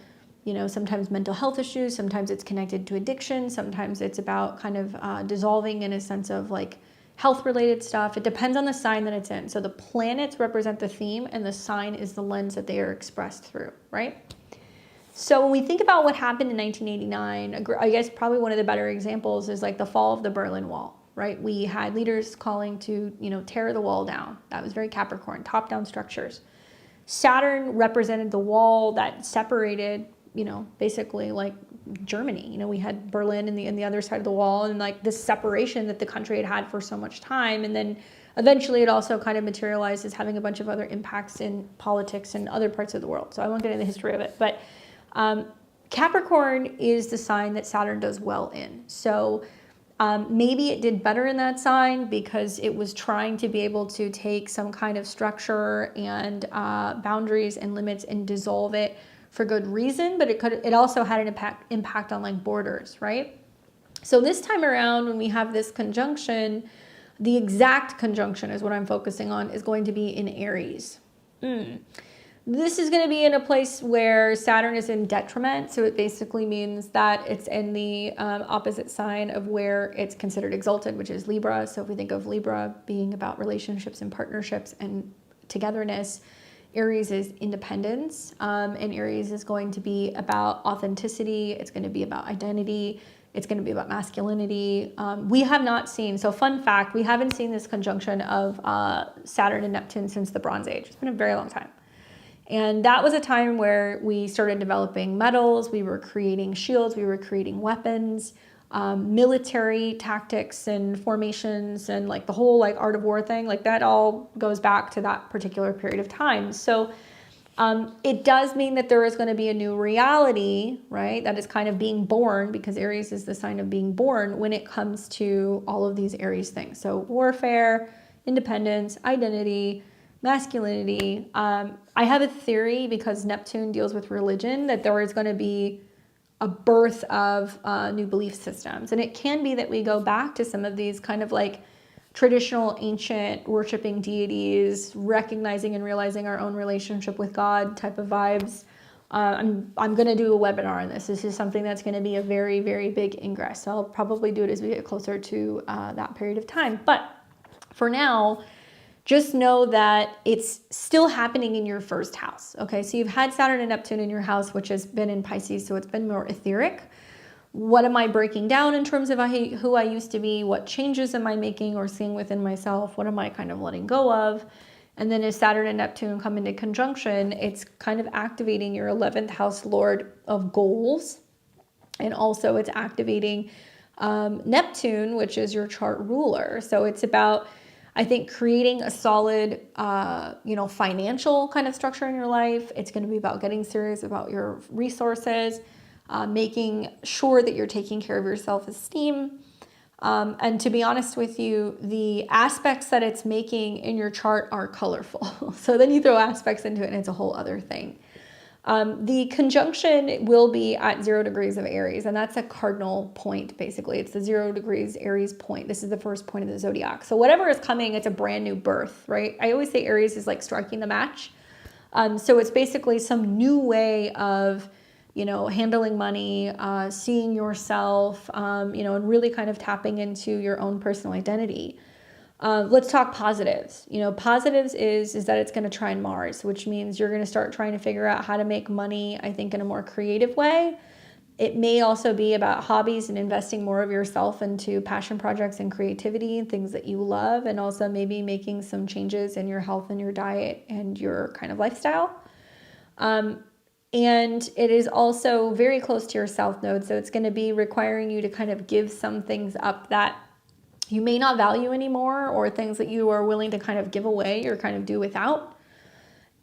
S1: sometimes mental health issues. Sometimes it's connected to addiction. Sometimes it's about kind of dissolving in a sense of like health-related stuff. It depends on the sign that it's in. So the planets represent the theme, and the sign is the lens that they are expressed through, right? So when we think about what happened in 1989, I guess probably one of the better examples is like the fall of the Berlin Wall, right? We had leaders calling to, tear the wall down. That was very Capricorn, top-down structures. Saturn represented the wall that separated, basically like Germany. We had Berlin in the other side of the wall, and like this separation that the country had had for so much time. And then eventually it also kind of materialized as having a bunch of other impacts in politics and other parts of the world. So I won't get into the history of it, but Capricorn is the sign that Saturn does well in. So maybe it did better in that sign because it was trying to be able to take some kind of structure and boundaries and limits and dissolve it for good reason, but it also had an impact on like borders, right? So this time around, when we have this conjunction, the exact conjunction is what I'm focusing on, is going to be in Aries. This is going to be in a place where Saturn is in detriment. So it basically means that it's in the opposite sign of where it's considered exalted, which is Libra. So if we think of Libra being about relationships and partnerships and togetherness, Aries is independence. And Aries is going to be about authenticity. It's going to be about identity. It's going to be about masculinity. We have not seen, so fun fact, we haven't seen this conjunction of Saturn and Neptune since the Bronze Age. It's been a very long time. And that was a time where we started developing metals, we were creating shields, we were creating weapons, military tactics and formations, and like the whole like art of war thing, like that all goes back to that particular period of time. So it does mean that there is going to be a new reality, right? That is kind of being born, because Aries is the sign of being born when it comes to all of these Aries things. So warfare, independence, identity, masculinity. I have a theory, because Neptune deals with religion, that there is going to be a birth of new belief systems. And it can be that we go back to some of these kind of like traditional ancient worshiping deities, recognizing and realizing our own relationship with God type of vibes. I'm going to do a webinar on this. This is something that's going to be a very, very big ingress. So I'll probably do it as we get closer to that period of time. But for now, just know that it's still happening in your first house. Okay, so you've had Saturn and Neptune in your house, which has been in Pisces, so it's been more etheric. What am I breaking down in terms of who I used to be? What changes am I making or seeing within myself? What am I kind of letting go of? And then as Saturn and Neptune come into conjunction, it's kind of activating your 11th house lord of goals. And also it's activating Neptune, which is your chart ruler. So it's about, I think, creating a solid, financial kind of structure in your life. It's going to be about getting serious about your resources, making sure that you're taking care of your self-esteem. And to be honest with you, the aspects that it's making in your chart are colorful. So then you throw aspects into it and it's a whole other thing. The conjunction will be at 0 degrees of Aries, and that's a cardinal point, basically. It's the 0 degrees Aries point. This is the first point of the zodiac. So whatever is coming, it's a brand new birth, right? I always say Aries is like striking the match. So it's basically some new way of, handling money, seeing yourself, and really kind of tapping into your own personal identity. Let's talk positives. Positives is that it's going to trine Mars, which means you're going to start trying to figure out how to make money, I think, in a more creative way. It may also be about hobbies and investing more of yourself into passion projects and creativity and things that you love, and also maybe making some changes in your health and your diet and your kind of lifestyle. And it is also very close to your South Node, so it's going to be requiring you to kind of give some things up that you may not value anymore, or things that you are willing to kind of give away or kind of do without.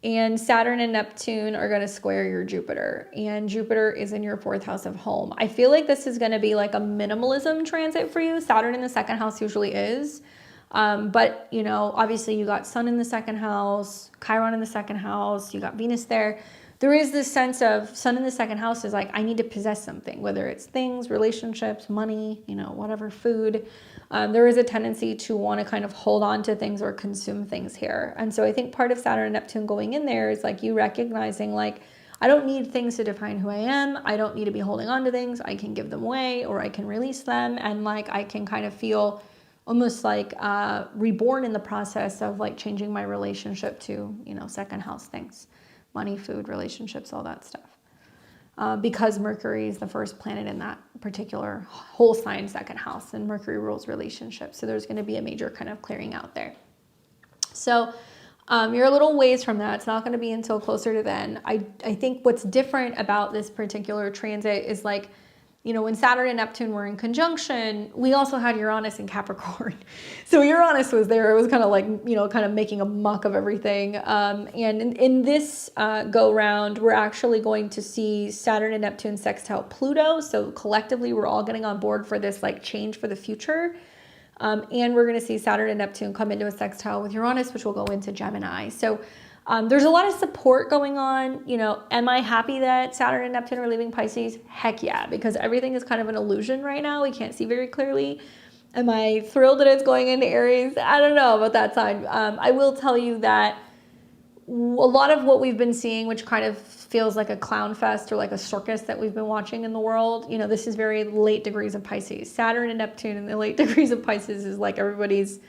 S1: And Saturn and Neptune are going to square your Jupiter, and Jupiter is in your 4th house of home. I feel like this is going to be like a minimalism transit for you. Saturn in the 2nd house usually is. But, you know, obviously you got Sun in the second house, Chiron in the second house, you got Venus there. There is this sense of Sun in the second house is like, I need to possess something, whether it's things, relationships, money, you know, whatever, food. There is a tendency to want to kind of hold on to things or consume things here. And so I think part of Saturn and Neptune going in there is like you recognizing like, I don't need things to define who I am. I don't need to be holding on to things. I can give them away or I can release them. And like, I can kind of feel almost like reborn in the process of like changing my relationship to, you know, second house things, money, food, relationships, all that stuff. Because Mercury is the first planet in that particular whole sign second house, and Mercury rules relationships. So there's going to be a major kind of clearing out there. So you're a little ways from that. It's not going to be until closer to then. I think what's different about this particular transit is like, you know, when Saturn and Neptune were in conjunction, we also had Uranus in Capricorn. So Uranus was there. It was kind of like, you know, kind of making a muck of everything. And in this go round, we're actually going to see Saturn and Neptune sextile Pluto. So collectively, we're all getting on board for this like change for the future. And we're going to see Saturn and Neptune come into a sextile with Uranus, which will go into Gemini. So there's a lot of support going on. You know, am I happy that Saturn and Neptune are leaving Pisces? Heck yeah, because everything is kind of an illusion right now. We can't see very clearly. Am I thrilled that it's going into Aries? I don't know about that sign. I will tell you that a lot of what we've been seeing, which kind of feels like a clown fest or like a circus that we've been watching in the world, you know, this is very late degrees of Pisces. Saturn and Neptune in the late degrees of Pisces is like everybody's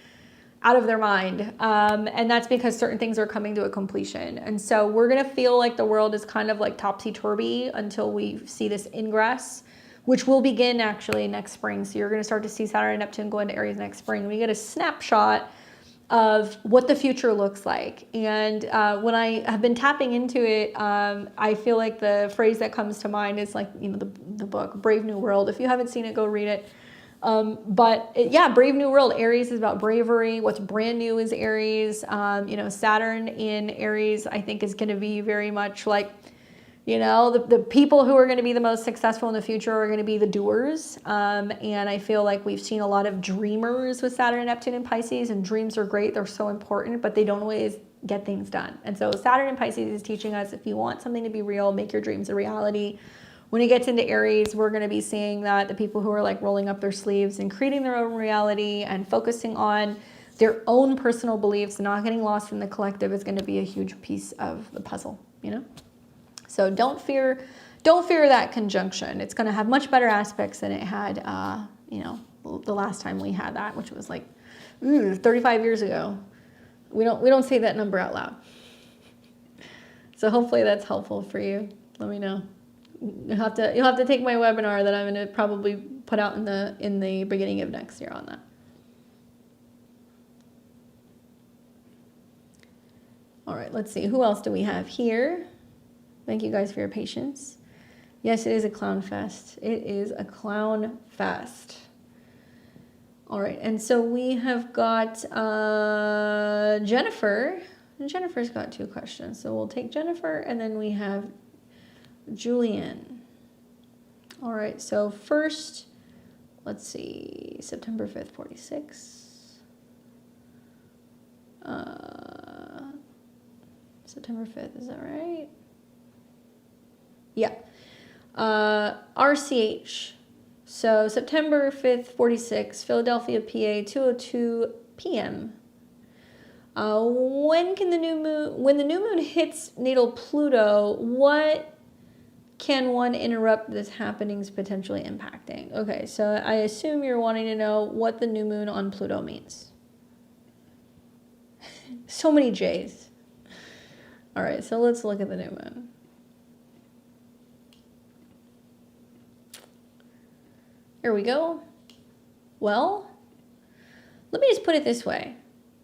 S1: out of their mind. And that's because certain things are coming to a completion. And so we're going to feel like the world is kind of like topsy-turvy until we see this ingress, which will begin actually next spring. So you're going to start to see Saturn and Neptune go into Aries next spring. We get a snapshot of what the future looks like. And when I have been tapping into it, I feel like the phrase that comes to mind is like, you know, the book, Brave New World. If you haven't seen it, go read it. Yeah, Brave New World. Aries is about bravery. What's brand new is Aries. You know, Saturn in Aries, I think, is going to be very much like, you know, the people who are going to be the most successful in the future are going to be the doers. And I feel like we've seen a lot of dreamers with Saturn and Neptune in Pisces, and dreams are great. They're so important, but they don't always get things done. And so Saturn in Pisces is teaching us, if you want something to be real, make your dreams a reality. When it gets into Aries, we're going to be seeing that the people who are like rolling up their sleeves and creating their own reality and focusing on their own personal beliefs, not getting lost in the collective, is going to be a huge piece of the puzzle, you know? So don't fear that conjunction. It's going to have much better aspects than it had, you know, the last time we had that, which was like 35 years ago. We don't say that number out loud. So hopefully that's helpful for you. Let me know. You'll have to take my webinar that I'm going to probably put out in the beginning of next year on that. All right, let's see. Who else do we have here? Thank you guys for your patience. Yes, it is a clown fest. It is a clown fest. All right, and so we have got Jennifer. And Jennifer's got 2 questions. So we'll take Jennifer, and then we have Julian. All right, so first, let's see, September 5th, 46. September 5th, is that right? Yeah. RCH. So September 5th, 46, Philadelphia, PA, 2:02 p.m. When the new moon hits natal Pluto, what can one interrupt this happenings potentially impacting? Okay, so I assume you're wanting to know what the new moon on Pluto means. So many J's. All right, so let's look at the new moon. Here we go. Well, let me just put it this way.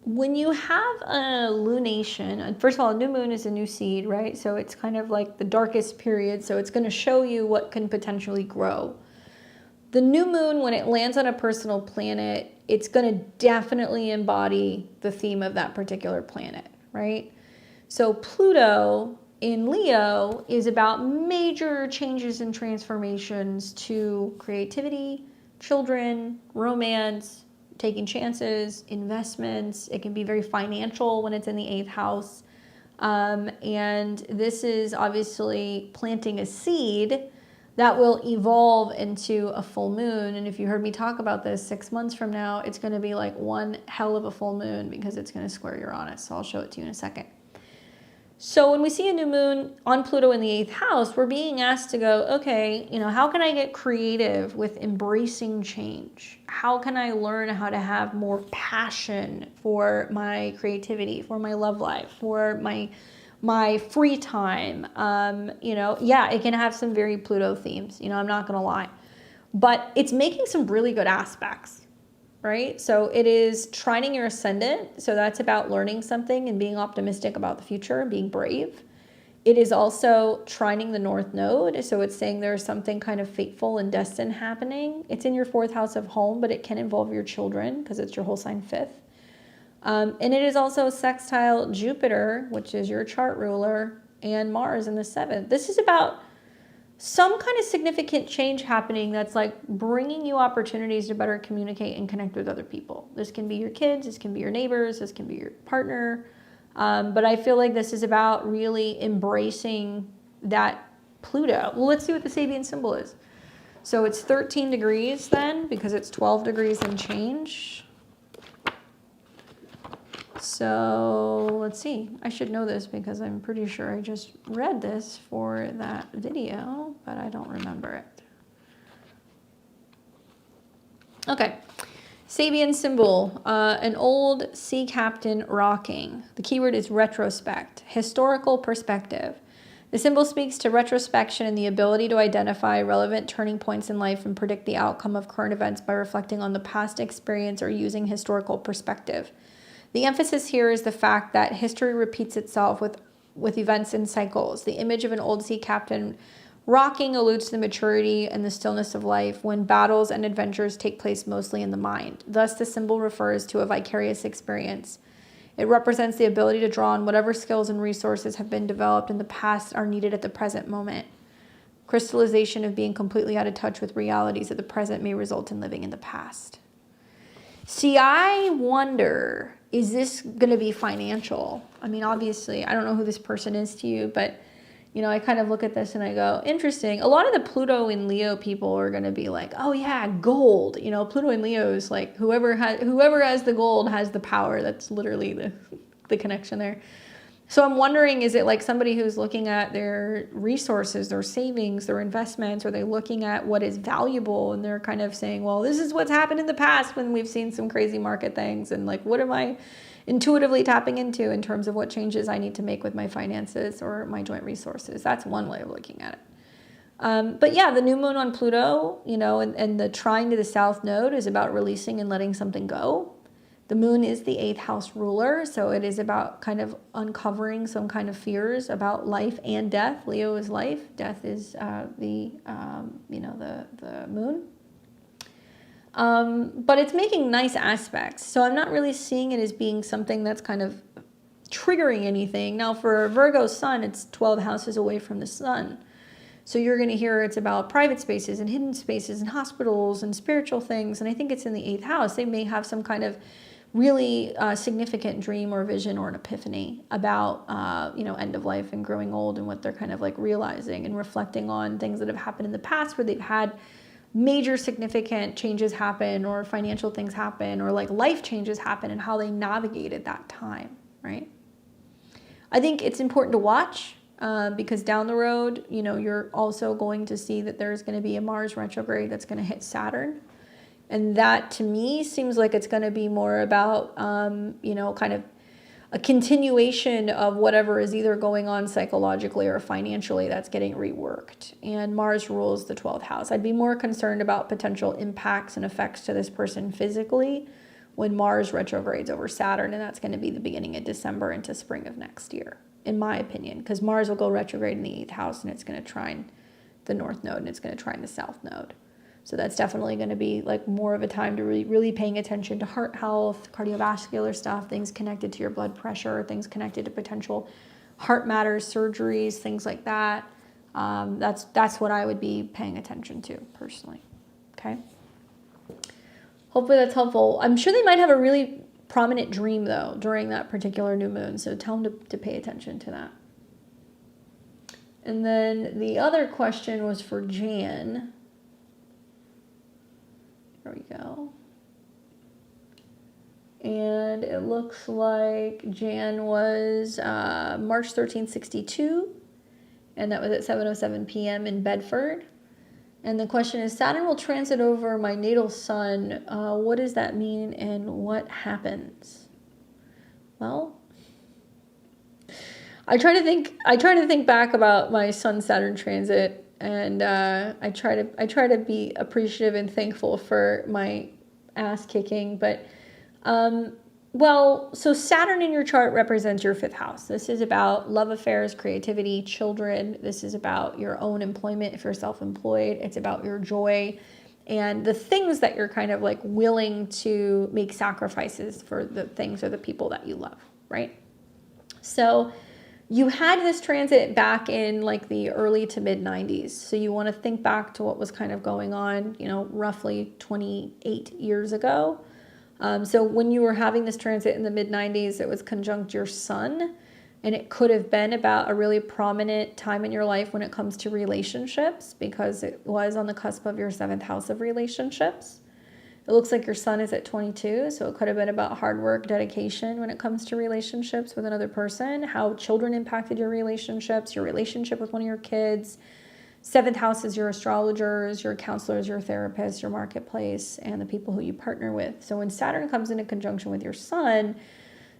S1: When you have a lunation, first of all, a new moon is a new seed, right? So it's kind of like the darkest period. So it's going to show you what can potentially grow. The new moon, when it lands on a personal planet, it's going to definitely embody the theme of that particular planet, right? So Pluto in Leo is about major changes and transformations to creativity, children, romance, taking chances, investments. It can be very financial when it's in the 8th house. And this is obviously planting a seed that will evolve into a full moon. And if you heard me talk about this 6 months from now, it's going to be like one hell of a full moon because it's going to square Uranus. So I'll show it to you in a second. So when we see a new moon on Pluto in the 8th house, we're being asked to go, okay, how can I get creative with embracing change? How can I learn how to have more passion for my creativity, for my love life, for my free time? Yeah, it can have some very Pluto themes, I'm not going to lie. But it's making some really good aspects. Right? So it is trining your ascendant. So that's about learning something and being optimistic about the future and being brave. It is also trining the North Node. So it's saying there's something kind of fateful and destined happening. It's in your 4th house of home, but it can involve your children because it's your whole sign 5th. And it is also sextile Jupiter, which is your chart ruler, and Mars in the 7th. This is about some kind of significant change happening that's like bringing you opportunities to better communicate and connect with other people. This can be your kids, this can be your neighbors, this can be your partner. But I feel like this is about really embracing that Pluto. Well, let's see what the Sabian symbol is. So it's 13 degrees then, because it's 12 degrees and change. So let's see, I should know this because I'm pretty sure I just read this for that video, but I don't remember it. Okay, Sabian symbol, an old sea captain rocking. The keyword is retrospect, historical perspective. The symbol speaks to retrospection and the ability to identify relevant turning points in life and predict the outcome of current events by reflecting on the past experience or using historical perspective. The emphasis here is the fact that history repeats itself with events in cycles. The image of an old sea captain rocking alludes to the maturity and the stillness of life when battles and adventures take place mostly in the mind. Thus, the symbol refers to a vicarious experience. It represents the ability to draw on whatever skills and resources have been developed in the past are needed at the present moment. Crystallization of being completely out of touch with realities of the present may result in living in the past. See, I wonder, is this going to be financial? I mean, obviously, I don't know who this person is to you, but, I kind of look at this and I go, interesting. A lot of the Pluto in Leo people are going to be like, oh yeah, gold. Pluto in Leo is like whoever has the gold has the power. That's literally the connection there. So I'm wondering, is it like somebody who's looking at their resources, their savings, their investments, or they're looking at what is valuable and they're kind of saying, well, this is what's happened in the past when we've seen some crazy market things, and like, what am I intuitively tapping into in terms of what changes I need to make with my finances or my joint resources? That's one way of looking at it. But yeah, the new moon on Pluto, and the trine to the South Node is about releasing and letting something go. The moon is the 8th house ruler, so it is about kind of uncovering some kind of fears about life and death. Leo is life, death is the moon. But it's making nice aspects, so I'm not really seeing it as being something that's kind of triggering anything. Now, for Virgo sun, it's 12 houses away from the sun. So you're going to hear it's about private spaces and hidden spaces and hospitals and spiritual things, and I think it's in the 8th house. They may have some kind of really significant dream or vision or an epiphany about, end of life and growing old and what they're kind of like realizing and reflecting on things that have happened in the past where they've had major significant changes happen or financial things happen or like life changes happen and how they navigated that time, right? I think it's important to watch because down the road, you're also going to see that there's going to be a Mars retrograde that's going to hit Saturn. And that, to me, seems like it's going to be more about, kind of a continuation of whatever is either going on psychologically or financially that's getting reworked. And Mars rules the 12th house. I'd be more concerned about potential impacts and effects to this person physically when Mars retrogrades over Saturn, and that's going to be the beginning of December into spring of next year, in my opinion, because Mars will go retrograde in the 8th house, and it's going to trine the North Node, and it's going to trine the South Node. So that's definitely going to be like more of a time to really paying attention to heart health, cardiovascular stuff, things connected to your blood pressure, things connected to potential heart matters, surgeries, things like that. That's what I would be paying attention to personally. Okay. Hopefully that's helpful. I'm sure they might have a really prominent dream, though, during that particular new moon. So tell them to pay attention to that. And then the other question was for Jan. There we go. And it looks like Jan was March 1362, and that was at 7:07 p.m. in Bedford. And the question is, Saturn will transit over my natal sun. What does that mean and what happens? Well, I try to think back about my Sun Saturn transit, and I try to be appreciative and thankful for my ass kicking. But so Saturn in your chart represents your 5th house. This is about love affairs, creativity, children. This is about your own employment if you're self-employed. It's about your joy and the things that you're kind of like willing to make sacrifices for, the things or the people that you love, right? So you had this transit back in like the early to mid 90s. So you want to think back to what was kind of going on, roughly 28 years ago. So when you were having this transit in the mid 90s, it was conjunct your sun, and it could have been about a really prominent time in your life when it comes to relationships, because it was on the cusp of your 7th house of relationships. It looks like your sun is at 22, so it could have been about hard work, dedication when it comes to relationships with another person, how children impacted your relationships, your relationship with one of your kids. 7th house is your astrologers, your counselors, your therapists, your marketplace, and the people who you partner with. So when Saturn comes into conjunction with your sun,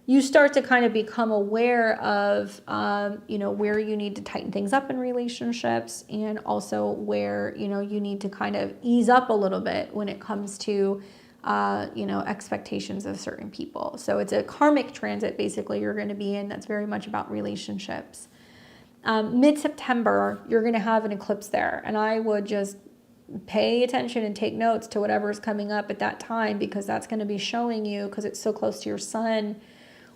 S1: you start to kind of become aware of, where you need to tighten things up in relationships, and also where, you need to kind of ease up a little bit when it comes to, expectations of certain people. So it's a karmic transit, basically, you're going to be in that's very much about relationships. Mid-September, you're going to have an eclipse there, and I would just pay attention and take notes to whatever's coming up at that time, because that's going to be showing you, because it's so close to your sun,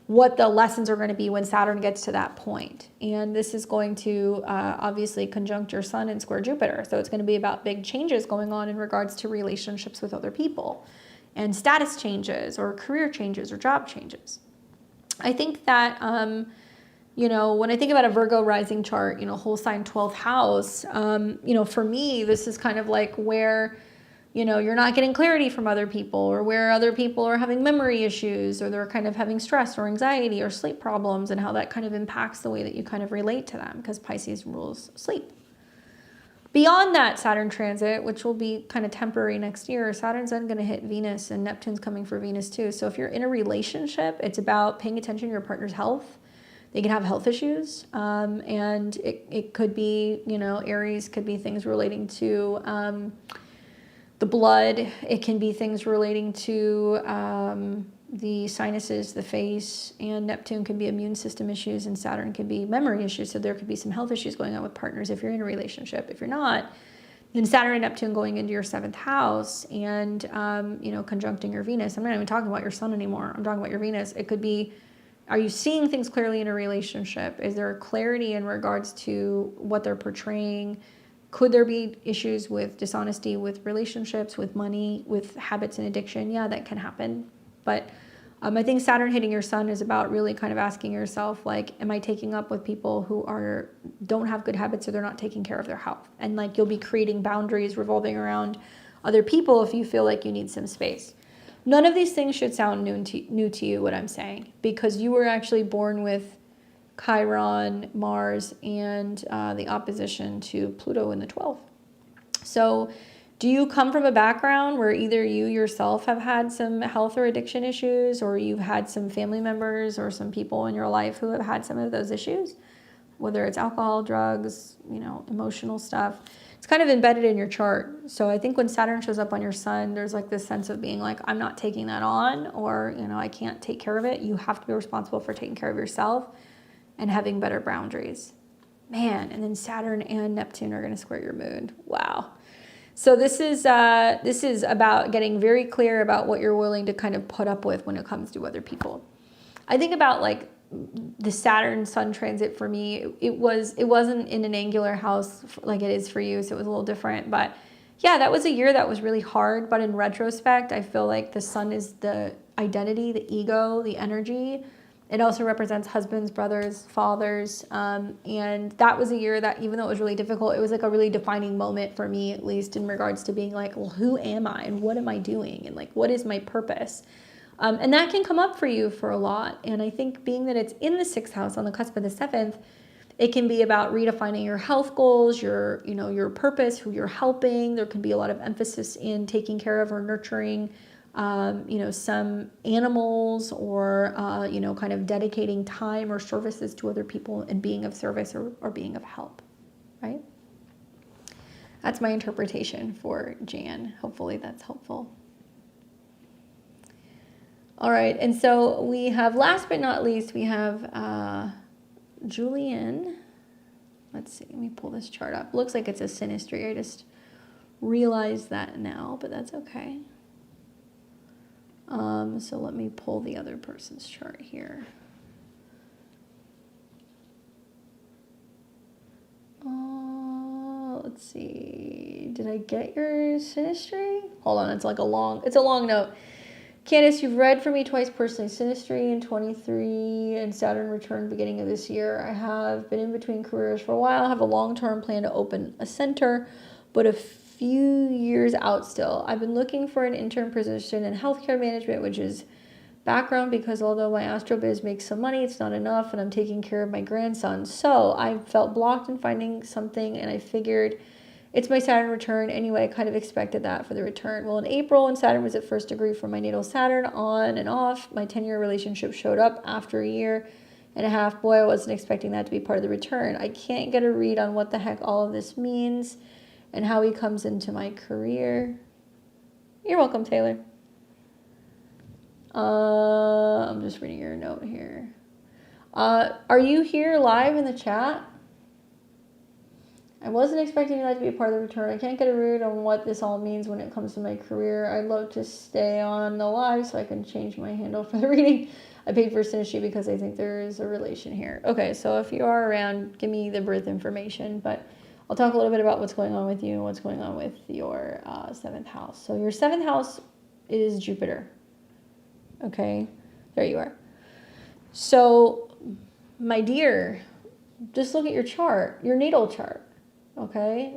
S1: what the lessons are going to be when Saturn gets to that point. And this is going to obviously conjunct your sun and square Jupiter. So it's going to be about big changes going on in regards to relationships with other people, and status changes or career changes or job changes. I think that, when I think about a Virgo rising chart, whole sign 12th house, for me, this is kind of like where, you're not getting clarity from other people, or where other people are having memory issues, or they're kind of having stress or anxiety or sleep problems, and how that kind of impacts the way that you kind of relate to them, because Pisces rules sleep. Beyond that Saturn transit, which will be kind of temporary next year, Saturn's then going to hit Venus, and Neptune's coming for Venus too. So if you're in a relationship, it's about paying attention to your partner's health. They can have health issues, and it could be, Aries could be things relating to the blood. It can be things relating to the sinuses, the face, and Neptune can be immune system issues, and Saturn can be memory issues. So there could be some health issues going on with partners if you're in a relationship. If you're not, then Saturn and Neptune going into your 7th house and, conjuncting your Venus. I'm not even talking about your sun anymore. I'm talking about your Venus. It could be, are you seeing things clearly in a relationship? Is there clarity in regards to what they're portraying? Could there be issues with dishonesty, with relationships, with money, with habits and addiction? Yeah, that can happen. But I think Saturn hitting your sun is about really kind of asking yourself, like, am I taking up with people who don't have good habits, or they're not taking care of their health? And like, you'll be creating boundaries revolving around other people if you feel like you need some space. None of these things should sound new to you, what I'm saying, because you were actually born with Chiron, Mars, and the opposition to Pluto in the 12th. So do you come from a background where either you yourself have had some health or addiction issues, or you've had some family members or some people in your life who have had some of those issues, whether it's alcohol, drugs, emotional stuff? It's kind of embedded in your chart. So I think when Saturn shows up on your sun, there's like this sense of being like, I'm not taking that on, or, I can't take care of it. You have to be responsible for taking care of yourself and having better boundaries. Man, and then Saturn and Neptune are going to square your moon. Wow. So this is about getting very clear about what you're willing to kind of put up with when it comes to other people. I think about like the Saturn Sun transit for me, it wasn't in an angular house like it is for you, so it was a little different, but yeah, that was a year that was really hard. But in retrospect, I feel like the sun is the identity, the ego, the energy. It also represents husbands, brothers, fathers. And that was a year that, even though it was really difficult, it was like a really defining moment for me, at least in regards to being like, well, who am I and what am I doing? And like, what is my purpose? And that can come up for you for a lot. And I think being that it's in the 6th house on the cusp of the 7th, it can be about redefining your health goals, your purpose, who you're helping. There can be a lot of emphasis in taking care of or nurturing, some animals, or, kind of dedicating time or services to other people and being of service or being of help, right? That's my interpretation for Jan. Hopefully that's helpful. All right, and so we have, last but not least, we have Julian. Let's see, let me pull this chart up. Looks like it's a synastry. I just realized that now, but that's okay. So let me pull the other person's chart here. Let's see. Did I get your synastry? Hold on, it's a long note. Candace, you've read for me twice personally. Synastry in 23 and Saturn return beginning of this year. I have been in between careers for a while. I have a long-term plan to open a center, but a few years out still. I've been looking for an intern position in healthcare management, which is background, because although my astrobiz makes some money, it's not enough, and I'm taking care of my grandson. So I felt blocked in finding something, and I figured it's my Saturn return. Anyway, I kind of expected that for the return. Well, in April, when Saturn was at 1st degree from my natal Saturn, on and off, my 10-year relationship showed up after a year and a half. Boy, I wasn't expecting that to be part of the return. I can't get a read on what the heck all of this means and how he comes into my career. You're welcome, Taylor. I'm just reading your note here. Are you here live in the chat? I wasn't expecting that to be a part of the return. I can't get a read on what this all means when it comes to my career. I'd love to stay on the live so I can change my handle for the reading. I paid for synastry because I think there is a relation here. Okay, so if you are around, give me the birth information, but I'll talk a little bit about what's going on with you and what's going on with your 7th house. So your 7th house is Jupiter. Okay, there you are. So, my dear, just look at your chart, your natal chart. Okay,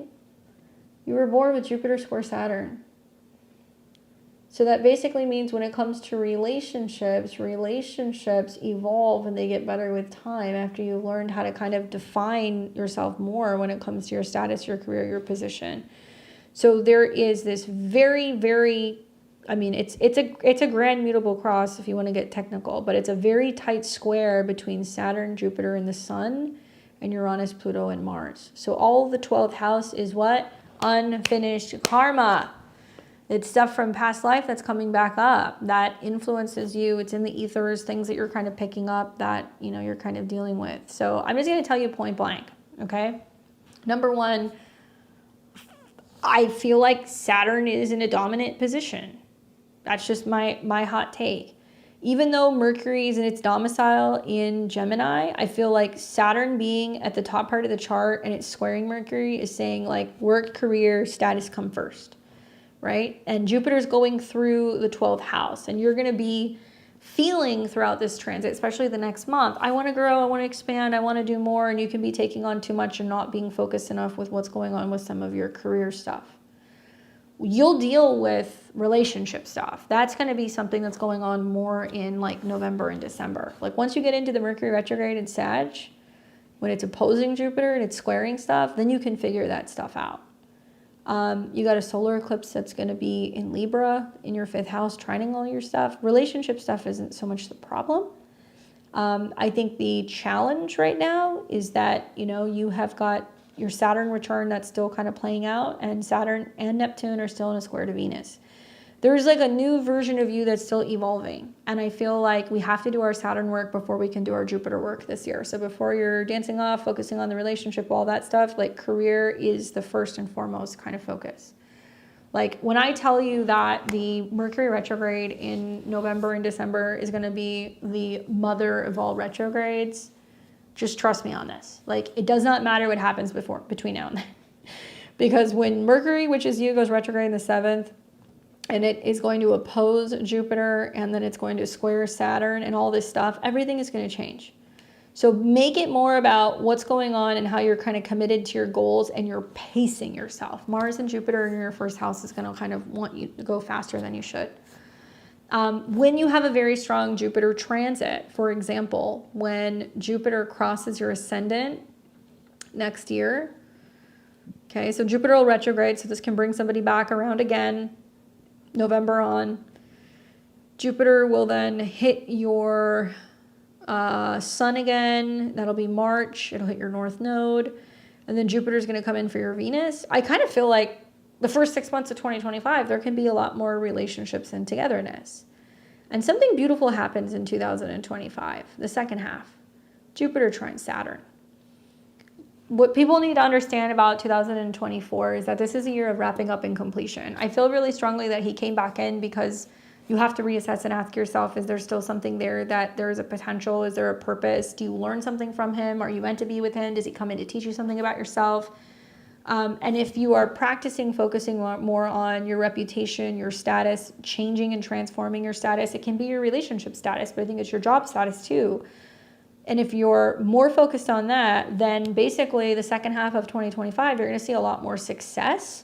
S1: you were born with Jupiter square Saturn. So that basically means when it comes to relationships evolve and they get better with time after you've learned how to kind of define yourself more when it comes to your status, your career, your position. So there is this very, very, it's a grand mutable cross if you want to get technical, but it's a very tight square between Saturn, Jupiter, and the Sun, and Uranus, Pluto, and Mars. So all the 12th house is what? Unfinished karma. It's stuff from past life that's coming back up that influences you. It's in the ethers, things that you're kind of picking up that, you're kind of dealing with. So I'm just going to tell you point blank, okay? Number one, I feel like Saturn is in a dominant position. That's just my hot take. Even though Mercury is in its domicile in Gemini, I feel like Saturn being at the top part of the chart and it's squaring Mercury is saying like work, career, status come first, right? And Jupiter's going through the 12th house, and you're going to be feeling throughout this transit, especially the next month, I want to grow, I want to expand, I want to do more, and you can be taking on too much and not being focused enough with what's going on with some of your career stuff. You'll deal with relationship stuff. That's going to be something that's going on more in like November and December. Like once you get into the Mercury retrograde in Sag, when it's opposing Jupiter and it's squaring stuff, then you can figure that stuff out. You got a solar eclipse that's going to be in Libra in your 5th house, trining all your stuff. Relationship stuff isn't so much the problem. I think the challenge right now is that, you have got your Saturn return that's still kind of playing out, and Saturn and Neptune are still in a square to Venus. There's like a new version of you that's still evolving. And I feel like we have to do our Saturn work before we can do our Jupiter work this year. So before you're dancing off, focusing on the relationship, all that stuff, like career is the first and foremost kind of focus. Like when I tell you that the Mercury retrograde in November and December is going to be the mother of all retrogrades, just trust me on this. Like it does not matter what happens between now and then. Because when Mercury, which is you, goes retrograde in the 7th, and it is going to oppose Jupiter, and then it's going to square Saturn and all this stuff, everything is going to change. So make it more about what's going on and how you're kind of committed to your goals and you're pacing yourself. Mars and Jupiter in your first house is going to kind of want you to go faster than you should. When you have a very strong Jupiter transit, for example, when Jupiter crosses your ascendant next year, okay, so Jupiter will retrograde, so this can bring somebody back around again, November on. Jupiter will then hit your Sun again. That'll be March. It'll hit your North Node. And then Jupiter's going to come in for your Venus. I kind of feel like the first 6 months of 2025, there can be a lot more relationships and togetherness. And something beautiful happens in 2025, the second half. Jupiter trines Saturn. What people need to understand about 2024 is that this is a year of wrapping up and completion. I feel really strongly that he came back in because you have to reassess and ask yourself, is there still something there, that there is a potential? Is there a purpose? Do you learn something from him? Are you meant to be with him? Does he come in to teach you something about yourself? And if you are practicing, focusing more on your reputation, your status, changing and transforming your status, it can be your relationship status, but I think it's your job status too. And if you're more focused on that, then basically the second half of 2025, you're going to see a lot more success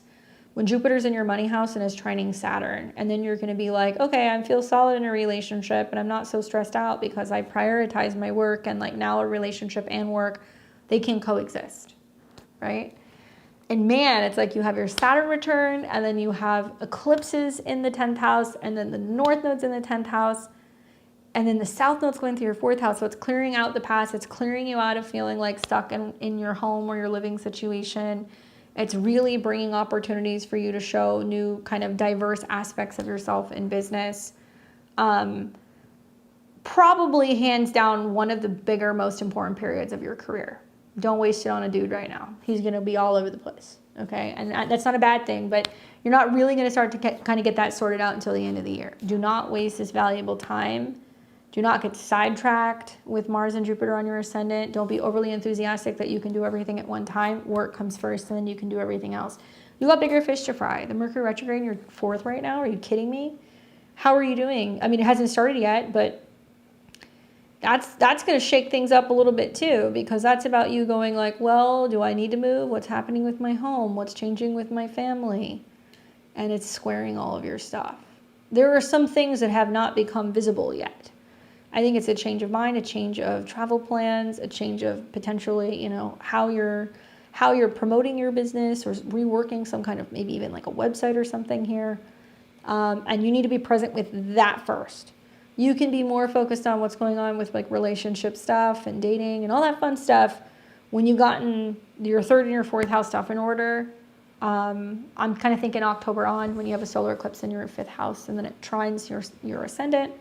S1: when Jupiter's in your money house and is trining Saturn. And then you're going to be like, okay, I feel solid in a relationship and I'm not so stressed out because I prioritize my work, and like now a relationship and work, they can coexist, right? And man, it's like you have your Saturn return, and then you have eclipses in the 10th house, and then the North Node's in the 10th house, and then the South Node's going through your 4th house. So it's clearing out the past. It's clearing you out of feeling like stuck in your home or your living situation. It's really bringing opportunities for you to show new kind of diverse aspects of yourself in business. Probably hands down one of the bigger, most important periods of your career. Don't waste it on a dude right now. He's going to be all over the place, okay? And that's not a bad thing, but you're not really going to start to kind of get that sorted out until the end of the year. Do not waste this valuable time. Do not get sidetracked with Mars and Jupiter on your ascendant. Don't be overly enthusiastic that you can do everything at one time. Work comes first, and then you can do everything else. You got bigger fish to fry. The Mercury retrograde in your 4th right now. Are you kidding me? How are you doing? I mean, it hasn't started yet, but that's going to shake things up a little bit too, because that's about you going like, well, do I need to move? What's happening with my home? What's changing with my family? And it's squaring all of your stuff. There are some things that have not become visible yet. I think it's a change of mind, a change of travel plans, a change of potentially, how you're promoting your business, or reworking some kind of, maybe even like a website or something here. And you need to be present with that first. You can be more focused on what's going on with like relationship stuff and dating and all that fun stuff when you've gotten your 3rd and your 4th house stuff in order. I'm kind of thinking October on, when you have a solar eclipse in your 5th house, and then it trines your ascendant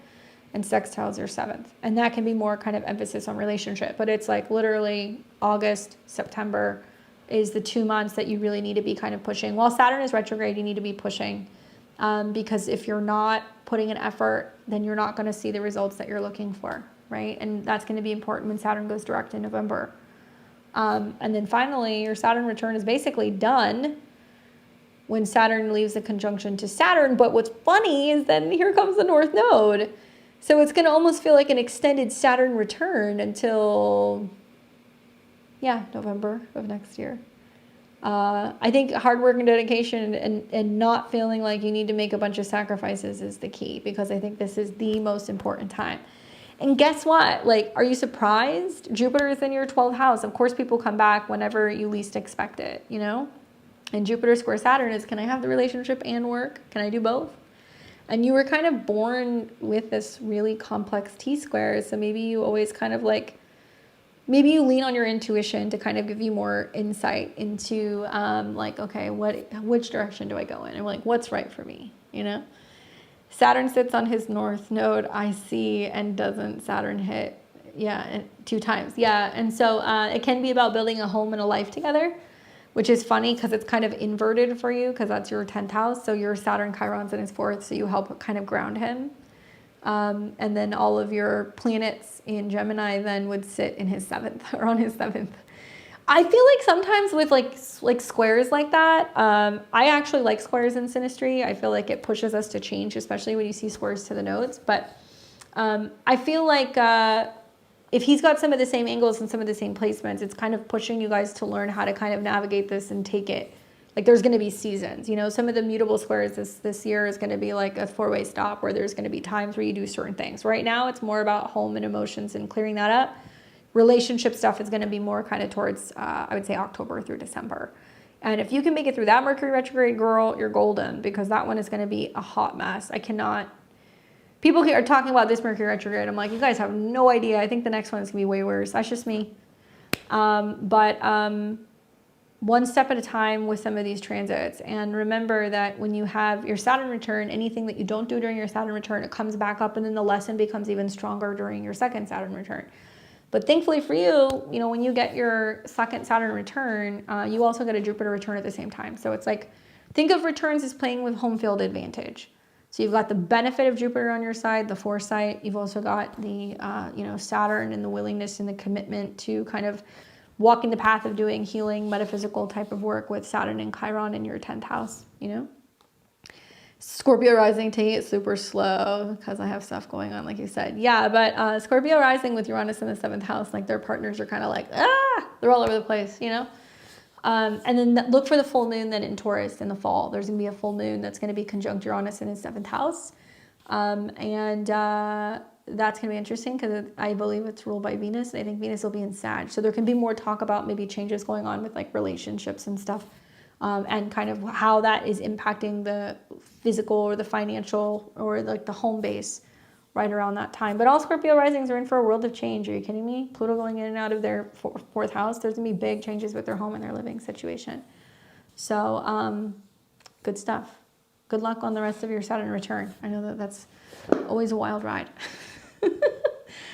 S1: and sextiles your 7th. And that can be more kind of emphasis on relationship. But it's like literally August, September is the 2 months that you really need to be kind of pushing. While Saturn is retrograde, you need to be pushing. Because if you're not putting an effort, then you're not going to see the results that you're looking for, right? And that's going to be important when Saturn goes direct in November. And then finally, your Saturn return is basically done when Saturn leaves the conjunction to Saturn. But what's funny is then here comes the North Node. So it's going to almost feel like an extended Saturn return until, November of next year. I think hard work and dedication and not feeling like you need to make a bunch of sacrifices is the key, because I think this is the most important time. And guess what? Like, are you surprised? Jupiter is in your 12th house. Of course, people come back whenever you least expect it, And Jupiter square Saturn is, can I have the relationship and work? Can I do both? And you were kind of born with this really complex T-square. So maybe you always kind of like, maybe you lean on your intuition to kind of give you more insight into okay, which direction do I go in? And like, what's right for me, Saturn sits on his North Node, I see, and doesn't Saturn hit? 2 times. And so it can be about building a home and a life together, which is funny because it's kind of inverted for you, because that's your 10th house. So your Saturn Chiron's in his 4th, so you help kind of ground him. And then all of your planets in Gemini then would sit in his 7th or on his 7th. I feel like sometimes with like squares like that, I actually like squares in synastry. I feel like it pushes us to change, especially when you see squares to the nodes. But I feel like if he's got some of the same angles and some of the same placements, it's kind of pushing you guys to learn how to kind of navigate this and take it. Like there's going to be seasons, you know, some of the mutable squares this year is going to be like a 4-way stop where there's going to be times where you do certain things. Right now, it's more about home and emotions and clearing that up. Relationship stuff is going to be more kind of towards, I would say, October through December. And if you can make it through that Mercury retrograde, girl, you're golden, because that one is going to be a hot mess. I cannot. People are talking about this Mercury retrograde. I'm like, you guys have no idea. I think the next one is going to be way worse. That's just me. One step at a time with some of these transits. And remember that when you have your Saturn return, anything that you don't do during your Saturn return, it comes back up, and then the lesson becomes even stronger during your second Saturn return. But thankfully for you, you know, when you get your second Saturn return, you also get a Jupiter return at the same time. So it's like, think of returns as playing with home field advantage. So you've got the benefit of Jupiter on your side, the foresight. You've also got the, you know, Saturn and the willingness and the commitment to kind of walking the path of doing healing, metaphysical type of work with Saturn and Chiron in your 10th house, you know? Scorpio rising, take it super slow because I have stuff going on, like you said. Yeah, but Scorpio rising with Uranus in the 7th house, like their partners are kind of like, they're all over the place, you know? And then look for the full moon then in Taurus in the fall. There's going to be a full moon that's going to be conjunct Uranus in his 7th house. That's going to be interesting because I believe it's ruled by Venus. And I think Venus will be in Sag. So there can be more talk about maybe changes going on with like relationships and stuff. And kind of how that is impacting the physical or the financial or like the home base right around that time. But all Scorpio risings are in for a world of change. Are you kidding me? Pluto going in and out of their 4th house. There's going to be big changes with their home and their living situation. So good stuff. Good luck on the rest of your Saturn return. I know that that's always a wild ride.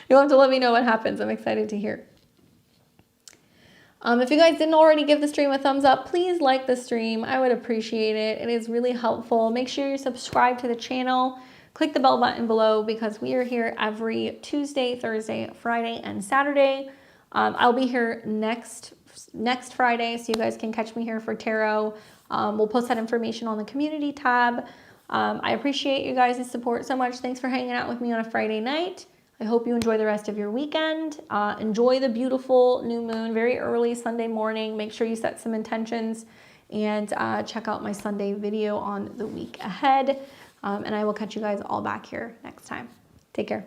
S1: You'll have to let me know what happens. I'm excited to hear. If you guys didn't already give the stream a thumbs up, please like the stream. I would appreciate it. It is really helpful. Make sure you subscribe to the channel. Click the bell button below because we are here every Tuesday, Thursday, Friday, and Saturday. I'll be here next Friday, so you guys can catch me here for tarot. We'll post that information on the community tab. I appreciate you guys' support so much. Thanks for hanging out with me on a Friday night. I hope you enjoy the rest of your weekend. Enjoy the beautiful new moon, very early Sunday morning. Make sure you set some intentions and check out my Sunday video on the week ahead. And I will catch you guys all back here next time. Take care.